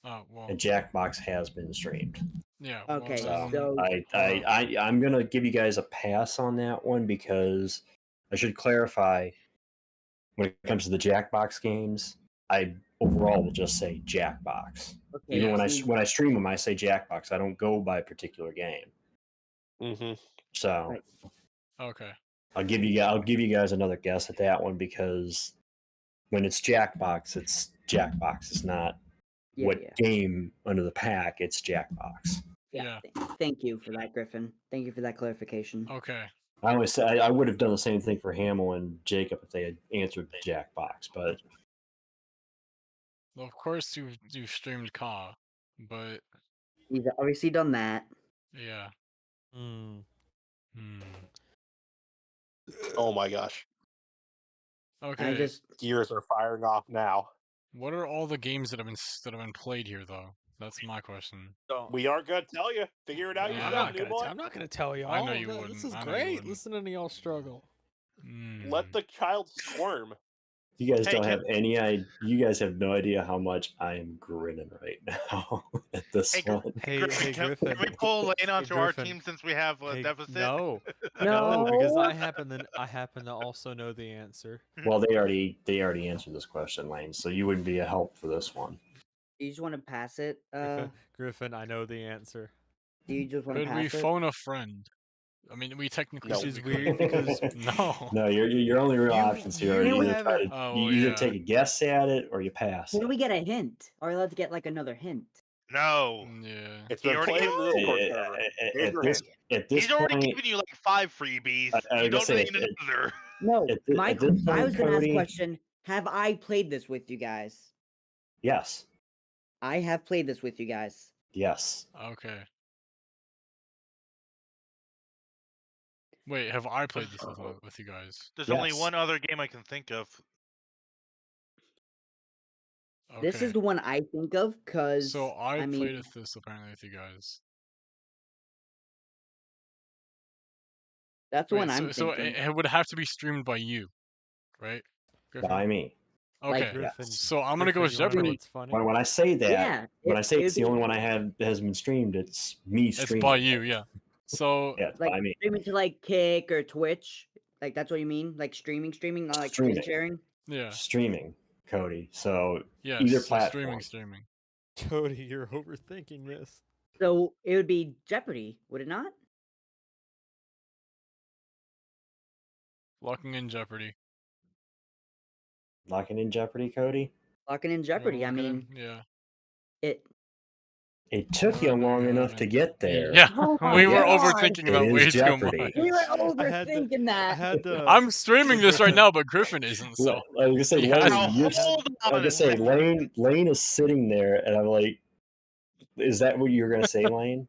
Oh well. and Jackbox has been streamed. Yeah. Okay, Well, So then, I'm gonna give you guys a pass on that one because I should clarify when it comes to the Jackbox games, I overall will just say Jackbox. Okay. Even Yeah. when I stream them, I say Jackbox. I don't go by a particular game. Mm-hmm. So Right. okay. I'll give you guys another guess at that one because when it's Jackbox, it's Jackbox. It's not Yeah, what yeah. game under the pack. It's Jackbox. Yeah. Thank you for that, Griffin. Thank you for that clarification. Okay. I always say I would have done the same thing for Hamill and Jacob if they had answered Jackbox, but Well, of course you streamed Ka, but He's obviously done that. yeah. Hmm. Hmm. Oh my gosh. Okay. I just Gears are firing off now. What are all the games that have been played here though? That's my question. We aren't gonna tell you. Figure it out Yeah. yourself, new boy. I'm not gonna tell y'all. I know you This wouldn't. is I know you great. wouldn't. Listening to y'all struggle. Let the child squirm. you guys Hey, don't can- have any idea. You guys have no idea how much I am grinning right now at this Hey, one. Hey, Griffin, hey, can Griffin. we pull Lane onto our Griffin. team since we have a Hey, deficit? No, No. because I happen to also know the answer. Well, they already answered this question, Lane. So you wouldn't be a help for this one. Do you just want to pass it? Griffin, I know the answer. Do you just want to Could pass we it? phone a friend? I mean, we technically No. Which said is we could. weird because No. No, your only real You- options here are you either haven't- Oh, you well, either yeah. take a guess at it or you pass. Can we get a hint? Are we allowed to get like another hint? No. Yeah. It's He been already played in the Discord At- server. at- Here's at your this hint. at this He's already point, given you like 5 freebies. I You was don't gonna need say, another. No. at I this was point, gonna ask a Cody, question. Have I played this with you guys? yes, I have played this with you guys. yes. Okay. Wait, have I played this with you guys? There's only Yes. one other game I can think of. Okay. This is the one I think of because So I I mean, played with this apparently with you guys. that's the Wait, one I'm so thinking. it would have to be streamed by you, right? Griffin? By me. Okay. Like- Griffin. So I'm gonna go with Griffin, you wanna know Jeopardy. what's funny? When I say that, Yeah. when I say it's it'd the be only one I have that has been streamed, it's me It's streaming. by you, yeah. So Yeah, it's like by me. streaming to like Kick or Twitch. Like that's what you mean? Like streaming, not like screen Streaming. sharing. yeah, Streaming, Cody. So yeah. either so platform. streaming. Cody, you're overthinking this. So it would be Jeopardy, would it not? Locking in Jeopardy. Locking in Jeopardy, Cody. Locking in Jeopardy. I Lock it in? mean, Yeah. it. It took you I know long you enough to haven't. get there. Yeah, Oh my we were God. overthinking It that is way too Jeopardy. much. We were I had to- overthinking I that. had to. I'm streaming this right now, but Griffin isn't. So Like I said, he Lane, has- Now you're, hold on like I a say, second. Lane is sitting there, and I'm like, "Is that what you're gonna say, Lane?"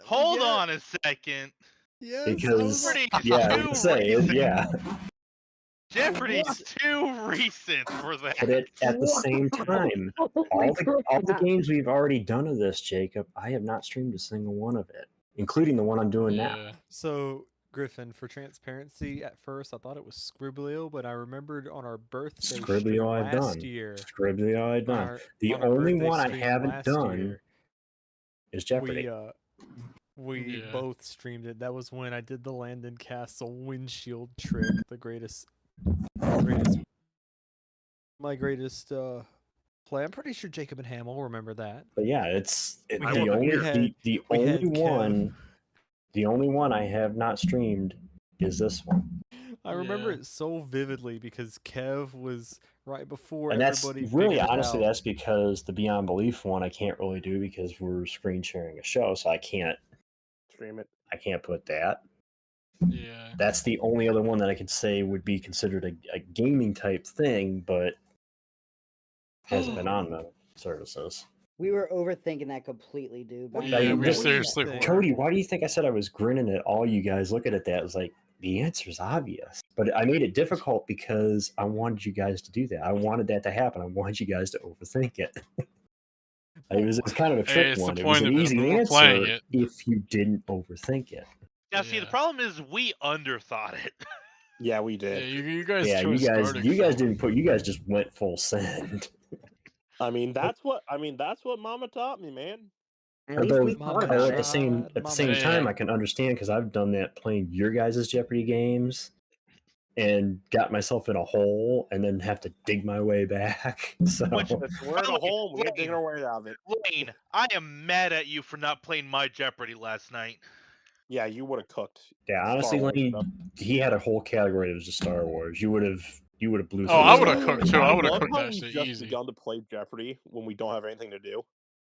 Hold Yeah, on a second. Yes, Because Jeopardy's yeah, too I say it, recent. yeah. Jeopardy's too recent for that. But at the same time, Oh all my the God. games we've already done of this, Jacob, I have not streamed a single one of it, including the one I'm doing now. yeah. So, Griffin, for transparency, at first I thought it was Scriblio, but I remembered on our birthday stream Scriblio I've last done. year. Scribbly I've on done. our- The on our only birthday one I stream haven't last done year, is Jeopardy. we Yeah. both streamed it. That was when I did the Landon Castle windshield trick, my greatest play. I'm pretty sure Jacob and Ham will remember that. But yeah, it's We the had- only we had- the we only had Kev. one. The only one I have not streamed is this one. I remember Yeah. it so vividly because Kev was right before And that's everybody really, figured it honestly, out. that's because the Beyond Belief one I can't really do because we're screen sharing a show, so I can't Stream it. put that. Yeah. That's the only other one that I could say would be considered a gaming type thing, but hasn't been on the services. We were overthinking that completely, dude. but I Yeah, know we what you seriously said. were. Cody, why do you think I said I was grinning at all you guys looking at that? It was like, the answer's obvious. But I made it difficult because I wanted you guys to do that. I wanted that to happen. I wanted you guys to overthink it. It was kind of a Hey, trick it's the one. It was point an of it. easy We're playing answer it. if you didn't overthink it. Now, see, the Yeah. problem is we underthought it. Yeah, we Yeah, did. you guys Yeah, chose you guys Gartic didn't film. put. You guys just went full send. I mean, that's what Mama taught me, man. At least Although, we thought Mama about at the it. same Hey, time, hey. I can understand because I've done that playing your guys' Jeopardy games, and got myself in a hole, and then have to dig my way back. So Which- We're in a Lane, hole. We ain't Lane. digging our way out of it. Lane, I am mad at you for not playing my Jeopardy last night. Yeah, you would have cooked. yeah, honestly, Star Wars Lenny, stuff. he had a whole category that was just Star Wars. You would have blew. Oh, through I this would have stuff. cooked too. I would have love cooked how that we've shit just easy. begun to play Jeopardy when we don't have anything to do.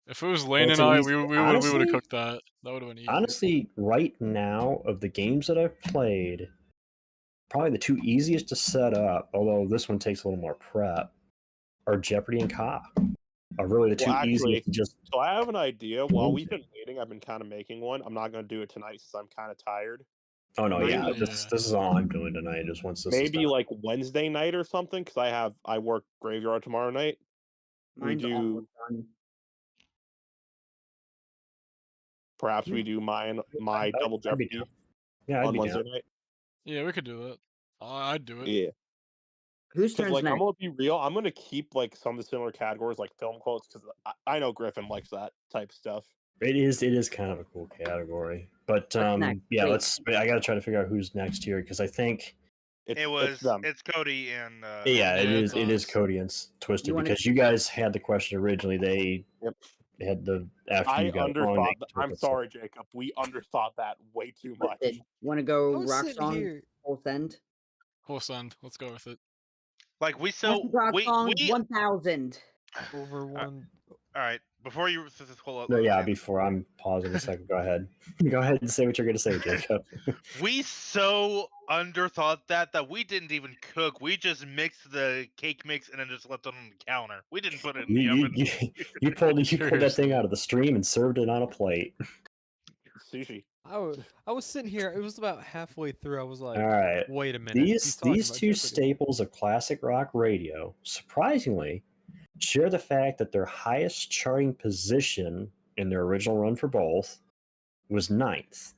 If it was Lane Well, it's and an I, easy- we would honestly- have cooked that. That would have been easy. Honestly, right now, of the games that I've played, probably the two easiest to set up, although this one takes a little more prep, are Jeopardy and Ka. Are really the two Well, actually, easiest to just. So I have an idea. While into. we've been waiting, I've been kind of making one. I'm not going to do it tonight since I'm kind of tired. Oh no, Maybe- yeah, this is all I'm doing tonight. Just once this is Maybe done. like Wednesday night or something, because I work graveyard tomorrow night. Mine's do- almost done. Perhaps we do my double I'd be Jeopardy down. Yeah, I'd on be Wednesday down. night. Yeah, we could do that. I'd do it. Yeah, Whose because turn's like I'm next? gonna be real. I'm gonna keep like some of the similar categories like film quotes because I know Griffin likes that type stuff. It is kind of a cool category, but next? yeah, Wait. I got to try to figure out who's next here because I think It's Cody and yeah, it it's is us. Cody and Twisted You wanna- because you guys had the question originally. They Yep. had the after I you got it wrong. underthought. they I'm took it, sorry, Jacob. We underthought that way too much. Want to I go was rock sitting song here. full send? Full send. Let's go with it. like we Classic rock song 1000. Over one. All right, before you hold up. No, yeah. Sam. Before I'm pausing a second, go ahead. Go ahead and say what you're going to say, Jacob. We so underthought that we didn't even cook. We just mixed the cake mix and then just left it on the counter. We didn't put it in the oven. You pulled that thing Seriously. out of the stream and served it on a plate. Sushi. I was sitting here. It was about halfway through. I was like, All right. "Wait a minute." he's talking These about two Jeopardy. staples of classic rock radio, surprisingly, share the fact that their highest charting position in their original run for both was 9th.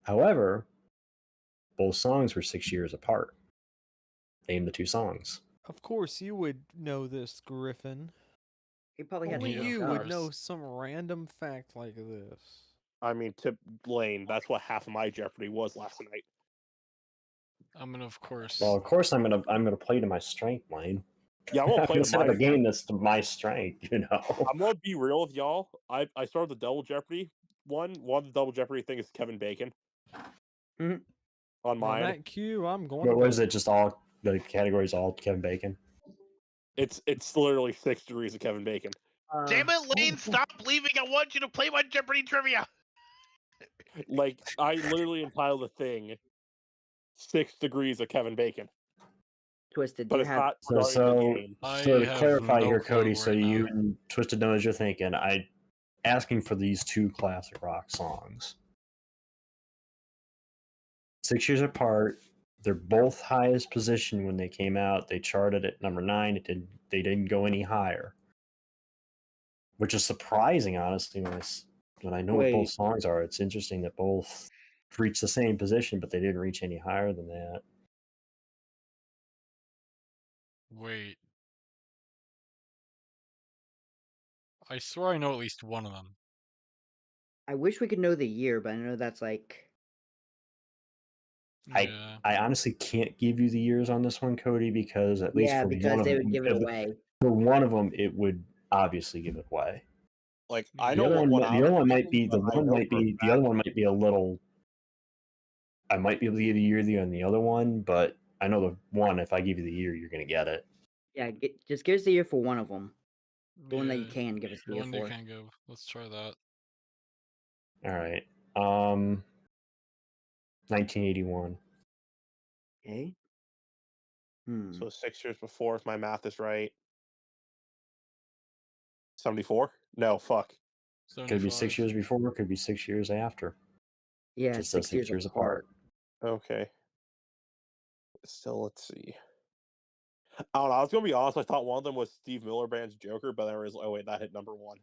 However, both songs were 6 years apart. Name the two songs. Of course, you would know this, Griffin. He probably had Only Yeah, to of you look would up. know some random fact like this. I mean, to Lane, that's what half of my Jeopardy was last night. I'm gonna, of course. Well, of course, I'm gonna play to my strength, Lane. Yeah, I'm gonna play I'm to set up my a game that's to my strength. You know. I'm gonna be real with y'all. I started the double Jeopardy one. One of the double Jeopardy thing is Kevin Bacon. Mhm. On On mine, that cue, I'm going. What to was bed. it? Just all the categories, all Kevin Bacon. it's literally 6 degrees of Kevin Bacon. Damn it, Lane! Stop leaving. I want you to play my Jeopardy trivia. Like I literally entitled the thing 6 degrees of Kevin Bacon, Twisted. Do but you it's have not So, starting the game. I to have clarify no here, clue Cody, so right you now. and Twisted know as you're thinking, I asking for these two classic rock songs. 6 years apart, they're both highest position when they came out. They charted at number 9. They didn't go any higher, which is surprising, honestly. When I know what Wait. both songs are, it's interesting that both reached the same position, but they didn't reach any higher than that. Wait. I swear I know at least one of them. I wish we could know the year, but I know that's like. Yeah. I honestly can't give you the years on this one, Cody, because at least Yeah, for because one of they them, would give it away. for one of them, it would obviously give it away. Like I The know other what one, I the other was one might thinking, be, the but I one know might for a be, the fact- other one might be a little. I might be able to give you the year on the other one, but I know the one. If I give you the year, you're gonna get it. Yeah, just give us the year for one of them. The one that you Yeah, can give us the the year one you for. can't give. Let's try that. All right. 1981. Okay. So 6 years before, if my math is right. 74? No, fuck. Could be 6 75. years before. Could be 6 years after. Yeah, Just says 6 years apart. Okay. Still, let's see. I don't know. I was gonna be honest. I thought one of them was Steve Miller Band's Joker, but there was. Oh wait, that hit number one.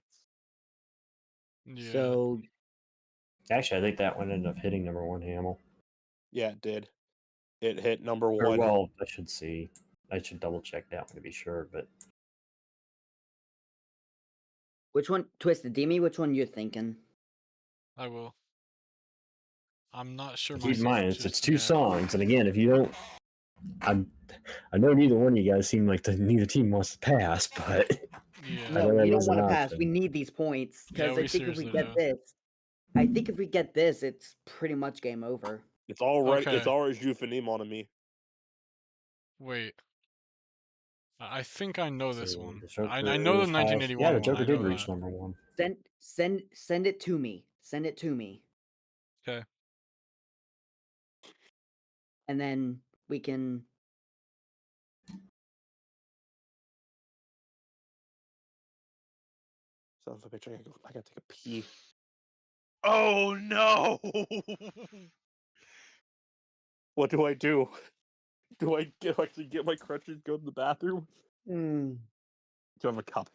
Yeah. So Actually, I think that one ended up hitting number one. Hamill. Yeah, it did. It hit number Or, one. well, I should see. I should double check that one to be sure. But which one, Twisted Demi? Which one you're thinking? I will. I'm not sure keep in myself. mind, it's just two yet. songs, and again, if you don't, I know neither one of you guys seem like neither team wants to pass, but Yeah. I know No, that we don't is an want to pass. option. We need these points Yeah, because we I think if we seriously get do. this, I think if we get this, it's pretty much game over. It's already. Okay. It's already Juvenile to me. Wait. I think I know this So one. the Joker I know the is 1981 yeah, the one. Joker I did know reach that. number one. Send it to me. Send it to me. Okay. And then we can. Son of a bitch! I gotta take a pee. Oh no! What do I do? Do I actually get my crutches? Go to the bathroom? Do I have a cup?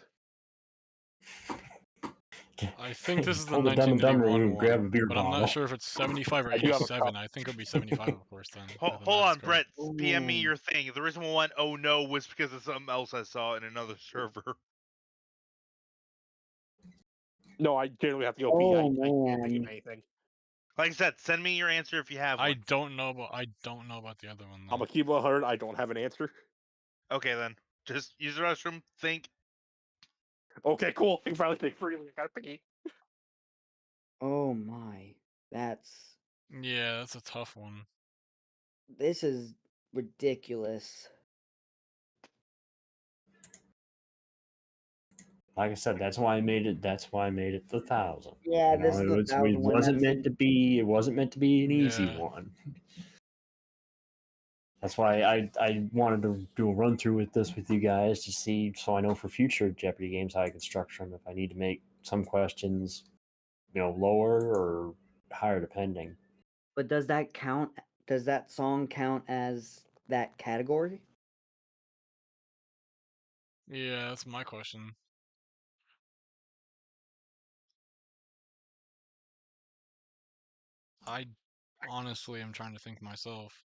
I think this is the Pull the Dumb and Dumber 1981 and grab a one, beer but I'm bottle. not sure if it's 75 or I do have a 87. cup. I think it'll be 75, of course, then. Hold, if the hold math is on, correct. Brett. PM me Ooh. your thing. The reason why oh no was because of something else I saw in another server. No, I generally have to go pee. I can't think of Man. anything. Like I said, send me your answer if you have I one. don't know about the other one. I'm Though. gonna keep 100. I don't have an answer. Okay then. Just use the restroom. Think. Okay, cool. I can finally think freely. I gotta pee. Oh my. Yeah, that's a tough one. This is ridiculous. Like I said, that's why I made it. That's why I made it the 1,000. Yeah, You know, this is the it 1,000 one. wasn't That's meant to be. It wasn't meant to be an easy Yeah. one. That's why I wanted to do a run through with this with you guys to see, so I know for future Jeopardy games how I can structure them. If I need to make some questions, lower or higher depending. But does that count? Does that song count as that category? Yeah, that's my question. I honestly am trying to think myself.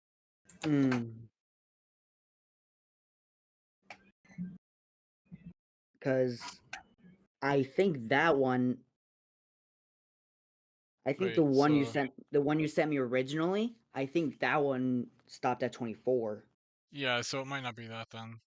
Because I think that one. I think the Wait, one you so sent me originally. I think that one stopped at 24. yeah, so it might not be that then.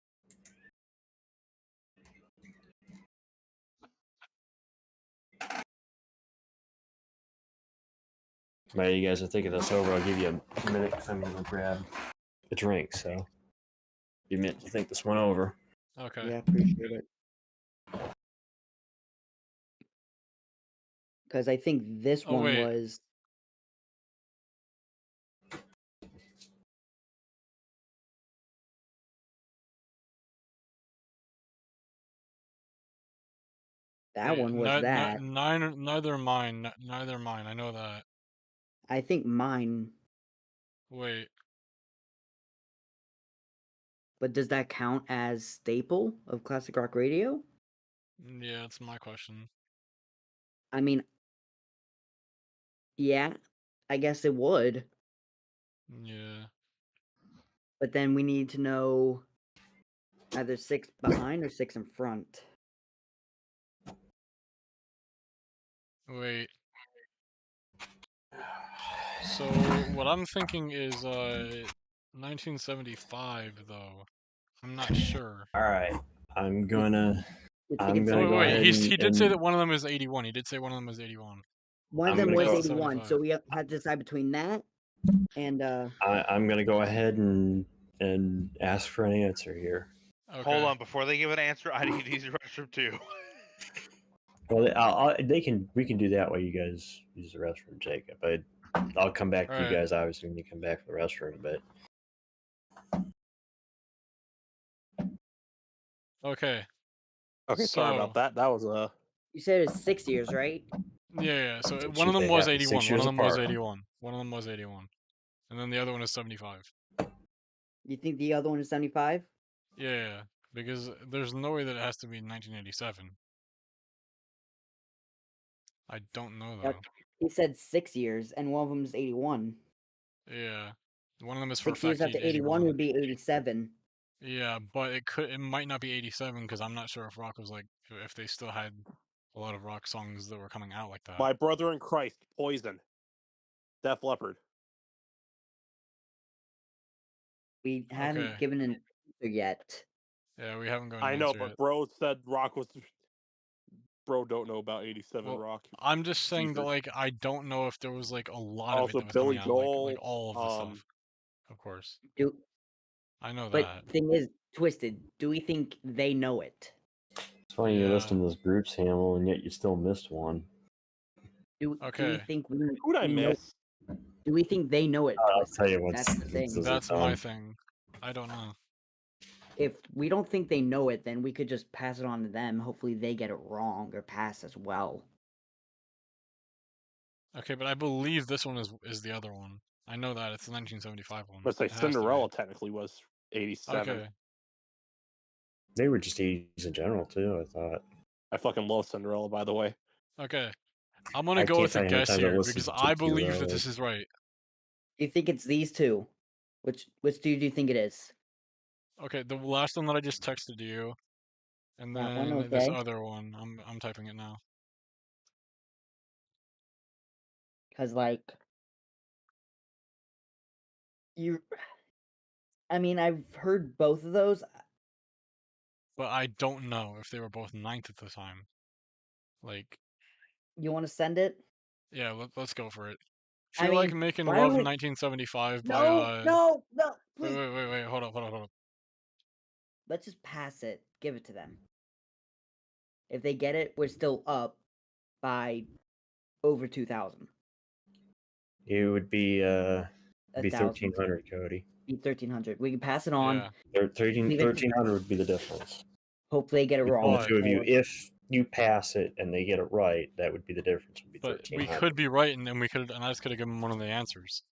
While you guys are thinking this over, I'll give you a minute because I'm going to grab a drink. So, give me a minute to think this one over. Okay. Yeah, appreciate it. Because I think this Oh, one wait. was. That Wait, one was that. neither mine. Neither mine. I know that. I think mine. Wait. But does that count as staple of classic rock radio? Yeah, that's my question. I mean, yeah, I guess it would. Yeah. But then we need to know either 6 behind or 6 in front. Wait. So what I'm thinking is 1975 though. I'm not sure. All right. I'm gonna. You think I'm it's gonna Wait, go wait. ahead He did say and- that one of them is 81. He did say one of them was 81. one of I'm them gonna was go- 81, 75. so we had to decide between that and I'm gonna go ahead and ask for an answer here. Okay. Hold on, before they give an answer, I need to use the restroom too. Well, we can do that while you guys use the restroom, Jacob. I'll come back to you Alright. guys obviously when you come back from the restroom, but Okay. Okay, sorry about So- that. That was you said it's 6 years, right? Yeah. So So one of them they was happen 6 81. One years of them was apart. 81. One of them was 81. And then the other one is 75. You think the other one is 75? Yeah. Because there's no way that it has to be 1987. I don't know Yeah. though. He said 6 years, and one of them is 81. Yeah. One of them is for a 6 years fact after 81 would be 87. Yeah, but it might not be 87 because I'm not sure if rock was like if they still had a lot of rock songs that were coming out like that. my brother in Christ, Poison, Def Leppard. We hadn't Okay. given an answer yet. Yeah, we haven't gone. I know, answer but yet. bro said rock was. Bro don't know about 87 Well, rock. I'm just saying that Jesus. like I don't know if there was like a lot of it Also, that was Billy coming out like Joel. all of the stuff. Of course, Do I know but that. thing is, Twisted. Do we think they know it? it's funny you're Yeah. listing those groups, Hamill, and yet you still missed one. Do we Okay. think we Who'd I we know? miss? Do we think they know it? I'll Twisted? tell you what's That's the thing. this is That's my done. thing. I don't know. If we don't think they know it, then we could just pass it on to them. Hopefully, they get it wrong or pass as well. Okay, but I believe this one is the other one. I know that it's the 1975 one. Let's say It has to be. Cinderella technically was 87. Okay. They were just 80s in general too. I thought. I fucking love Cinderella, by the way. Okay. I'm gonna I go can't with tell a you how many guess times I've here listened because to I TQ, believe though, that this like- is right. Do you think it's these two? Which two do you think it is? Okay, the last one that I just texted you, and That one, then this okay. other one. I'm typing it now. Because like you, I mean, I've heard both of those. But I don't know if they were both ninth at the time. Like, You want to send it? yeah, let's go for it. I Feel Like mean, Making why Love don't in we- 1975 by No, Wait, please. wait, hold up. Let's just pass it. Give it to them. If they get it, we're still up by over 2,000. It would be A be 1,000. 1300, Cody. Be 1,300. We can pass it on. Yeah. 1300 would be the difference. Hopefully, they get it Between wrong. the two of you, or- if you pass it and they get it right, that would be the difference. Would be But we 1300. could be right, and then I just could have given them one of the answers,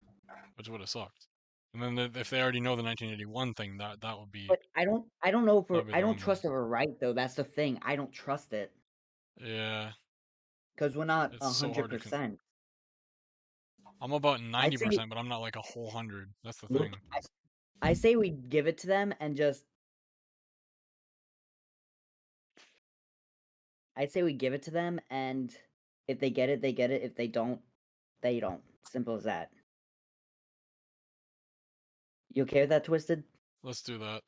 which would have sucked. And then if they already know the 1981 thing, that would be But I don't know if That'd be I the don't wrong trust one. if we're right though. That's the thing. I don't trust it yeah. because we're not It's so hard to 100%. I'm about 90%, say- but I'm not like a whole 100. That's the Look, thing. I say we give it to them and just. I'd say we give it to them, and if they get it, they get it. If they don't, they don't. Simple as that. You okay with that, Twisted? Let's do that.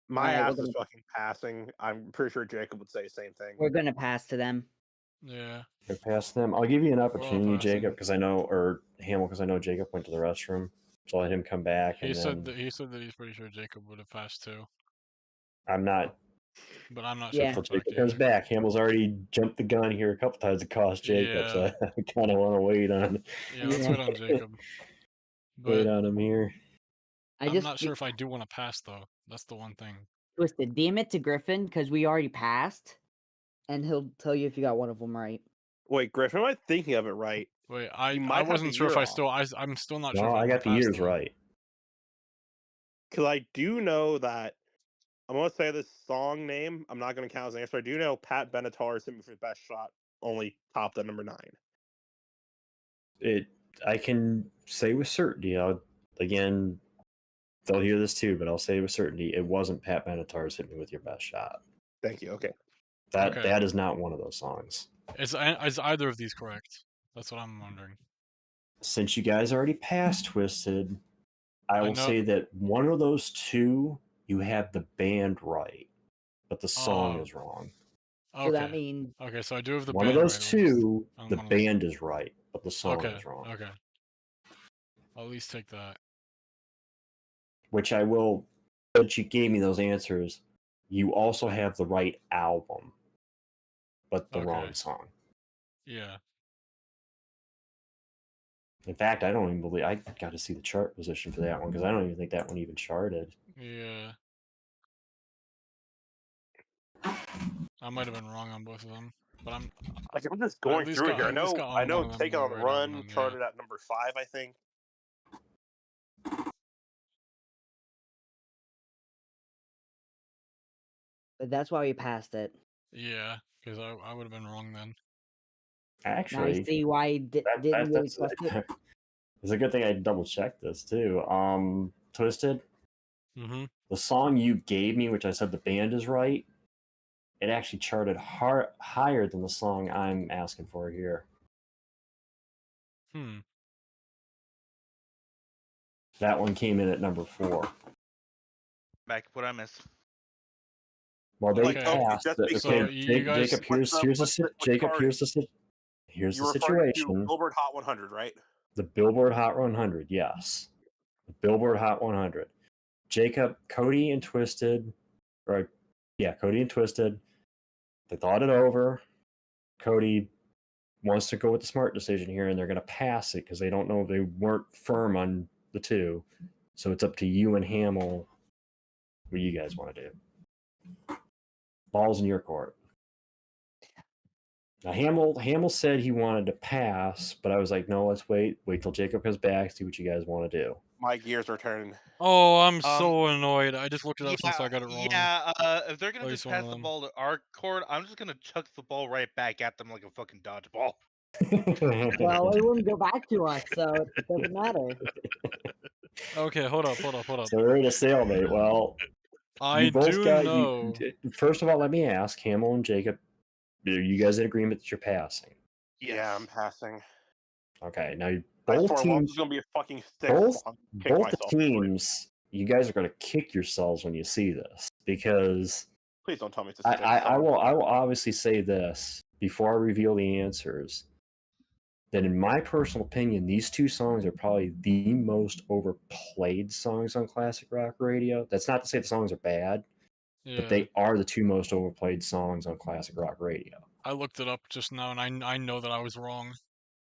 My Alright, we're ass is gonna- fucking passing. I'm pretty sure Jacob would say the same thing. We're gonna pass to them. Yeah. You're past them. I'll give you an all opportunity, passing. Jacob, because I know, or Hamill, because I know Jacob went to the restroom. So I'll let him come back, He and said then he's pretty sure Jacob would have passed too, I'm not. but I'm not Yeah. sure. Until for a fact Jacob comes either. back. Hamill's already jumped the gun here a couple times to cost Jacob, so Yeah. I kind of want to wait on Yeah, let's Yeah. wait on Jacob. wait But on him here. I'm just not fe- sure if I do want to pass though. That's the one thing. Twisted. DM it to Griffin because we already passed, and he'll tell you if you got one of them right. Wait, Griffin, am I thinking of it right? Wait, You might I have the wasn't sure if year I off. still I'm still not sure No, if I I wanna got the pass, years though. right. Because I do know that. I'm going to say this song name. I'm not going to count as an answer. I do know Pat Benatar's Hit Me for the Best Shot only topped at number 9. I can say with certainty. Again, they'll hear this too, but I'll say with certainty, it wasn't Pat Benatar's "Hit Me with Your Best Shot." Thank you. Okay. Okay. That is not one of those songs. Is either of these correct? That's what I'm wondering. Since you guys already passed Twisted, I will know- say that one of those two you have the band right. but the song Oh. is wrong. So that Okay. means Okay, so I do have the One of band those right, at least. two, On the one of those. band is right, but the song Okay. is wrong. Okay. I'll at least take that. Which I will, since you gave me those answers, you also have the right album, but the Okay. wrong song. Yeah. In fact, I don't even believe I got to see the chart position for that one because I don't even think that one even charted. Yeah. I might have been wrong on both of them, but I'm Like I'm just I at going least through got here. I at least got I on know one of them Taking the on the right album. Run And, yeah. charted at number 5, I think. but that's why we passed it. Yeah, because I would have been wrong then. Now I Actually, see why you didn't really that's trust it. it's a good thing I double checked this too. Twisted, Mm-hmm. the song you gave me, which I said the band is right, it actually charted higher than the song I'm asking for here. Hmm. That one came in at number 4. Back what I missed. Well, they Like, Okay. okay, passed. just because So you guys, Jacob, here's the you're referring to situation. Billboard Hot 100, right? The Billboard Hot 100, yes. The Billboard Hot 100. Jacob, Cody, and Twisted, right? Yeah, Cody and Twisted. They thought it over. Cody wants to go with the smart decision here, and they're going to pass it because they don't know, they weren't firm on the two. So it's up to you and Hamill what you guys want to do. Ball's in your court. Now Hamill said he wanted to pass, but I was like, no, let's wait till Jacob comes back, see what you guys want to do. My gears are turning. oh, I'm so annoyed. I just looked it up since I got it wrong. Yeah, if they're gonna At just least one pass of the them. ball to our court, I'm just gonna chuck the ball right back at them like a fucking dodgeball. Well, it wouldn't go back to us, so it doesn't matter. Okay, hold up. So we're in a stalemate. Well, I you both do got know. First of all, let me ask Hamill and Jacob, are you guys in agreement that you're passing? Yes. Yeah, I'm passing. Okay, now I both swear, teams, is going to be a fucking stick. both Kick the myself. teams, you guys are going to kick yourselves when you see this because Please don't tell me it's a stick. I will obviously say this before I reveal the answers. That in my personal opinion, these two songs are probably the most overplayed songs on classic rock radio. That's not to say the songs are bad, Yeah. but they are the two most overplayed songs on classic rock radio. I looked it up just now, and I know that I was wrong.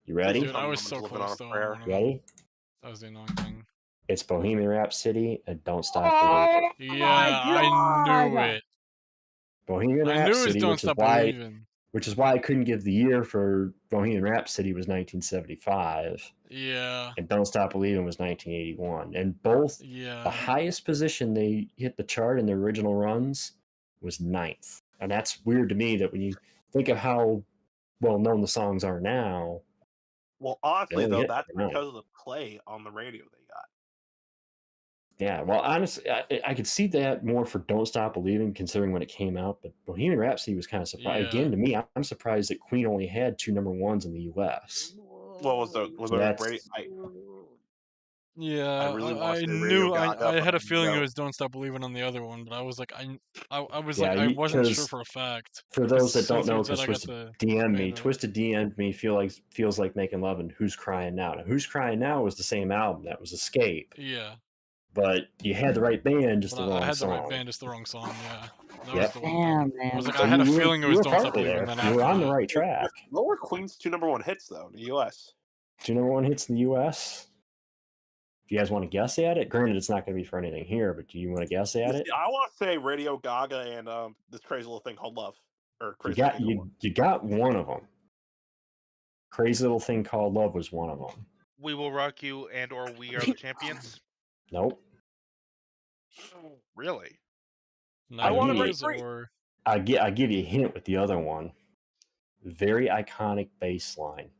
You ready? Dude, I was so close though. On one of them. Ready? That was the annoying thing. It's Bohemian Rhapsody and Don't Stop Believing. Yeah, I knew it. Bohemian I knew it was Rhapsody, Don't which is Stop why Believing. I couldn't give the year for Bohemian Rhapsody was 1975. Yeah. And Don't Stop Believing was 1981. And both Yeah. the highest position they hit the chart in their original runs was 9th. And that's weird to me that when you think of how well known the songs are now. Well, honestly, only though, hit that's number 9. because of the play on the radio they got. Yeah, well, honestly, I could see that more for Don't Stop Believing, considering when it came out. But Bohemian Rhapsody was kind of surprised. Yeah. Again, to me, I'm surprised that Queen only had 2 number 1s in the U.S. What was the radio? Yeah, I really want I to say Radio knew Gaga, I but had a feeling it no. was Don't Stop Believing on the other one, but I was like I was Yeah, like I wasn't sure 'cause for a fact. For those that don't Since you know, said because I got Twisted the DM'd me, band right. Twisted DM'd me feels like making love and Who's Crying Now. Now, Who's Crying Now was the same album. That was Escape. Yeah. But you had the right band, just But the wrong I had song. the right band, just the wrong song. Yeah. That Yep. was the one Damn, thing. I was man. like, So I had a you were- feeling it you was were Don't Stop partly Believing. there. Then You were after on the that. right track. What were Queen's 2 number 1 hits though in the U.S.? 2 number 1 hits in the U.S. Do you guys want to guess at it? Granted, it's not going to be for anything here, but do you want to guess at it? I want to say Radio Gaga and this crazy little thing called Love, or You Crazy Little got Thing Called Love. you got one of them. Crazy Little Thing Called Love was one of them. We Will Rock You and or We Are the Champions. Nope. Really? I want to break 90s free. or I give you a hint with the other one. Very iconic bass line.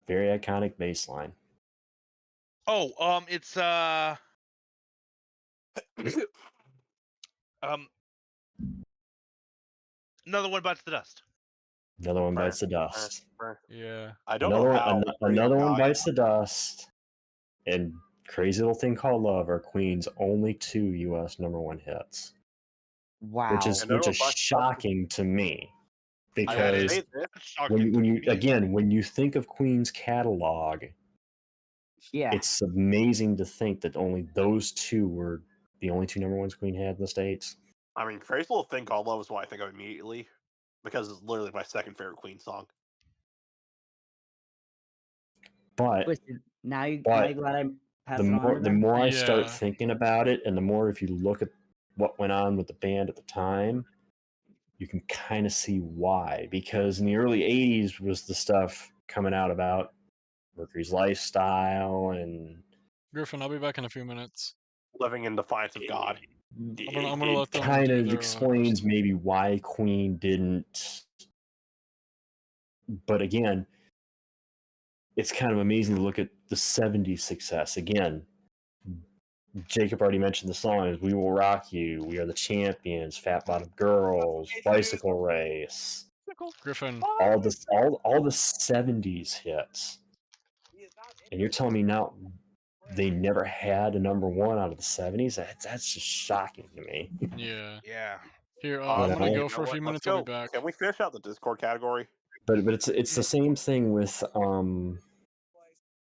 Very iconic bass line. Oh, it's Another One Bites the Dust. Another One Fair, Bites the Dust. fair. yeah. I don't know how. Another Radio One Gaga- Bites the Dust. And Crazy Little Thing Called Love are Queen's only 2 U.S. #1 hits, Wow. which is And they're both shocking to me I will because say this. Shocking when to you me. again when you think of Queen's catalog, Yeah. it's amazing to think that only those 2 were the only 2 #1s Queen had in the States. I mean, Crazy Little Thing Called Love is what I think of immediately because it's literally my second favorite Queen song. But Twisted. Now you but glad I passed the it more on. the more I start Yeah. thinking about it, and the more if you look at what went on with the band at the time, you can kind of see why. Because in the early '80s was the stuff coming out about Mercury's lifestyle, and Griffin, I'll be back in a few minutes. Living in Defiance of God. I'm gonna let them kind do of their, explains maybe why Queen didn't. But again, it's kind of amazing to look at the '70s success. Again, Jacob already mentioned the songs "We Will Rock You," "We Are the Champions," "Fat Bottom Girls," "Bicycle Race," Griffin. all the '70s hits. And you're telling me now they never had a #1 out of the '70s? That's just shocking to me. Yeah. Yeah. Here, You I'm gonna know? go for a few Let's minutes. I'll go. be back. Can we finish out the Discord category? But it's the same thing with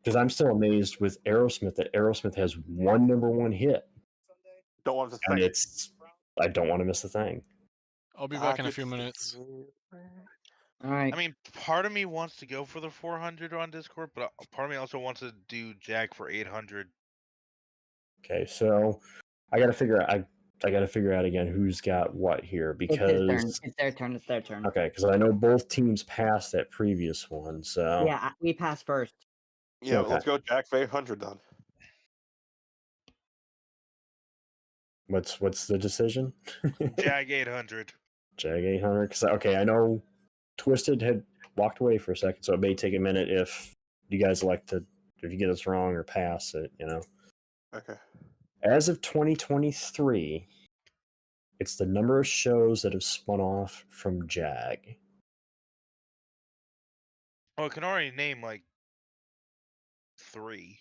because I'm still amazed with Aerosmith that Aerosmith has one #1 hit, Don't want to and say. it's I don't want to miss a thing. I'll be back in a few minutes. All right. I mean, part of me wants to go for the 400 on Discord, but part of me also wants to do Jag for 800. Okay, so I got to figure out. I got to figure out again who's got what here It's his turn. because It's their turn. It's their turn. okay, because I know both teams passed that previous one. So Yeah, we passed first. Yeah, Okay. let's go Jack for 800 then. what's the decision? Jag 800. Jag 800. Because okay, I know Twisted had walked away for a second, so it may take a minute if you guys like to if you get us wrong or pass it. Okay. As of 2023, it's the number of shows that have spun off from Jag. Oh, I can already name like 3.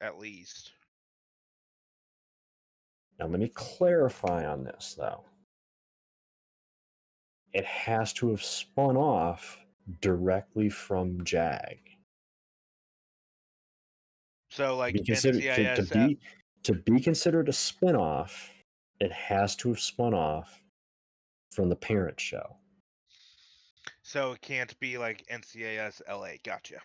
At least. Now, let me clarify on this, though. It has to have spun off directly from Jag. So like To be considered, NCIS. to be considered a spin-off, it has to have spun off from the parent show. So it can't be like NCIS LA. Gotcha.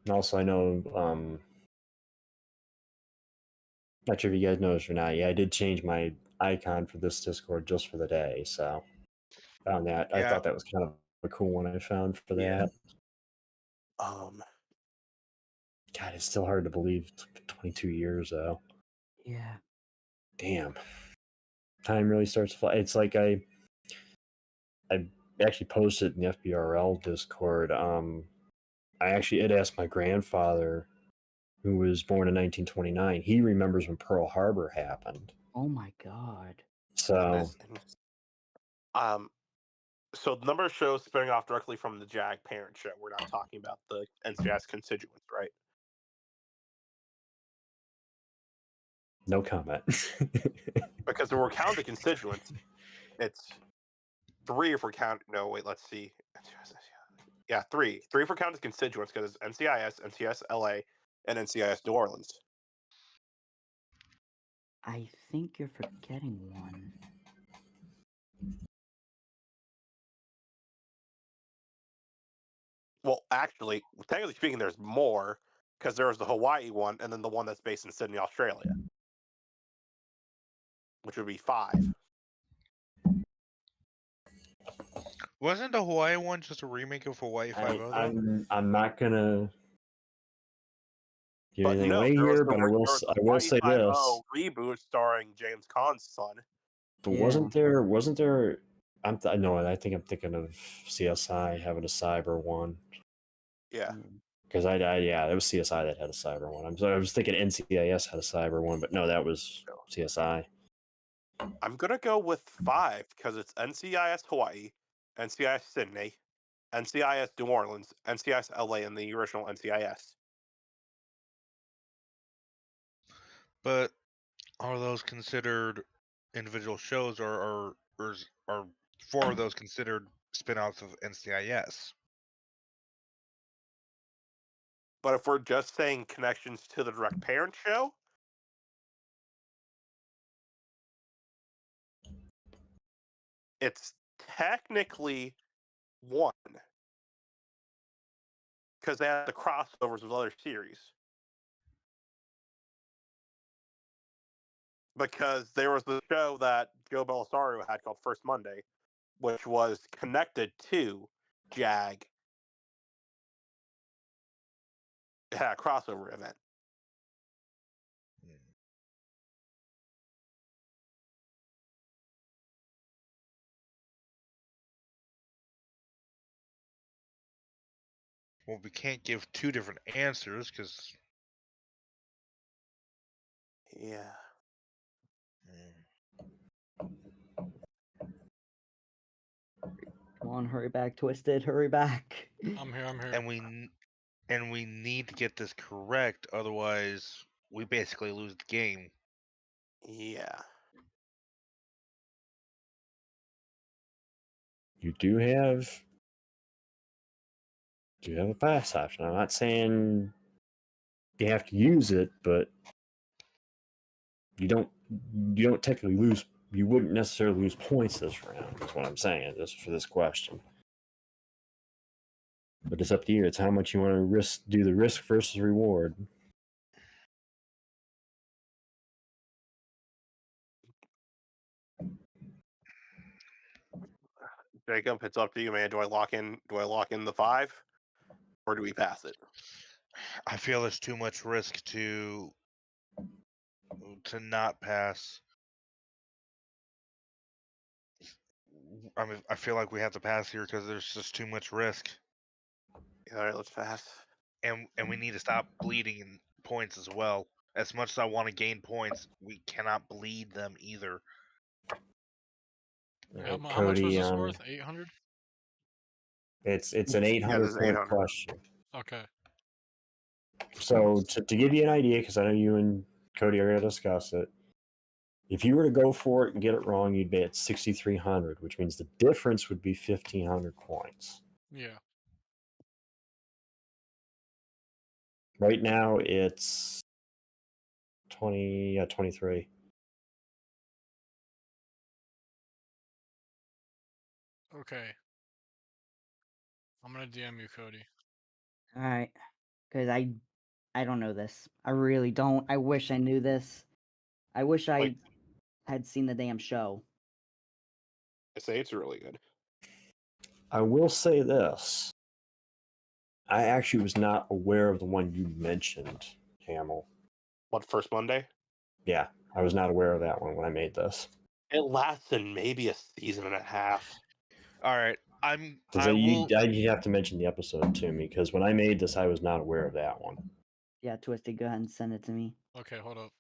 And also, I know, not sure if you guys noticed or not, yeah, I did change my icon for this Discord just for the day, so found that. I Yeah. thought that was kind of a cool one I found for Yeah. that. God, it's still hard to believe. It's been 22 years, though. Yeah. Damn. Time really starts to fly. It's like I actually posted in the FBRL Discord. I actually had asked my grandfather, who was born in 1929. He remembers when Pearl Harbor happened. Oh my god. So, So the number of shows spinning off directly from the Jag parent show. We're not talking about the NCIS constituents, right? no comment. Because if we're counting the constituents, it's 3 if we're counting. No, wait, let's see. Yeah, 3. 3 if we're counting constituents because it's NCIS, NCIS LA, and NCIS New Orleans. I think you're forgetting one. Well, actually, technically speaking, there's more because there was the Hawaii one and then the one that's based in Sydney, Australia, which would be 5. Wasn't the Hawaii one just a remake of Hawaii 5 though? I'm not gonna give But anything no, away there was here, the but I will Hawaii say 5-0 this. reboot starring James Caan's son. But Yeah. wasn't there No, I think I'm thinking of CSI having a cyber one. Yeah. Because yeah, it was CSI that had a cyber one. I was thinking NCIS had a cyber one, but no, that was CSI. I'm gonna go with 5 because it's NCIS Hawaii, NCIS Sydney, NCIS New Orleans, NCIS LA, and the original NCIS. But are those considered individual shows, or are 4 of those considered spin-offs of NCIS? But if we're just saying connections to the direct parent show, it's technically 1 because they have the crossovers with other series. Because there was the show that Joe Belisario had called First Monday, which was connected to JAG. It had a crossover event. Well, we can't give 2 different answers because. Yeah. Come on, hurry back, Twisted, hurry back. I'm here. And we need to get this correct, otherwise we basically lose the game. Yeah. You do have a pass option. I'm not saying you have to use it, but you don't technically lose. You wouldn't necessarily lose points this round. That's what I'm saying. Just for this question. But it's up to you. It's how much you want to do the risk versus reward. Jacob, it's up to you, man. Do I lock in the 5? Or do we pass it? I feel there's too much risk to not pass. I mean, I feel like we have to pass here because there's just too much risk, All right, let's pass. and we need to stop bleeding in points as well. As much as I want to gain points, we cannot bleed them either. How much was Cody, this worth? 800? It's an 800 is point 800. question. Okay. So to give you an idea, because I know you and Cody are going to discuss it, if you were to go for it and get it wrong, you'd be at 6,300, which means the difference would be 1,500 points. Yeah. Right now, it's 23. Okay. I'm gonna DM you, Cody. All right, because I don't know this. I really don't. I wish I knew this. I wish I Wait. had seen the damn show. I say it's really good. I will say this. I actually was not aware of the one you mentioned, Hamill. What, First Monday? Yeah, I was not aware of that one when I made this. It lasted maybe a season and a half. All right, You have to mention the episode to me, because when I made this, I was not aware of that one. Yeah, Twisted, go ahead and send it to me. Okay, hold up.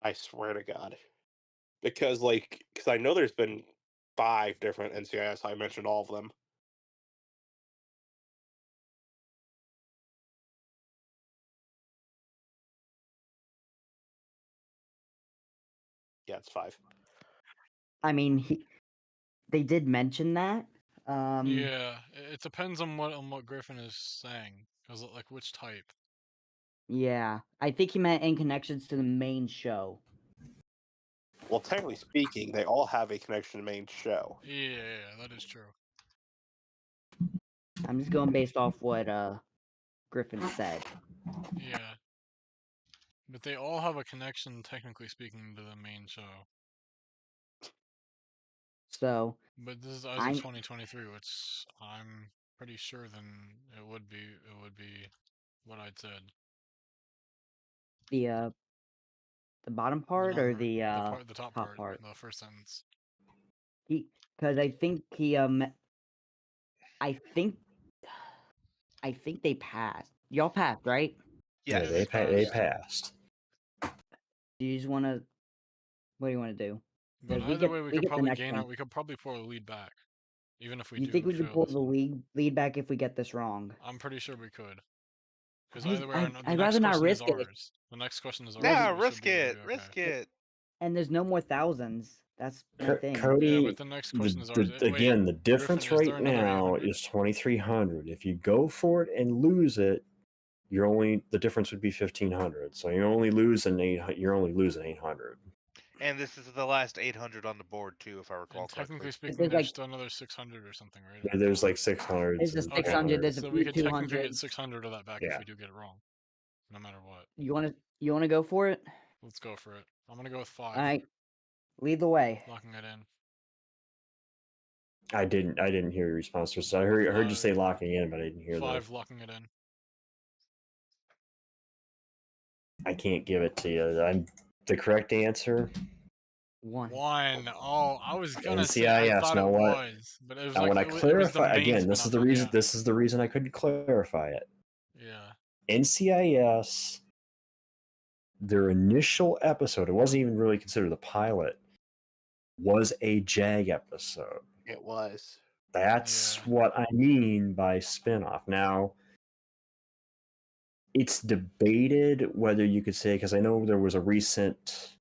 I swear to God. Because I know there's been 5 different NCIS. I mentioned all of them. Yeah, it's 5. I mean, they did mention that. Yeah, it depends on what Griffin is saying. Cause like which type? Yeah, I think he meant in connections to the main show. Well, technically speaking, they all have a connection to the main show. Yeah, that is true. I'm just going based off what Griffin said. Yeah. But they all have a connection, technically speaking, to the main show. So But this is as of 2023, which I'm pretty sure then it would be what I'd said. The bottom part or number- the the top part, the first sentence. because I think I think they passed. Y'all passed, right? Yes. Yeah, they passed. Do you just want to? What do you want to do? But 'Cause we either get- way, we we could get the probably next gain one. we could probably pull a lead back, even if we You do think we can fail pull this the one. lead back if we get this wrong? I'm pretty sure we could. Because I- either way, I'd- the I'd next rather not question is risk it. ours. The next question is ours. Yeah, so we should risk be able to it. be okay. Risk it. And there's no more thousands. That's my thing. Cody, Yeah, but the next question is ours. Wait, again, the difference Griffin, is there right another now 800? is 2,300. If you go for it and lose it, the difference would be 1,500. So you're only losing 800. You're only losing 800. And this is the last 800 on the board too, if I recall And technically correctly. speaking, there's there's like- still another 600 or something, right? Yeah, there's like 600. There's a 600, there's a so few we could technically 200s. get 600 of that back Yeah. if we do get it wrong, no matter what. You wanna go for it? Let's go for it. I'm gonna go with 5. All right, lead the way. Locking it in. I didn't hear your response to it. So I heard you say 5. locking in, but I didn't hear 5, locking it in. I can't give it to you. The correct answer. 1. 1. Oh, I was gonna say NCIS. I thought Now it what? was, but it was Now like when I it was clarify the main again, this is spin-off, the but reason. yeah. This is the reason I couldn't clarify it. Yeah. NCIS, their initial episode, it wasn't even really considered the pilot, was a JAG episode. It was. That's Yeah. what I mean by spin-off. Now, it's debated whether you could say, because I know there was a recent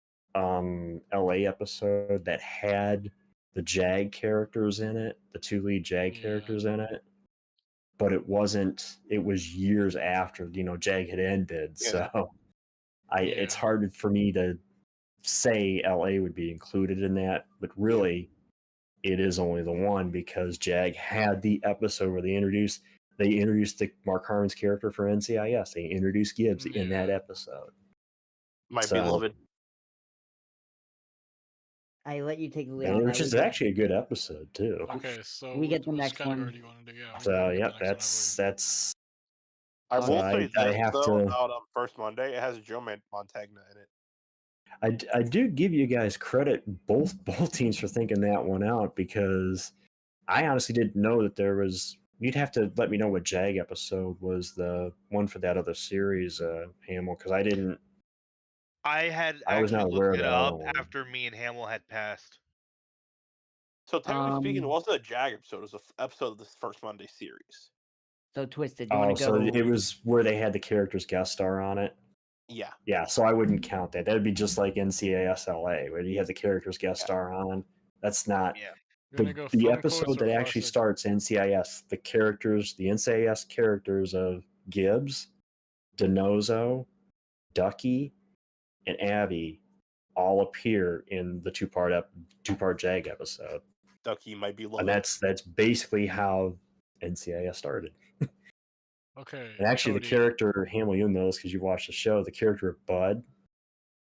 LA episode that had the JAG characters in it, the 2 lead JAG Yeah. characters in it, but it wasn't, it was years after, JAG had ended. Yeah. So it's Yeah. hard for me to say LA would be included in that, but really it is only the one because JAG had the episode where they introduced the Mark Harmon's character for NCIS. They introduced Gibbs in that Yeah. episode. My So- beloved. I let you take the lead on Which that. is We get- actually a good episode too. Okay, so We get the which next category one. do you want to do? Yeah. we So can get yep, the next one, that's I So will I- say I this have though to- about First Monday. It has Joe Montagna in it. I do give you guys credit, both teams, for thinking that one out, because I honestly didn't know that there was. You'd have to let me know what JAG episode was the one for that other series, Hamill, because I didn't. I was not actually aware looked of it that up other one. after me and Hamill had passed. So technically speaking, it Um, wasn't a JAG episode. It was an episode of this First Monday series. So Twisted. You Oh, want to so go? it was where they had the characters guest star on it. Yeah. Yeah, so I wouldn't count that. That would be just like NCIS LA, where you have the characters guest Yeah. star on. That's not Yeah. You're the, gonna go the fun episode quotes or that actually classic? starts NCIS. The NCIS characters of Gibbs, Denozo, Ducky, and Abby all appear in the two-part JAG episode, Ducky might be and loved. that's basically how NCIS started. Okay. And actually, Cody, the character Hamill, you'll know this because you watched the show. The character of Bud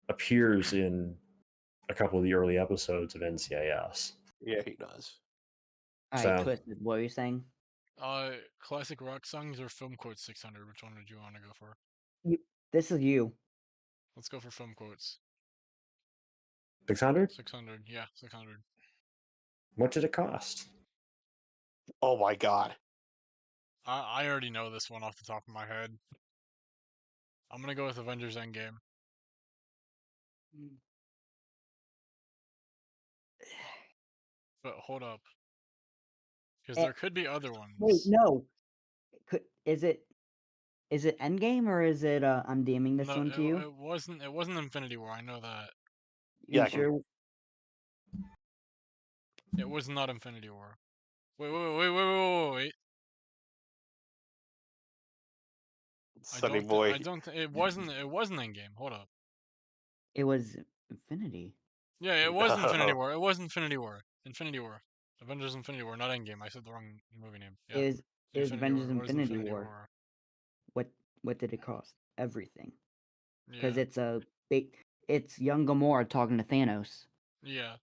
appears in a couple of the early episodes of NCIS. Yeah, he does. All right, so- Twisted. What were you saying? classic rock songs or film quotes 600? Which one would you want to go for? This is you. Let's go for film quotes. 600? 600. Yeah, 600. What did it cost? Oh my god. I already know this one off the top of my head. I'm gonna go with Avengers Endgame. But hold up. Because Eh, there could be other ones. Wait, no. Is it Endgame or is it? I'm DMing this No, one to you. it wasn't Infinity War, I know that. You yeah, I can- sure? It was not Infinity War. Wait. Sunny boy. I don't think it wasn't Endgame. Hold up. It was Infinity. Yeah, it was Infinity No. War. It was Infinity War. Infinity War. Avengers Infinity War, not Endgame. I said the wrong movie name. Yeah. It was Avengers War. It was Infinity War. What did it cost? Everything. Because Yeah. it's young Gamora talking to Thanos. Yeah.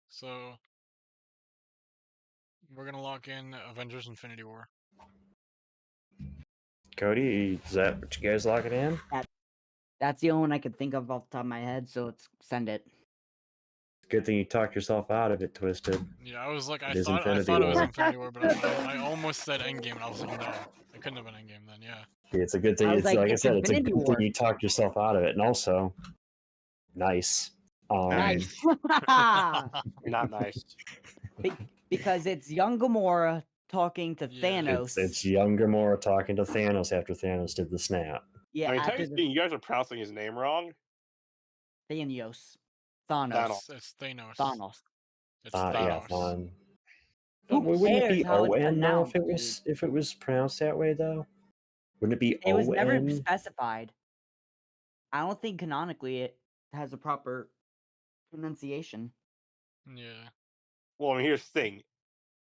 So we're gonna lock in Avengers Infinity War. Cody, is that what you guys lock it in? That's the only one I could think of off the top of my head, so let's send it. Good thing you talked yourself out of it, Twisted. Yeah, I was like, I It is thought Infinity it was War. Infinity War, but I almost said Endgame, and I was like, no, it couldn't have been Endgame then. Yeah. Yeah, it's a good thing. I was It's like, like I it's said, it's a Infinity good thing War. you talked yourself out of it, and also nice. Nice. Not nice. Because it's young Gamora talking to Yeah. Thanos. It's young Gamora talking to Thanos after Thanos did the snap. Yeah, I mean, after technically speaking, you guys are pronouncing his name wrong. Thanos. Thanos. It's Thanos. Thanos. It's Yeah, Thanos. Thon. Who Wouldn't it be cares how it's O-N though if pronounced, it was pronounced that way though? Wouldn't it be It was never O-N? specified. I don't think canonically it has a proper pronunciation. Yeah. Well, I mean, here's the thing.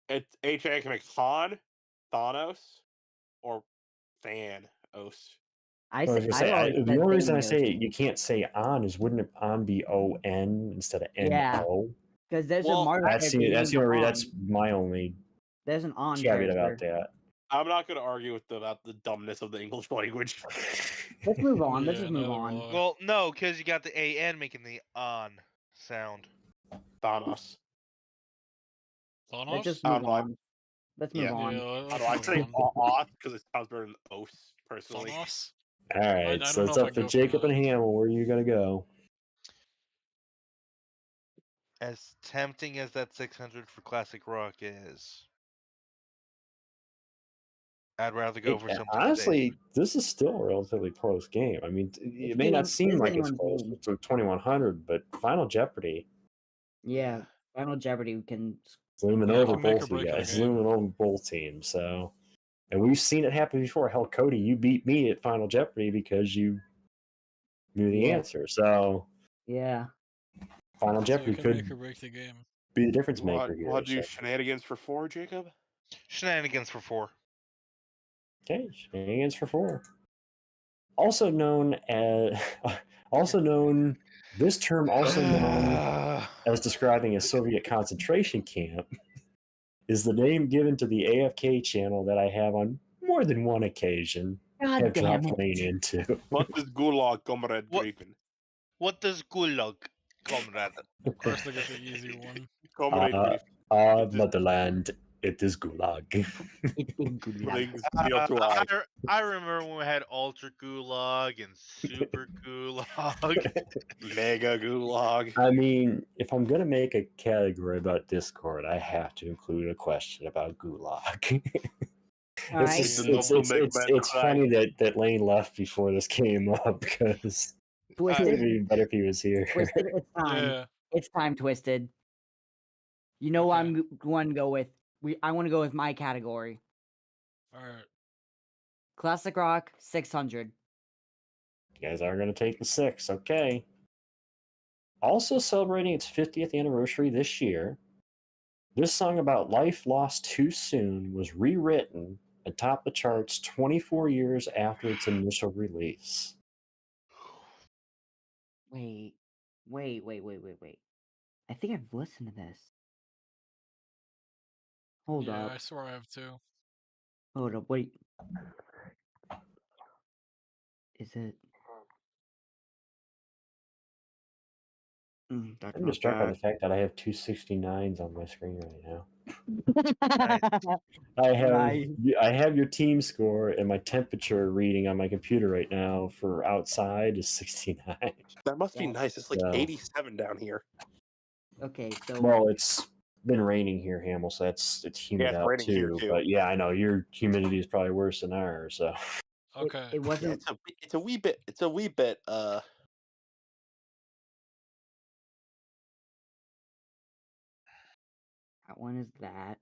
It's H-A can make Thanos, or Thanos. I I was said, gonna I've say, always the said only reason I Thanos. say you can't say on is wouldn't it on be O-N instead of N-O? Because there's Well, a Marvel That's character the named only On. that's my only There's an On caveat character. about that. I'm not going to argue about the dumbness of the English language. Let's move on. Let's Yeah, just move neither on. will I. Well, no, because you got the AN making the on sound. Thanos. Thanos? Let's just I move don't know, on. Let's move yeah. on. Yeah, I let's don't know, I move say on. Oth because it sounds better than Os, personally. Thanos? All right, I so don't it's know if up I'd to go for Jacob that. and Hamill. Where are you gonna go? As tempting as that 600 for classic rock is, I'd rather go for something Honestly, safe. this is still a relatively close game. I mean, it may not seem it's like it's anyone's close game. to 2100, but Final Jeopardy Yeah, Final Jeopardy can. is looming Yeah, it over can make or both you break of the guys, game. looming over both teams. So, and we've seen it happen before. Hell, Cody, you beat me at Final Jeopardy because you knew the Yeah. answer. So, Yeah. Final So it Jeopardy can could make or break the game. be the difference You maker here. want to do So. shenanigans for 4, Jacob? Shenanigans for 4. Okay, shenanigans for 4. Also known as, this term also known as describing a Soviet concentration camp, is the name given to the AFK channel that I have on more than one occasion God have damn dropped it. Lane into. What is Gulag, Comrade What? Draken? What does gulag, comrade? Of course, they get the easy one. Comrade Grief. Motherland, it is Gulag. It did good luck. Brings steel to eye. I remember when we had Ultra Gulag and Super Gulag. Mega Gulag. I mean, if I'm going to make a category about Discord, I have to include a question about Gulag. All right. It's funny that Lane left before this came up because it would Twisted. be better if he was here. Twisted. It's time. Yeah. It's time, Twisted. You know what Okay. I'm going to go with. I want to go with my category. Alright. Classic rock 600. You guys are going to take the 6, okay. Also celebrating its 50th anniversary this year, this song about life lost too soon was rewritten and topped the charts 24 years after its initial release. Wait. I think I've listened to this. Hold Yeah, up. I swear I have two. Hold up. Wait. Is it? That's I'm not distracted by that. the fact that I have 269s on my screen right now. Nice. I have your team score, and my temperature reading on my computer right now for outside is 69. That must be Yeah. nice. It's like Yeah. 87 down here. Okay, so Well, it's been raining here, Hamill, so it's humid it's out raining here, too. too. But yeah, I know your humidity is probably worse than ours. So Okay. it Yeah, wasn't. it's a wee bit. That one is that.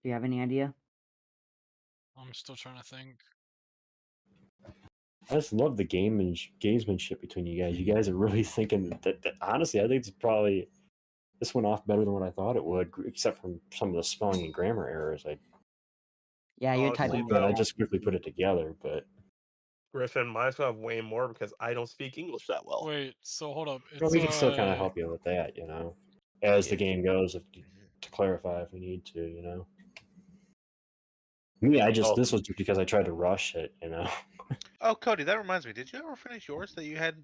Do you have any idea? I'm still trying to think. I just love the gamesmanship between you guys. You guys are really thinking that honestly, I think it's probably this went off better than what I thought it would, except for some of the spelling and grammar errors. Yeah, you're Honestly, typing. though, I just quickly put it together, but Griffin, might as well have way more because I don't speak English that well. Wait, so hold up. well, It's we can still kind of help you with that, as the game goes. If you to clarify if we need to, you know. Me, this was just because I tried to rush it, you know. Oh, Cody, that reminds me. Did you ever finish yours that you had?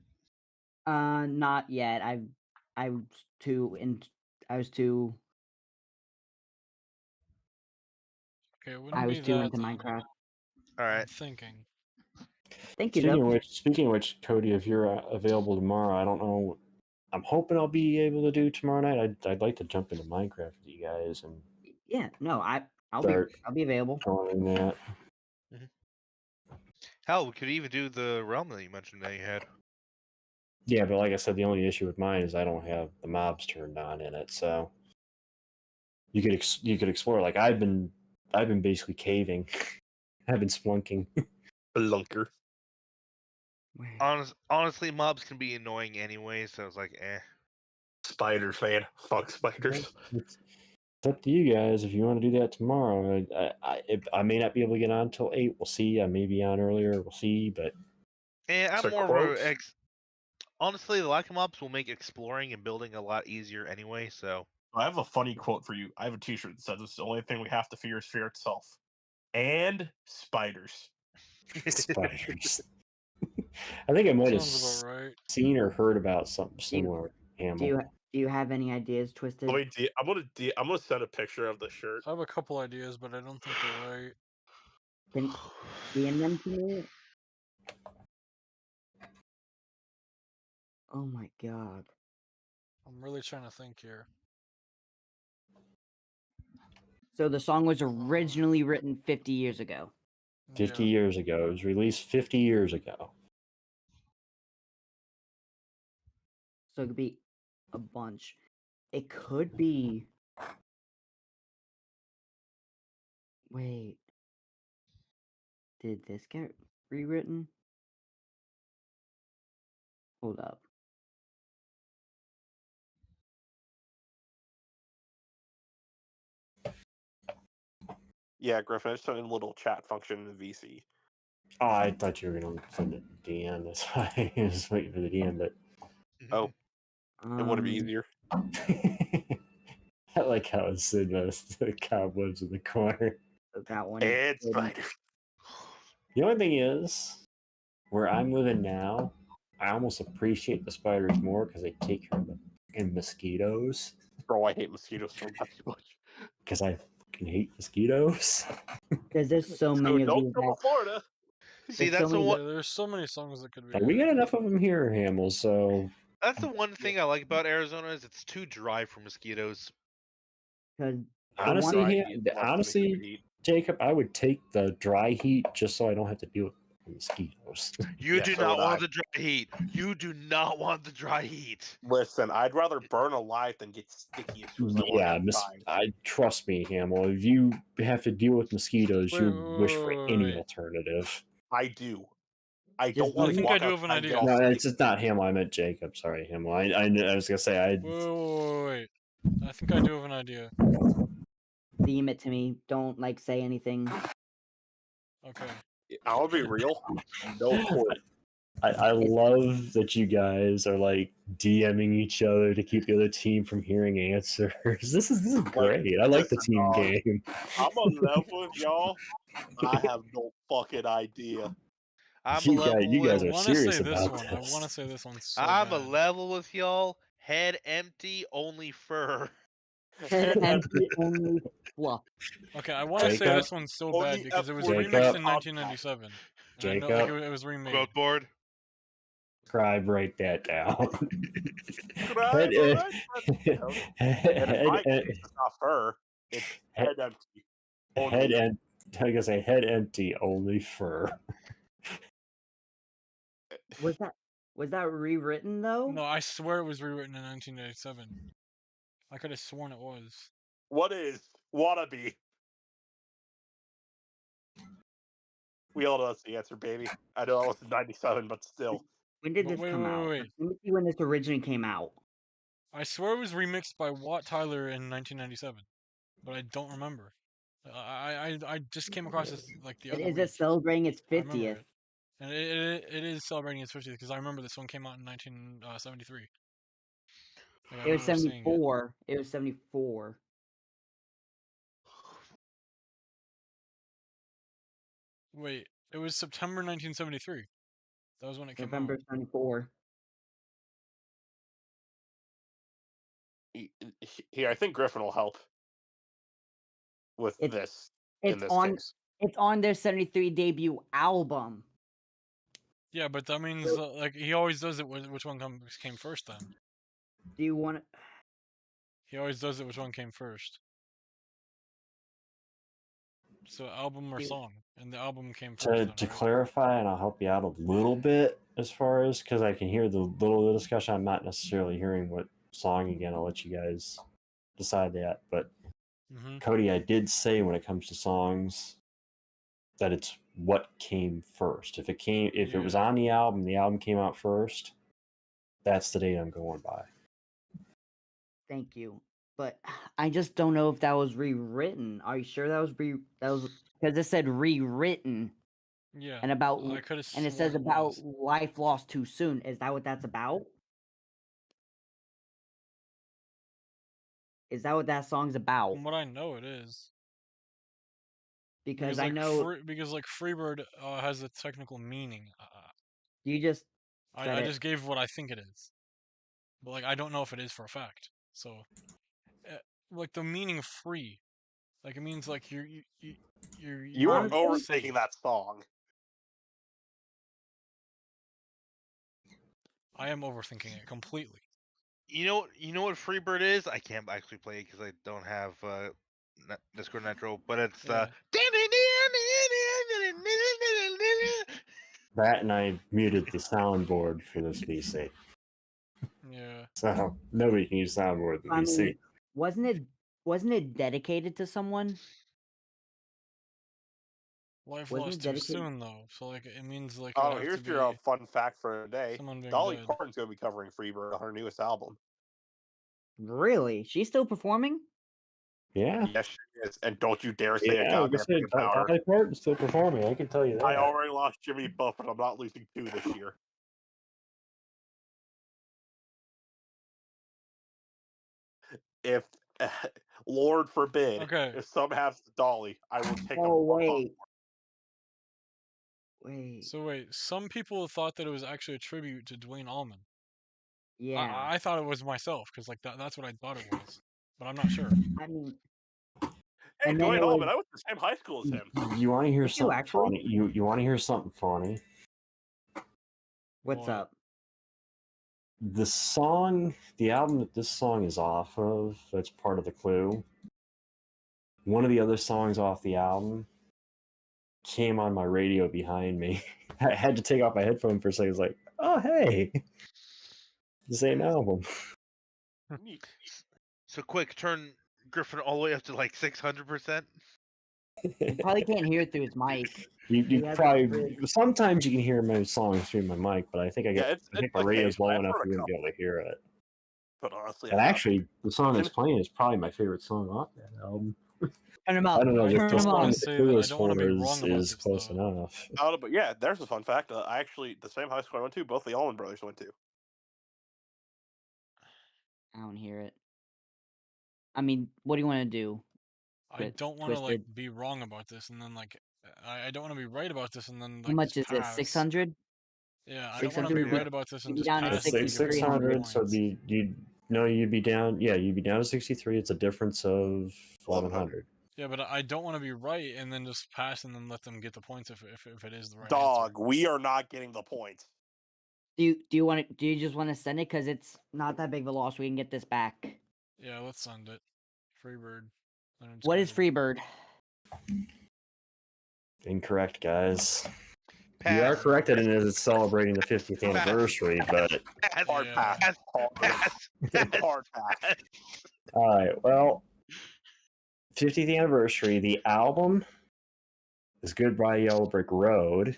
Not yet. I was too Okay, it wouldn't be too that into then. Minecraft. All I'm right. thinking. Thank you, Speaking of which, Cody, if you're available tomorrow, I don't know. I'm hoping I'll be able to do tomorrow night. I'd like to jump into Minecraft with you guys and Yeah, no, I'll start be available. calling that. Hell, we could even do the realm that you mentioned that you had. Yeah, but like I said, the only issue with mine is I don't have the mobs turned on in it. So you could explore. Like I've been basically caving. I've been splunking. Blunker. Honestly, mobs can be annoying anyway, so it's like, eh. Spiders, man. Fuck spiders. It's up to you guys if you want to do that tomorrow. I may not be able to get on till 8. We'll see. I may be on earlier. We'll see. But I'm So more quotes? of a honestly, the lack of mobs will make exploring and building a lot easier anyway. So I have a funny quote for you. I have a T-shirt that says, "It's the only thing we have to fear is fear itself." And spiders. spiders. I think I might have Sounds about right. seen or heard about something similar. Do you have any ideas, Twisted? I'm gonna send a picture of the shirt. I have a couple ideas, but I don't think they're right. Can DM them to me? Oh my god. I'm really trying to think here. So the song was originally written 50 years ago. 50 Yeah. years ago. It was released 50 years ago. So it could be a bunch. It could be. Wait. Did this get rewritten? Hold up. Yeah, Griffin, I just sent in a little chat function in the VC. Oh, I thought you were going to send it to DM. That's why I was waiting for the DM, but Oh, it would have been easier. I like how it said the cobwebs in the corner. That one. And spiders. The only thing is, where I'm living now, I almost appreciate the spiders more because they take care of the fucking mosquitoes. Bro, I hate mosquitoes so much. Because I fucking hate mosquitoes. Because there's so So many of don't these. come to Florida. See, There's so that's the many- one. Yeah, there's so many songs that could be. And we got enough of them here, Hamill. So That's the one thing I like about Arizona is it's too dry for mosquitoes. Because honestly, Jacob, I would take the dry heat just so I don't have to deal with mosquitoes. You Yeah, do so not would want I. the dry heat. You do not want the dry heat. Listen, I'd rather burn alive than get sticky as soon as I walk Yeah, outside. trust me, Hamill. If you have to deal with mosquitoes, you wish for any Wait. alternative. I do. I Just don't want I to think walk I do have an outside and get idea. all No, sticky. it's just not Hamill. I meant Jacob. Sorry, Hamill. I was gonna say Wait. I think I do have an idea. theme it to me. Don't say anything. Okay. I'll be real. No point. I love that you guys are DMing each other to keep the other team from hearing answers. This is great. I like the listen, team dog. game. I'm on level with y'all. I have no fucking idea. I'm You a level guys with. are I want to serious say this about one. I this. want to say this one so I'm bad. a level with y'all. Head empty, only fur. Head empty, only fluff. Okay, I want to say Jacob? this one so bad Only because it was F1 remixed Jacob? in 1997. And I know Jacob? it was remade. Growth board. Scribe, write that down. Scribe, Head- write that down. head, And in my head, case, it's not fur. It's Head- head empty. Only head and I guess head empty, only fur. Was that rewritten though? No, I swear it was rewritten in 1987. I could have sworn it was. What is wannabe? We all know that's the answer, baby. I know I was in 97, but still. When did But this wait, come wait, out? wait. Let me see when this originally came out. I swear it was remixed by Watt Tyler in 1997, but I don't remember. I just came across this the other Is week. it celebrating its I remember 50th? it. And it is celebrating its 50th because I remember this one came out in 1973. It was 74. It was 74. Wait, it was September 1973. That was when it came November out. 24. Here, I think Griffin will help with It's- this in It's this on. case. It's on their 73 debut album. Yeah, but that means like he always does it. Which one came first? Then Do you want to? he always does it. Which one came first? So album or Dude. song, and the album came first. To, Then, to right? clarify, and I'll help you out a little bit as far as because I can hear the little bit of discussion. I'm not necessarily hearing what song again. I'll let you guys decide that. But Mm-hmm. Cody, I did say when it comes to songs that it's what came first. If it was Yeah. on the album came out first. That's the date I'm going by. Thank you, but I just don't know if that was rewritten. Are you sure that was because it said rewritten Yeah. and about I could have and it sworn says it about was. life lost too soon. Is that what that's about? Is that what that song's about? From what I know, it is. Because like I know Freebird has a technical meaning. you just I said it. just gave what I think it is, but like I don't know if it is for a fact. So, like the meaning of free, like it means like you're You are Honestly- overthinking that song. I am overthinking it completely. You know what Freebird is? I can't actually play it because I don't have Discord Nitro, but it's Yeah. That and I muted the soundboard for this PC, Yeah. so nobody can use soundboard in the I PC. mean, wasn't it dedicated to someone? Life Wasn't lost it too dedicated? soon though, so like it means like it Oh, would have here's to be your fun fact for today. someone being Dolly dead. Parton's going to be covering Freebird on her newest album. Really? She's still performing? Yeah, Yes, she is. And don't you dare say a like I goddamn said, thing about her. Dolly Parton's still performing. I can tell you that. I already lost Jimmy Buffett. I'm not losing 2 this year. If Lord forbid, Okay. if some happens to Dolly, I will take Oh a wait. Wait. So wait, some people thought that it was actually a tribute to Dwayne Allman. Yeah. I thought it was myself because like that's what I thought it was, but I'm not sure. I mean, Hey, And then Dwayne it Allman, was- I went to the same high school as him. You want to hear Did you something actually? funny? You want to hear something funny? what's What? up? The song, the album that this song is off of, that's part of the clue. One of the other songs off the album came on my radio behind me. I had to take off my headphone for a second. I was like, oh, hey, the same album. Neat. So quick, turn Griffin all the way up to like 600%. You probably can't hear it through his mic. You He has a probably really- sometimes you can hear my songs through my mic, but I think I Yeah, think my it's radio's occasional. low I've enough heard for a you to be able to hear it. But honestly, And I actually, the song that's And- playing is probably my favorite song off that album. Turn him I up. don't know. I The Turn just him wanna up. say that I clueless don't wanna be for wrong about is this, close though. enough. Oh, but yeah, there's a fun fact. I actually, the same high school I went to, both the Allman brothers went to. I don't hear it. I mean, what do you want to do? I don't want to like Twisted. be wrong about this, and then like I don't want to be right about this, and then like How much just is it? pass. 600? Yeah, I don't want to 600 be would be- right about this and you'd be just down to pass. It's and give everyone 600, so points. you'd be down. Yeah, you'd be down to 63. It's a difference of 1100. Yeah, but I don't want to be right and then just pass and then let them get the points if it is the right Dog, answer. we are not getting the points. Do you just want to send it because it's not that big of a loss? We can get this back. Yeah, let's send it. Freebird. What is Freebird? Incorrect, guys. You are Pass. corrected in that it's celebrating the 50th Pass. anniversary, but Pass. Hard Yeah. pass. Hard, Pass. hard pass. all right. Well, 50th anniversary. The album is "Goodbye Yellow Brick Road,"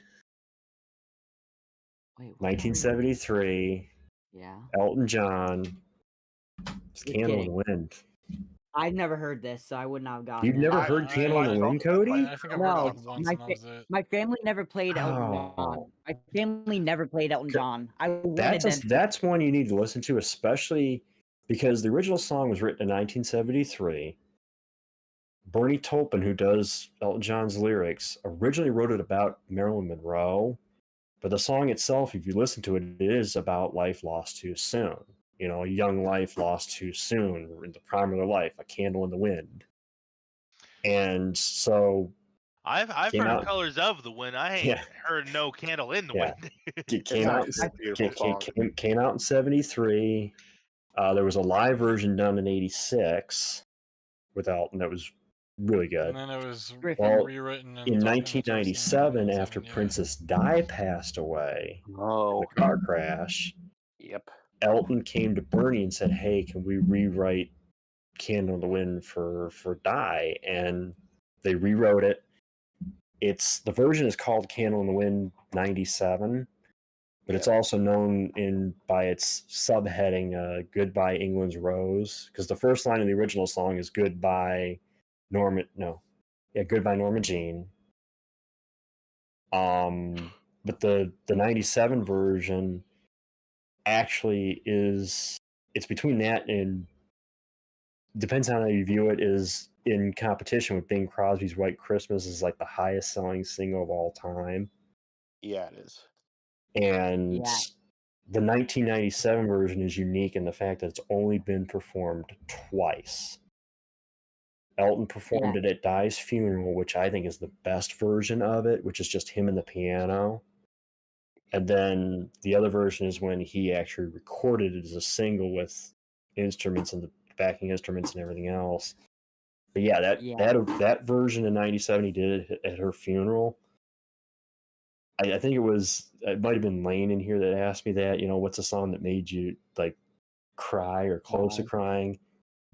Wait, what? 1973. Yeah. Elton John. It's You're "Candle in kidding. the Wind." I've never heard this, so I would not have gotten You've it. never I- heard "Candle in the Wind," Cody? I think I've heard No, it like once my and that was it. My family never played Elton Oh. John. My family never played Elton Co- John. I wanted them. That's one you need to listen to, especially because the original song was written in 1973. Bernie Taupin, who does Elton John's lyrics, originally wrote it about Marilyn Monroe, but the song itself, if you listen to it, it is about life lost too soon. You know, a young life lost too soon, in the prime of their life, a candle in the wind. And so I've came heard out, Colors of the Wind. I ain't yeah, heard No Candle in the yeah. Wind. It came out, It's a beautiful song. came out in '73. There was a live version done in '86 with Elton that was really good. And then it was Griffin. Well, rewritten in the 1997, after 1997, yeah. Princess Di passed away in Oh, a car crash, yep. Elton came to Bernie and said, "Hey, can we rewrite Candle in the Wind for Di?" And they rewrote it. The version is called Candle in the Wind '97, but it's also known by its subheading "Goodbye England's Rose," because the first line of the original song is "Goodbye Norma." No, yeah, "Goodbye Norma Jean." But the '97 version actually it's between that and, depends on how you view it, is in competition with Bing Crosby's White Christmas is like the highest selling single of all time. Yeah, it is. And Yeah. the 1997 version is unique in the fact that it's only been performed twice. Elton performed it at Di's funeral, which I think is the best version of it, which is just him and the piano. And then the other version is when he actually recorded it as a single with instruments and the backing instruments and everything else. But yeah, that version in '97 he did it at her funeral. I think it might have been Lane in here that asked me that, what's a song that made you like cry or close to crying?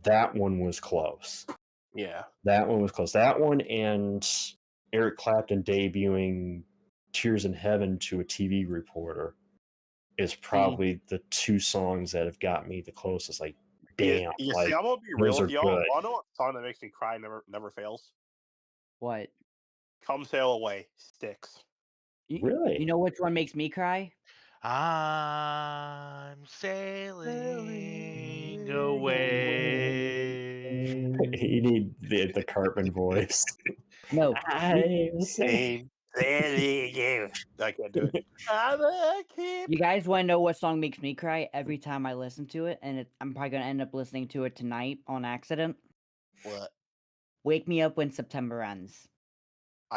That one was close. Yeah. That one was close. That one and Eric Clapton debuting Tears in Heaven to a TV reporter is probably the two songs that have got me the closest. Like, damn. You like, see, I'm gonna be those real are with y'all. good. I know what song that makes me cry never fails. What? Come Sail Away, Styx. Really? You know which one makes me cry? I'm sailing away. You need the Cartman voice. No. I'm saying. I can't do it. I'm a keep. You guys want to know what song makes me cry every time I listen to it? And I'm probably going to end up listening to it tonight on accident. What? Wake Me Up When September Ends.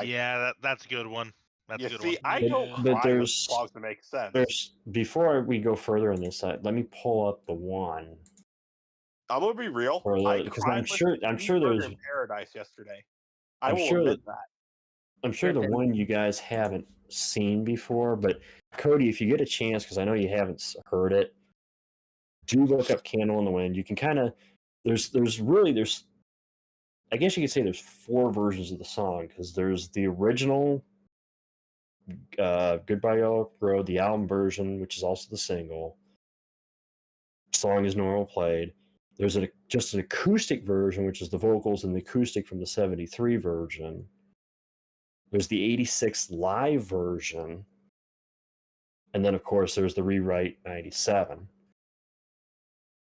Yeah, that's a good one. That's You a good see, one. I don't But cry with songs that make sense. Before we go further on this side, let me pull up the one. I'm gonna be real. Because I'm sure there's in Paradise yesterday. I'm will sure admit that. I'm sure the Griffin. one you guys haven't seen before, but Cody, if you get a chance, because I know you haven't heard it, do look up "Candle in the Wind." You can kind of there's I guess you could say there's four versions of the song, because there's the original "Goodbye Yellow Road," the album version, which is also the single. Song is normal played. There's just an acoustic version, which is the vocals and the acoustic from the '73 version. There's the '86 live version. And then, of course, there's the rewrite '97.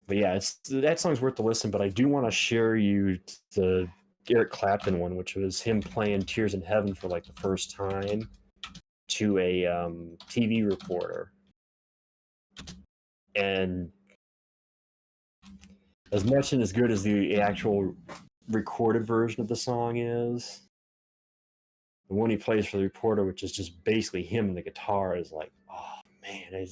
But yeah, that song's worth the listen. But I do want to share you the Eric Clapton one, which was him playing "Tears in Heaven" for like the first time to a TV reporter. And as much and as good as the actual recorded version of the song is, the one he plays for the reporter, which is just basically him and the guitar, is like, oh man,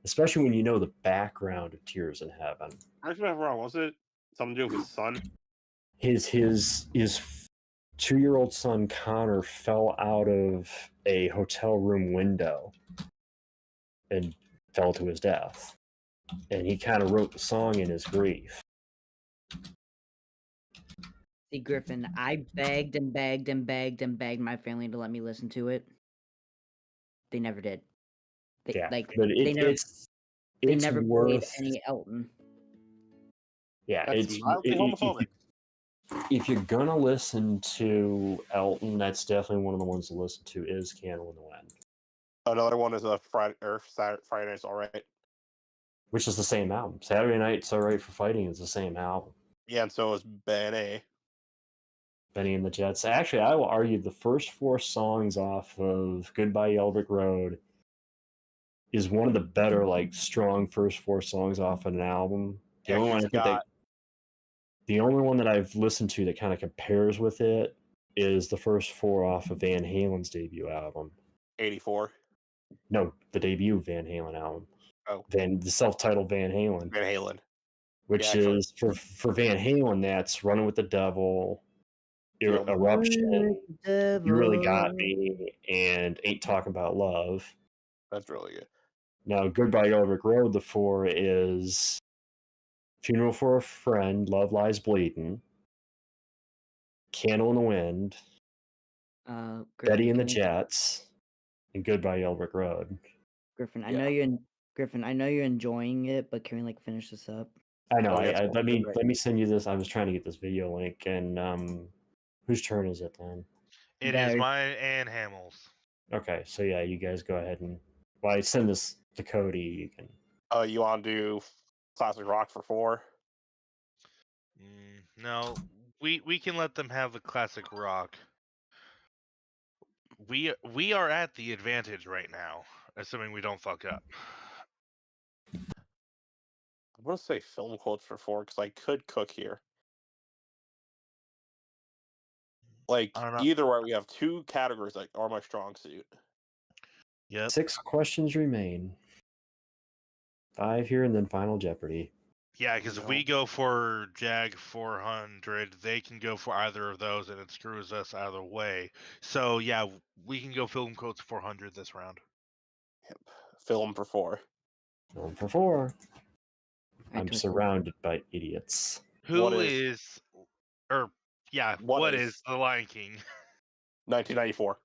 especially when you know the background of "Tears in Heaven." I remember wrong. Was it something to do with his son? His 2-year-old son Connor fell out of a hotel room window and fell to his death, and he kind of wrote the song in his grief. See, Griffin, I begged and begged and begged and begged my family to let me listen to it. They never did. They never played worth any Elton. Yeah, That's mildly homophobic. If you're gonna listen to Elton, that's definitely one of the ones to listen to is "Candle in the Wind," Another one is Friday Night's All Right. which is the same album. "Saturday Night's All Right for Fighting" is the same album. Yeah, and so is Ben A. Benny and the Jets. Actually, I will argue the first 4 songs off of Goodbye Yellow Brick Road is one of the better, like, strong first 4 songs off an album. The only one I think the only one that I've listened to that kind of compares with it is the first 4 off of Van Halen's debut album. 84. No, the debut Van Halen album. Oh. The self-titled Van Halen. Van Halen. Which Yeah, is, for Van Halen, that's Running with the Devil, Eruption, You Really Got Me, and Ain't Talking About Love. That's really good. Now, Goodbye Yellow Brick Road, the 4 is Funeral for a Friend, Love Lies Bleeding, Candle in the Wind, Betty and the Jets, and Goodbye Yellow Brick Road. Griffin, I know you're enjoying it, but can we like finish this up? I know. Let me send you this. I was trying to get this video link, and whose turn is it then? It is mine and Hamill's. Okay, so yeah, you guys go ahead and I send this to Cody. You can. You want to do classic rock for 4? No, we can let them have the classic rock. We are at the advantage right now, assuming we don't fuck up. I'm gonna say film quotes for 4 because I could cook here. Like either way, we have 2 categories that are my strong suit. Yep. 6 questions remain. 5 here, and then Final Jeopardy. Yeah, because if we go for Jag 400, they can go for either of those, and it screws us either way. So yeah, we can go film quotes 400 this round. Yep. Film for 4. Film for 4. I'm surrounded by idiots. What is the Lion King? 1994.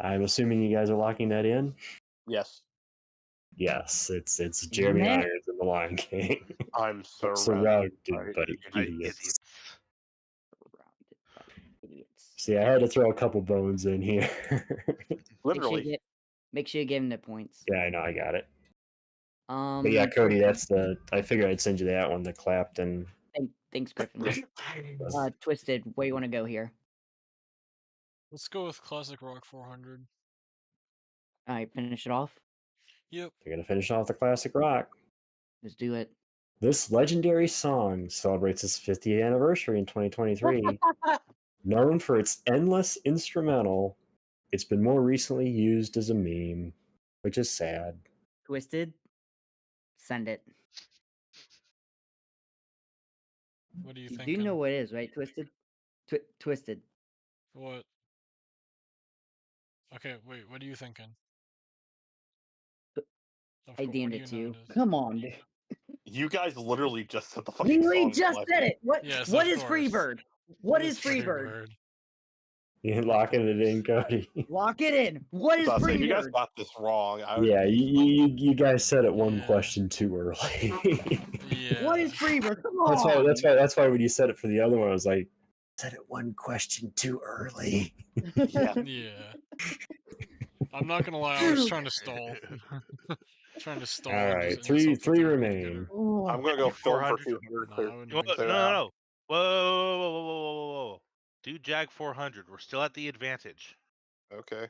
I'm assuming you guys are locking that in? Yes. Yes, it's Jeremy Irons and the Lion King. I'm surrounded by idiots. See, I had to throw a couple bones in here. Literally. Make sure you give him the points. Yeah, I know, I got it. But yeah, Cody, that's I figured I'd send you that one, the Clapton. Thanks, Griffin. Twisted, where you want to go here? Let's go with classic rock 400. All right, finish it off. Yep. You're gonna finish off the classic rock. Let's do it. This legendary song celebrates its 50th anniversary in 2023. Known for its endless instrumental, it's been more recently used as a meme, which is sad. Twisted, send it. What do you think? Do you know what it is, right? Twisted? Twisted. What? Okay, wait, what are you thinking? I DM'd it to you. Come on, dude. You guys literally just said the fucking song. We just said it. What? Yes, what is Freebird? What is Freebird? You're locking it in, Cody. Lock it in. What is Freebird? You guys got this wrong. Yeah, you guys said it one question too early. Yeah. What is Freebird? Come on. That's why when you said it for the other one, I was like, said it one question too early. Yeah. I'm not gonna lie, I was trying to stall. All right, three remain. I'm gonna go film for 200. No. Whoa. Do Jag 400. We're still at the advantage. Okay.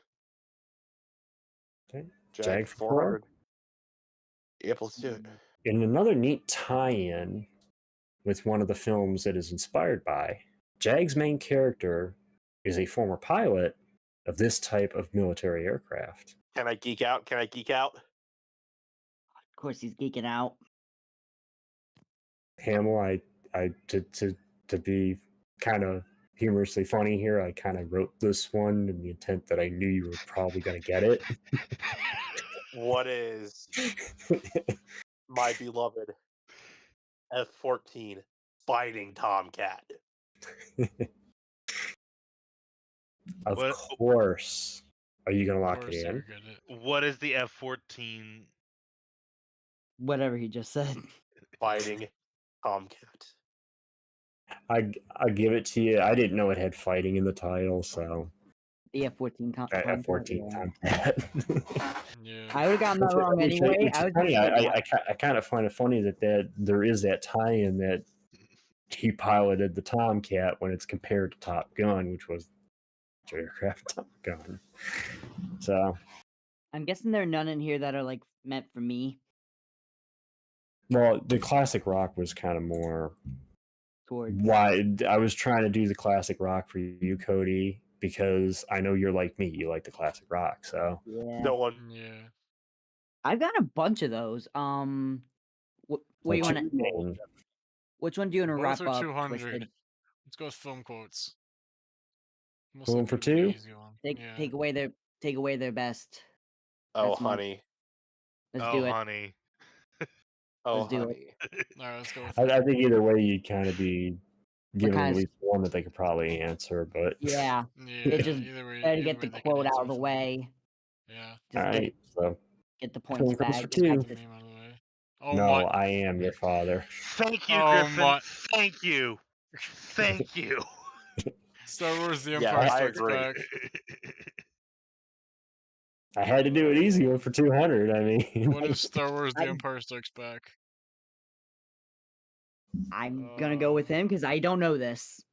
Jag 400. Yep, let's do it. In another neat tie-in with one of the films it is inspired by, Jag's main character is a former pilot of this type of military aircraft. Can I geek out? Of course, he's geeking out. Hamill, to be kind of humorously funny here, I kind of wrote this one in the intent that I knew you were probably going to get it. What is my beloved F-14 fighting Tomcat? Of course. Are you going to lock it in? What is the F-14? Whatever he just said. Fighting Tomcat. I give it to you. I didn't know it had fighting in the title, so. The F-14 Tomcat. F-14 Tomcat. Yeah. I would have gotten that wrong anyway. I kind of find it funny that there is that tie-in that he piloted the Tomcat when it's compared to Top Gun, which was aircraft Top Gun. So, I'm guessing there are none in here that are like meant for me. well, the classic rock was kind of more Towards why I was trying to do the classic rock for you, Cody, because I know you're like me. You like the classic rock, so yeah. No one. Yeah. I've got a bunch of those. What do you Like, want to? two- Which one do you want to Both wrap are up? 200. Twisted? Let's go with film quotes. Most Going likely for the two? easy one. Take Yeah. take away their best. Oh, That's mine. honey. Let's Oh, do it. honey. Oh, Let's do it. honey. All right, let's go with I that. think either way, you'd kind of be giving kinda at least one that they could probably answer. But Yeah. Yeah, It's just either way, better to either get way the they can quote out answer of the for me. way. Yeah. Just all right, so get the points film goes back. for Just have two. Get the to- name out of the way. Oh No, my! I am your father. Thank you, Oh Griffin. my! Thank you. Thank you. Star Wars: The Yeah, Empire I Strikes agree. Back. I had to do it easy one for 200. I mean, What is Star Wars: The I'm- Empire Strikes Back? I'm gonna go with him because I don't know this.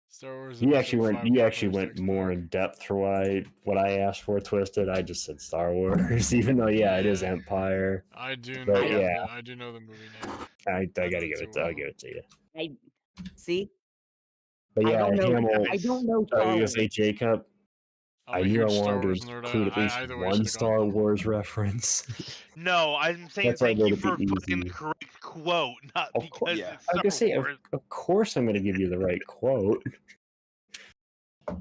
Star Wars: you Episode 5: you The actually Empire went Strikes more Back. in depth for what I asked for. Twisted. I just said Star Wars, even though it is Yeah. Empire. I do But know. yeah. I do know the movie name. I I gotta know give too it. I'll well. give it to you. I see. But I yeah, don't know. Hamill. I don't know I was Star gonna Wars. say Jacob. I'm I a knew I huge Star wanted Wars to nerd. include at least Either way, I one should have Star gotten that one. Wars reference. No, I'm saying That's why I thank go you to for the finding the easy. correct quote, not Of course, because yeah. it's I was gonna Star say, Wars. of course, I'm gonna give you the right quote. I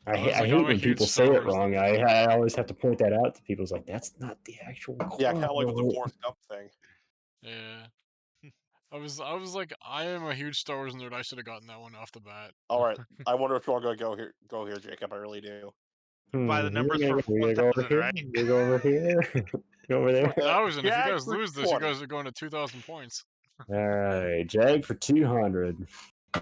I was like, hate I'm a when huge people Star say it Wars wrong. nerd. I always have to point that out to people. It's like that's not the actual quote. Yeah, kind of like with the Forrest Gump thing. Yeah. I was like, I am a huge Star Wars nerd. I should have gotten that one off the bat. All right. I wonder if you want to go here. Go here, Jacob. I really do. By the numbers for We're gonna go over 1,000, here. right? We go over here. Go over there. 1,000. If you Jag guys for lose this, 20. you guys are going to 2,000 points. All right, Jag for 200.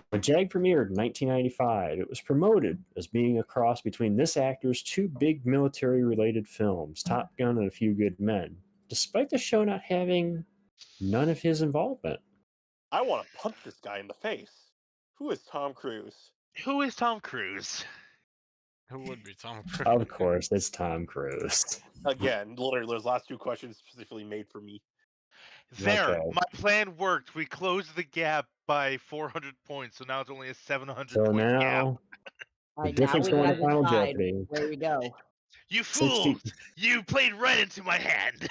When Jag premiered in 1995, it was promoted as being a cross between this actor's two big military-related films, Top Gun and A Few Good Men, despite the show not having none of his involvement. I want to punch this guy in the face. Who is Tom Cruise? Who is Tom Cruise? Who would be Tom Cruise? Of course, it's Tom Cruise. Again, literally, those last two questions specifically made for me. There, Okay. my plan worked. We closed the gap by 400 points, so now it's only a 700 So point gap. now, All the right, now difference we going to gotta Final decide Jeopardy. where we go. You 60 fools! You played right into my hand.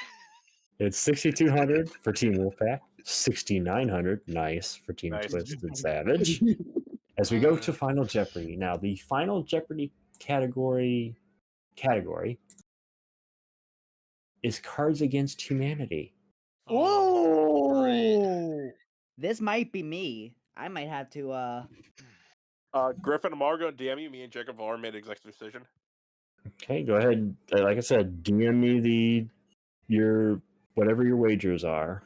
It's 6,200 for Team Wolfpack, 6,900, nice, for Team Nice. Twisted Savage. As we go to Final Jeopardy. Now, the Final Jeopardy category is Cards Against Humanity. Oh, great. Whoa! This might be me. I might have to. Griffin and Margo, DM you. Me and Jacob have already made an executive decision. Okay, go ahead. Like I said, DM me your whatever your wagers are.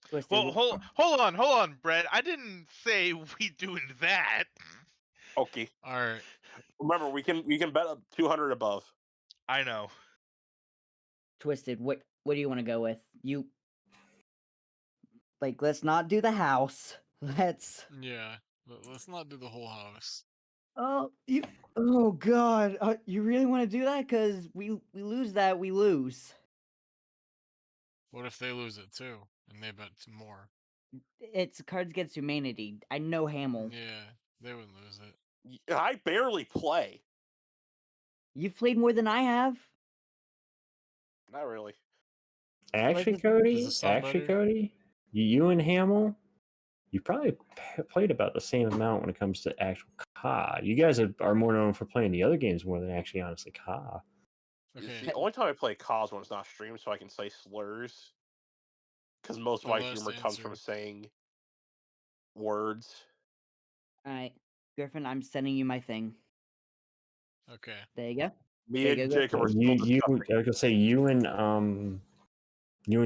Twisted. Well, hold on, Brett. I didn't say we doing that. Okay. All right. Remember, we can bet up 200 above. I know. Twisted. What do you want to go with? You like? Let's not do the house. Let's. Yeah. Let's not do the whole house. Oh, you. Oh God! You really want to do that? Cause we lose that, we lose. What if they lose it too, and they bet more? It's Cards Against Humanity. I know Hamill. Yeah, they would lose it. I barely play. You've played more than I have. Not really. Actually, Does Cody, it sound better? you and Hamill, you probably played about the same amount when it comes to actual Ka. You guys are more known for playing the other games more than actually, honestly, Ka. Okay. The only time I play COS when it's not streamed, so I can say slurs. Because most of The my last humor comes from answer. saying words. All right, Griffin. I'm sending you my thing. Okay. There you go. Me There you and go. Jacob are still You, discussing. I was gonna say you and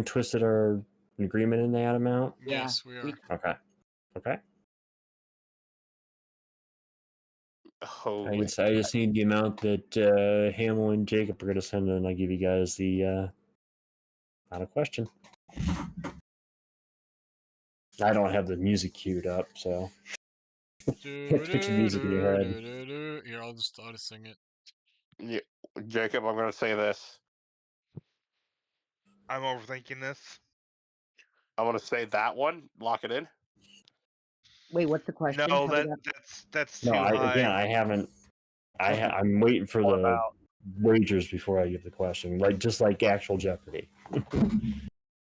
Twisted are in agreement in that amount. Yeah, Yes, we are. Okay. Oh, I just need the amount that Hamill and Jacob are gonna send, and I give you guys the final question. I don't have the music queued up, so you have to put your music in your head. Here, I'll just sing it. Yeah, Jacob, I'm going to say this. I'm overthinking this. I want to say that one. Lock it in. Wait, what's the question? No, Tell me that. that's No, too high. I haven't. Okay. I'm waiting for What the about- wagers before I give the question, like just like actual Jeopardy.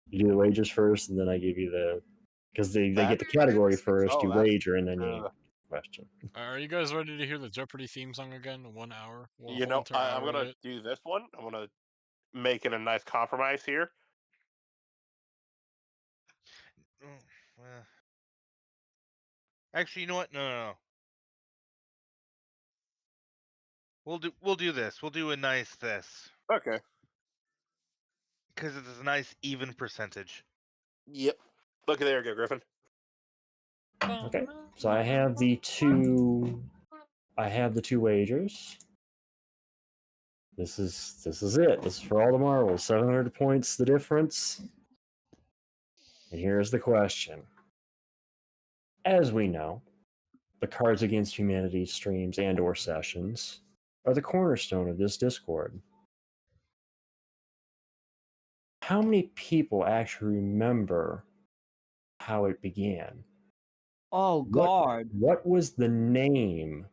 You do the wagers first, and then I give you the because they get the category first. Oh, you that's- wager, and then you question. Are you guys ready to hear the Jeopardy theme song again? 1 hour. Well, You know, I'm going going to do this one. I'm going to make it a nice compromise here. Actually, you know what? No. We'll do this. We'll do a nice this Okay. because it's a nice even percentage. Yep. Look, there you go, Griffin. Okay, so I have the two. I have the two wagers. This is it. This is for all the marbles. 700 points, the difference. And here's the question. As we know, the Cards Against Humanity streams and/or sessions are the cornerstone of this Discord. How many people actually remember how it began? Oh God. What was the name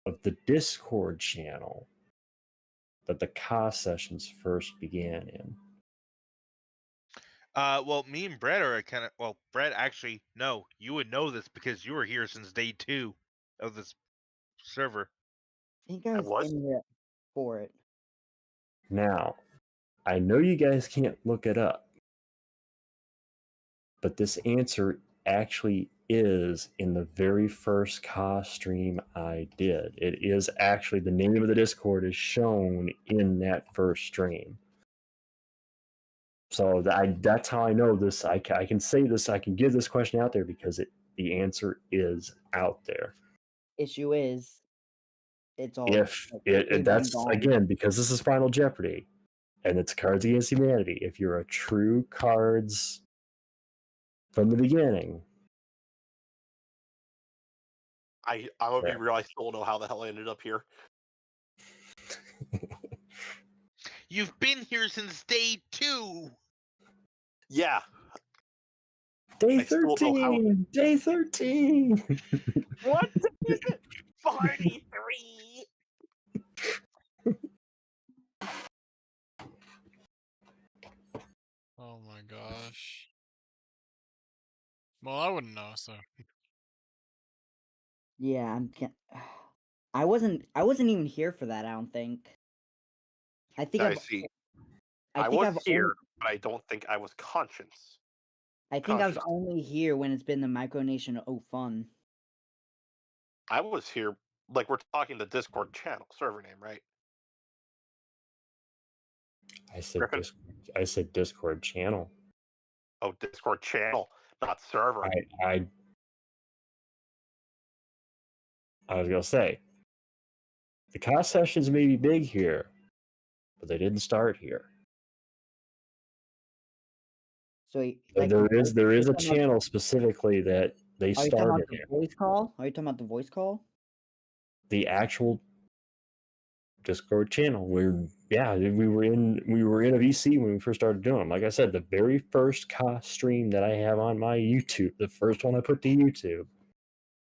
of the Discord channel that the COS sessions first began in? Well, me and Brett are kind of. Well, Brett, actually, no, you would know this because you were here since day 2 of this server. I think I was was? in here for it. Now, I know you guys can't look it up, but this answer actually is in the very first COS stream I did. It is actually the name of the Discord is shown in that first stream. So that's how I know this. I can say this. I can give this question out there because the answer is out there. Issue is, it's all. If they've been that's gone. again because this is Final Jeopardy, and it's Cards Against Humanity. If you're a true cards from the beginning, I'm going to be real. I still don't know how the hell I ended up here. You've been here since day 2. Yeah. Day I still don't know how- 13. Day 13. What is it? 43. Oh my gosh. Well, I wouldn't know, so. Yeah, I wasn't even here for that. I don't think. I think I see. I think was I've here, but I don't think I was conscious. I think I was conscious. only here when it's been the Micronation Fun. I was here, like we're talking the Discord channel server name, right? I said Griffin? I said Discord channel. Oh, Discord channel, not server. I was gonna say the COS sessions may be big here, but they didn't start here. So There is a channel specifically that they Are you talking started about the here. voice call? Are you talking about the voice call? The actual Discord channel. We were in a VC when we first started doing them. Like I said, the very first COS stream that I have on my YouTube, the first one I put to YouTube,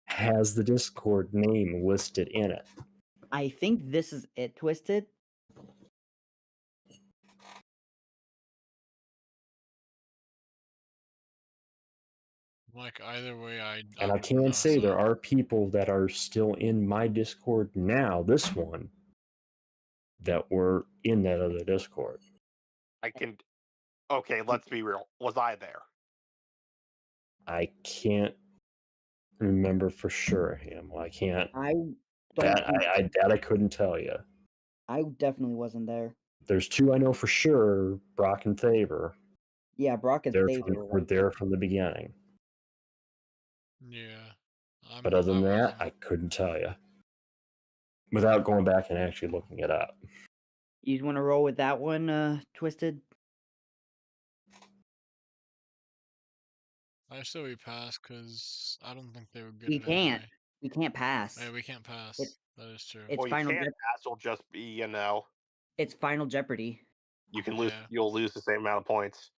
has the Discord name listed in it. I think this is it, Twisted. Like, either way, And I wouldn't can know, say so. there are people that are still in my Discord now, this one, that were in that other Discord. I can. Okay, let's be real. Was I there? I can't remember for sure, Him. I can't. I don't. That I couldn't tell you. I definitely wasn't there. There's two I know for sure, Brock and Thaber. Yeah, Brock and Thaber Were there from the beginning. Yeah. But other than that, wasn't. I couldn't tell you. Without going back and actually looking it up. You just want to roll with that one, Twisted? I say we pass because I don't think they would get We it can't. anyway. We can't pass. Yeah, we can't pass. It- That is true. It's Well, you final. can't pass. Will just be It's Final Jeopardy. you can lose. Yeah. You'll lose the same amount of points.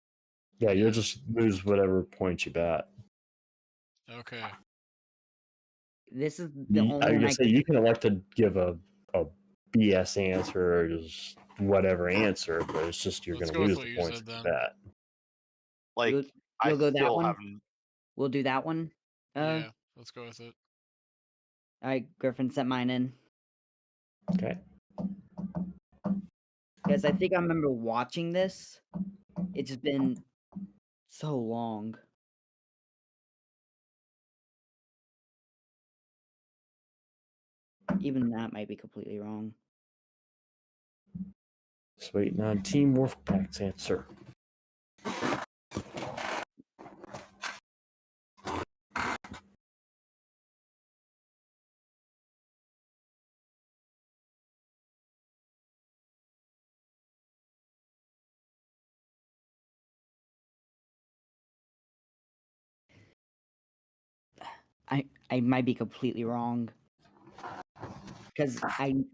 Yeah, you'll Yeah. just lose whatever points you bet. Okay. This is the only I was one gonna I say you can elect to give a BS answer or just whatever answer, but it's just you're Let's going go to with lose what the you points said that you then. bet. Like You'll I go that still one? haven't. We'll do that one. Yeah, let's go with it. All right, Griffin sent mine in Okay. because I think I remember watching this. It's just been so long. Even that might be completely wrong. Just waiting on Team Wolfpack's answer. I might be completely wrong because I'm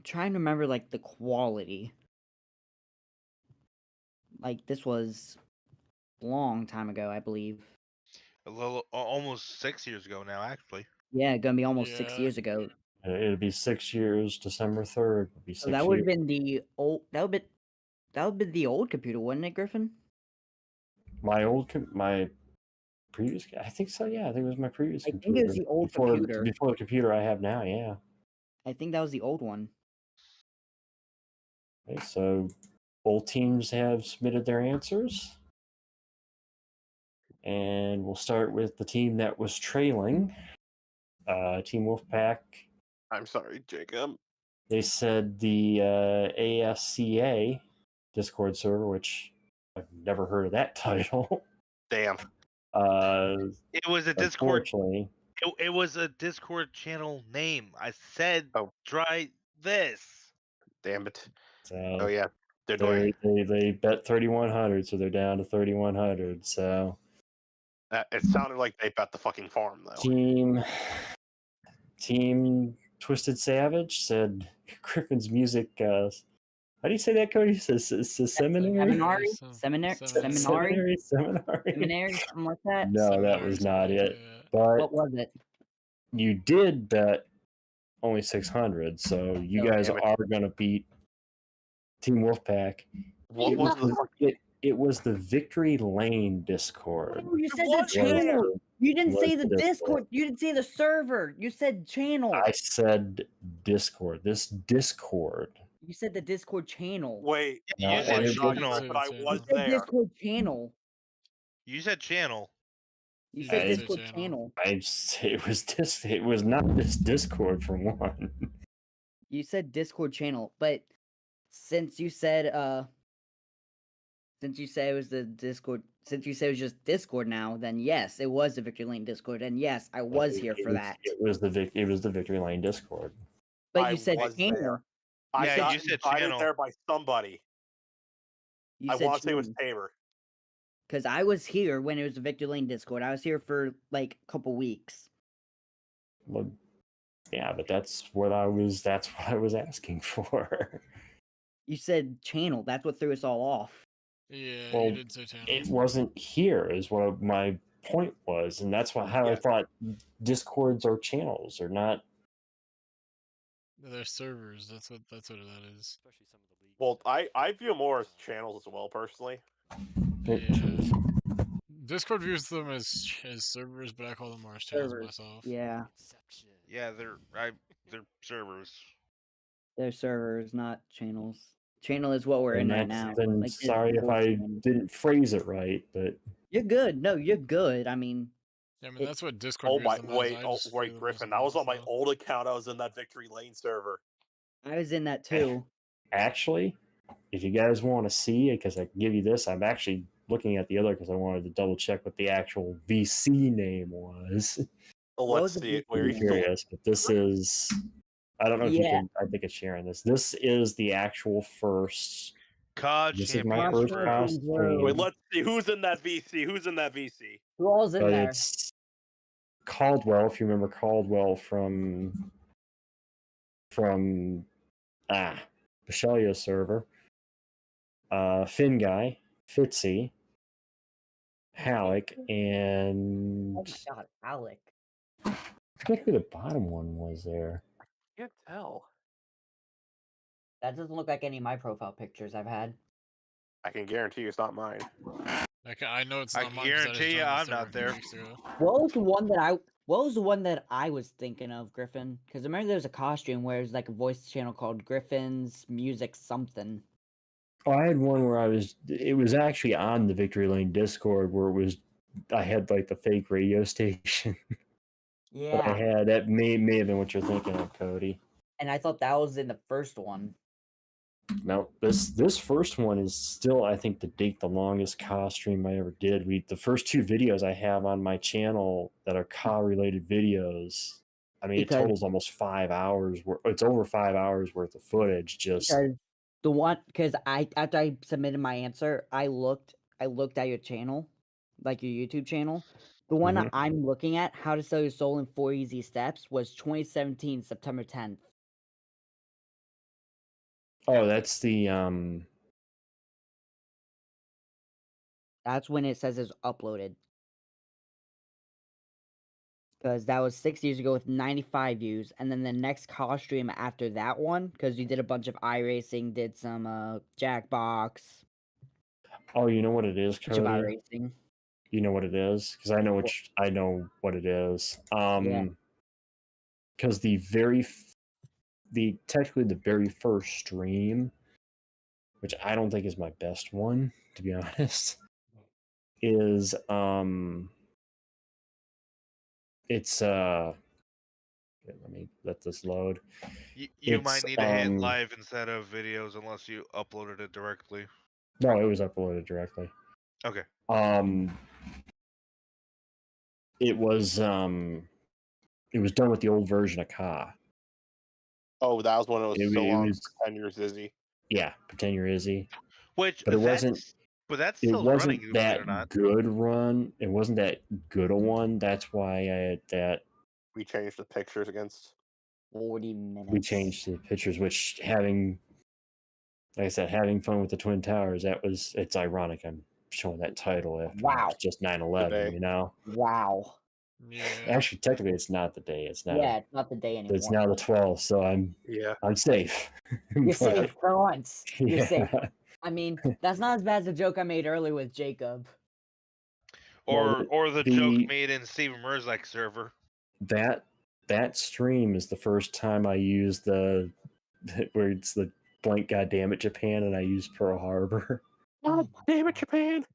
trying to remember like the quality. Like this was a long time ago, I believe. Almost 6 years ago now, actually. Yeah, gonna be almost 6 Yeah. years ago. It'll be 6 years, December 3rd. It'll be 6 So that would have years. been the old. That would be the old computer, wouldn't it, Griffin? My previous, I think so. Yeah, I think it was my previous I think computer. it was the old before, computer. before the computer I have now. Yeah. I think that was the old one. Okay, so both teams have submitted their answers. And we'll start with the team that was trailing. Team Wolfpack. I'm sorry, Jacob. They said the ASCA Discord server, which I've never heard of that title. Damn. It was a Discord. Unfortunately, It was a Discord channel name. I said, Oh. try this. Damn it. so Oh yeah. They're doing. they bet 3,100, so they're down to 3,100. So It sounded like they bet the fucking farm though. Team Twisted Savage said Griffin's music. How do you say that, Cody? Seminary? Seminary, something like that. No, that was not it. But What was it? you did bet only 600, so you Oh, guys damn it. are going to beat Team Wolfpack. What was the fucking? It was the Victory Lane Discord. Oh, you said the was channel. You didn't was say the the Discord. Discord. You didn't say the server. You said channel. I said Discord. This Discord. You said the Discord channel. Wait. Yeah, No, you said it- channel. But I You was You said there. Discord channel. You said channel. You You said did say Discord channel. channel. It was not this Discord for one. You said Discord channel, but since you said it was the Discord, since you said it was just Discord now, then yes, it was the Victory Lane Discord, and yes, I was here for that. It was the Victory Lane Discord. But I you said was channel. there. I Yeah, got you said invited channel. there by somebody. You I said want to say it was channel. Tabor. Because I was here when it was the Victory Lane Discord. I was here for like a couple weeks. Well, yeah, but that's what I was asking for. You said channel. That's what threw us all off. Yeah, Well, you did say channel. It wasn't here, is what my point was, and that's how I Yeah. thought Discords are channels, or not. They're servers. That's what that is. Well, I view more as channels as well, personally. Yeah. Discord views them as servers, but I call them more as channels Servers. myself. Yeah, Yeah, they're servers. they're servers, not channels. Channel is what we're in And right that's now. then Like, this sorry if Discord I channel. didn't phrase it right, but You're good. No, you're good. I mean, Yeah, I mean It- that's what Discord Oh views my them wait, as. I oh just wait, view them as Griffin. That was on my myself. old account. I was in that Victory Lane server. I was in that too. actually, if you guys want to see it, because I can give you this, I'm actually looking at the other because I wanted to double check what the actual VC name was. Oh, What let's was the see it. VC Where I'm you name? still curious, but this is. I don't know if you Yeah. can. I think it's sharing this. This is the actual first COD This is my first Champions costume. Room. Wait, let's see who's in that VC. Who's in that VC? Who all's in But there? it's Caldwell, if you remember Caldwell from Bachellia server. Finn Guy, Fitzy, Halleck, and Oh my god, Alec. I forget who the bottom one was there. Can't tell. That doesn't look like any of my profile pictures I've had. I can guarantee it's not mine. I know it's I not mine 'cause I just guarantee you joined the I'm server a not few there. weeks ago. What was the one that I was thinking of, Griffin? Because I remember there was a costume where it was like a voice channel called Griffin's Music something. Oh, I had one where it was actually on the Victory Lane Discord where I had like the fake radio station. That I Yeah, had. That may have been what you're thinking of, Cody. and I thought that was in the first one. Now this first one is still, I think, to date the longest COD stream I ever did. The first two videos I have on my channel that are COD related videos. I mean, Because- it totals almost 5 hours. It's over 5 hours worth of footage. Just Because the one, because after I submitted my answer, I looked at your channel, like your YouTube channel. The one Mhm. I'm looking at, How to Sell Your Soul in 4 Easy Steps, was 2017 September 10th. oh, that's the That's when it says it's uploaded. Because that was 6 years ago with 95 views, and then the next call stream after that one, because you did a bunch of iRacing, did some Jackbox, oh, you know what it is, bunch of Cody? iRacing. You know what it is? Because I know what it is. Because technically the very first stream, which I don't think is my best one, to be honest, is it's let me let this load. You might It's, need to hit live instead of videos unless you uploaded it directly. No, it was uploaded directly. Okay. It was done with the old version of Ka. Oh, that was when it was It so long. was- 10 years Izzy. Yeah, pretend you're Izzy. Which But it wasn't. But that's It still running, wasn't believe it that or not. good run. It wasn't that good a one. That's why I had that. We changed the pictures against. 40 minutes. We changed the pictures, which like I said, having fun with the Twin Towers. It's ironic. I'm showing that title after Wow. it's just 9/11. Today. You know. Wow. Yeah. Actually, technically, it's not the day. It's not. Yeah, it's not the day anymore. It's now the 12th, so I'm safe. You're But- safe for once. You're yeah. safe. I mean, that's not as bad as the joke I made earlier with Jacob. Or the the- joke made in Steven Merzak's server. That stream is the first time I used where it's the blank goddamn it Japan, and I used Pearl Harbor. Oh my Damn it, Japan!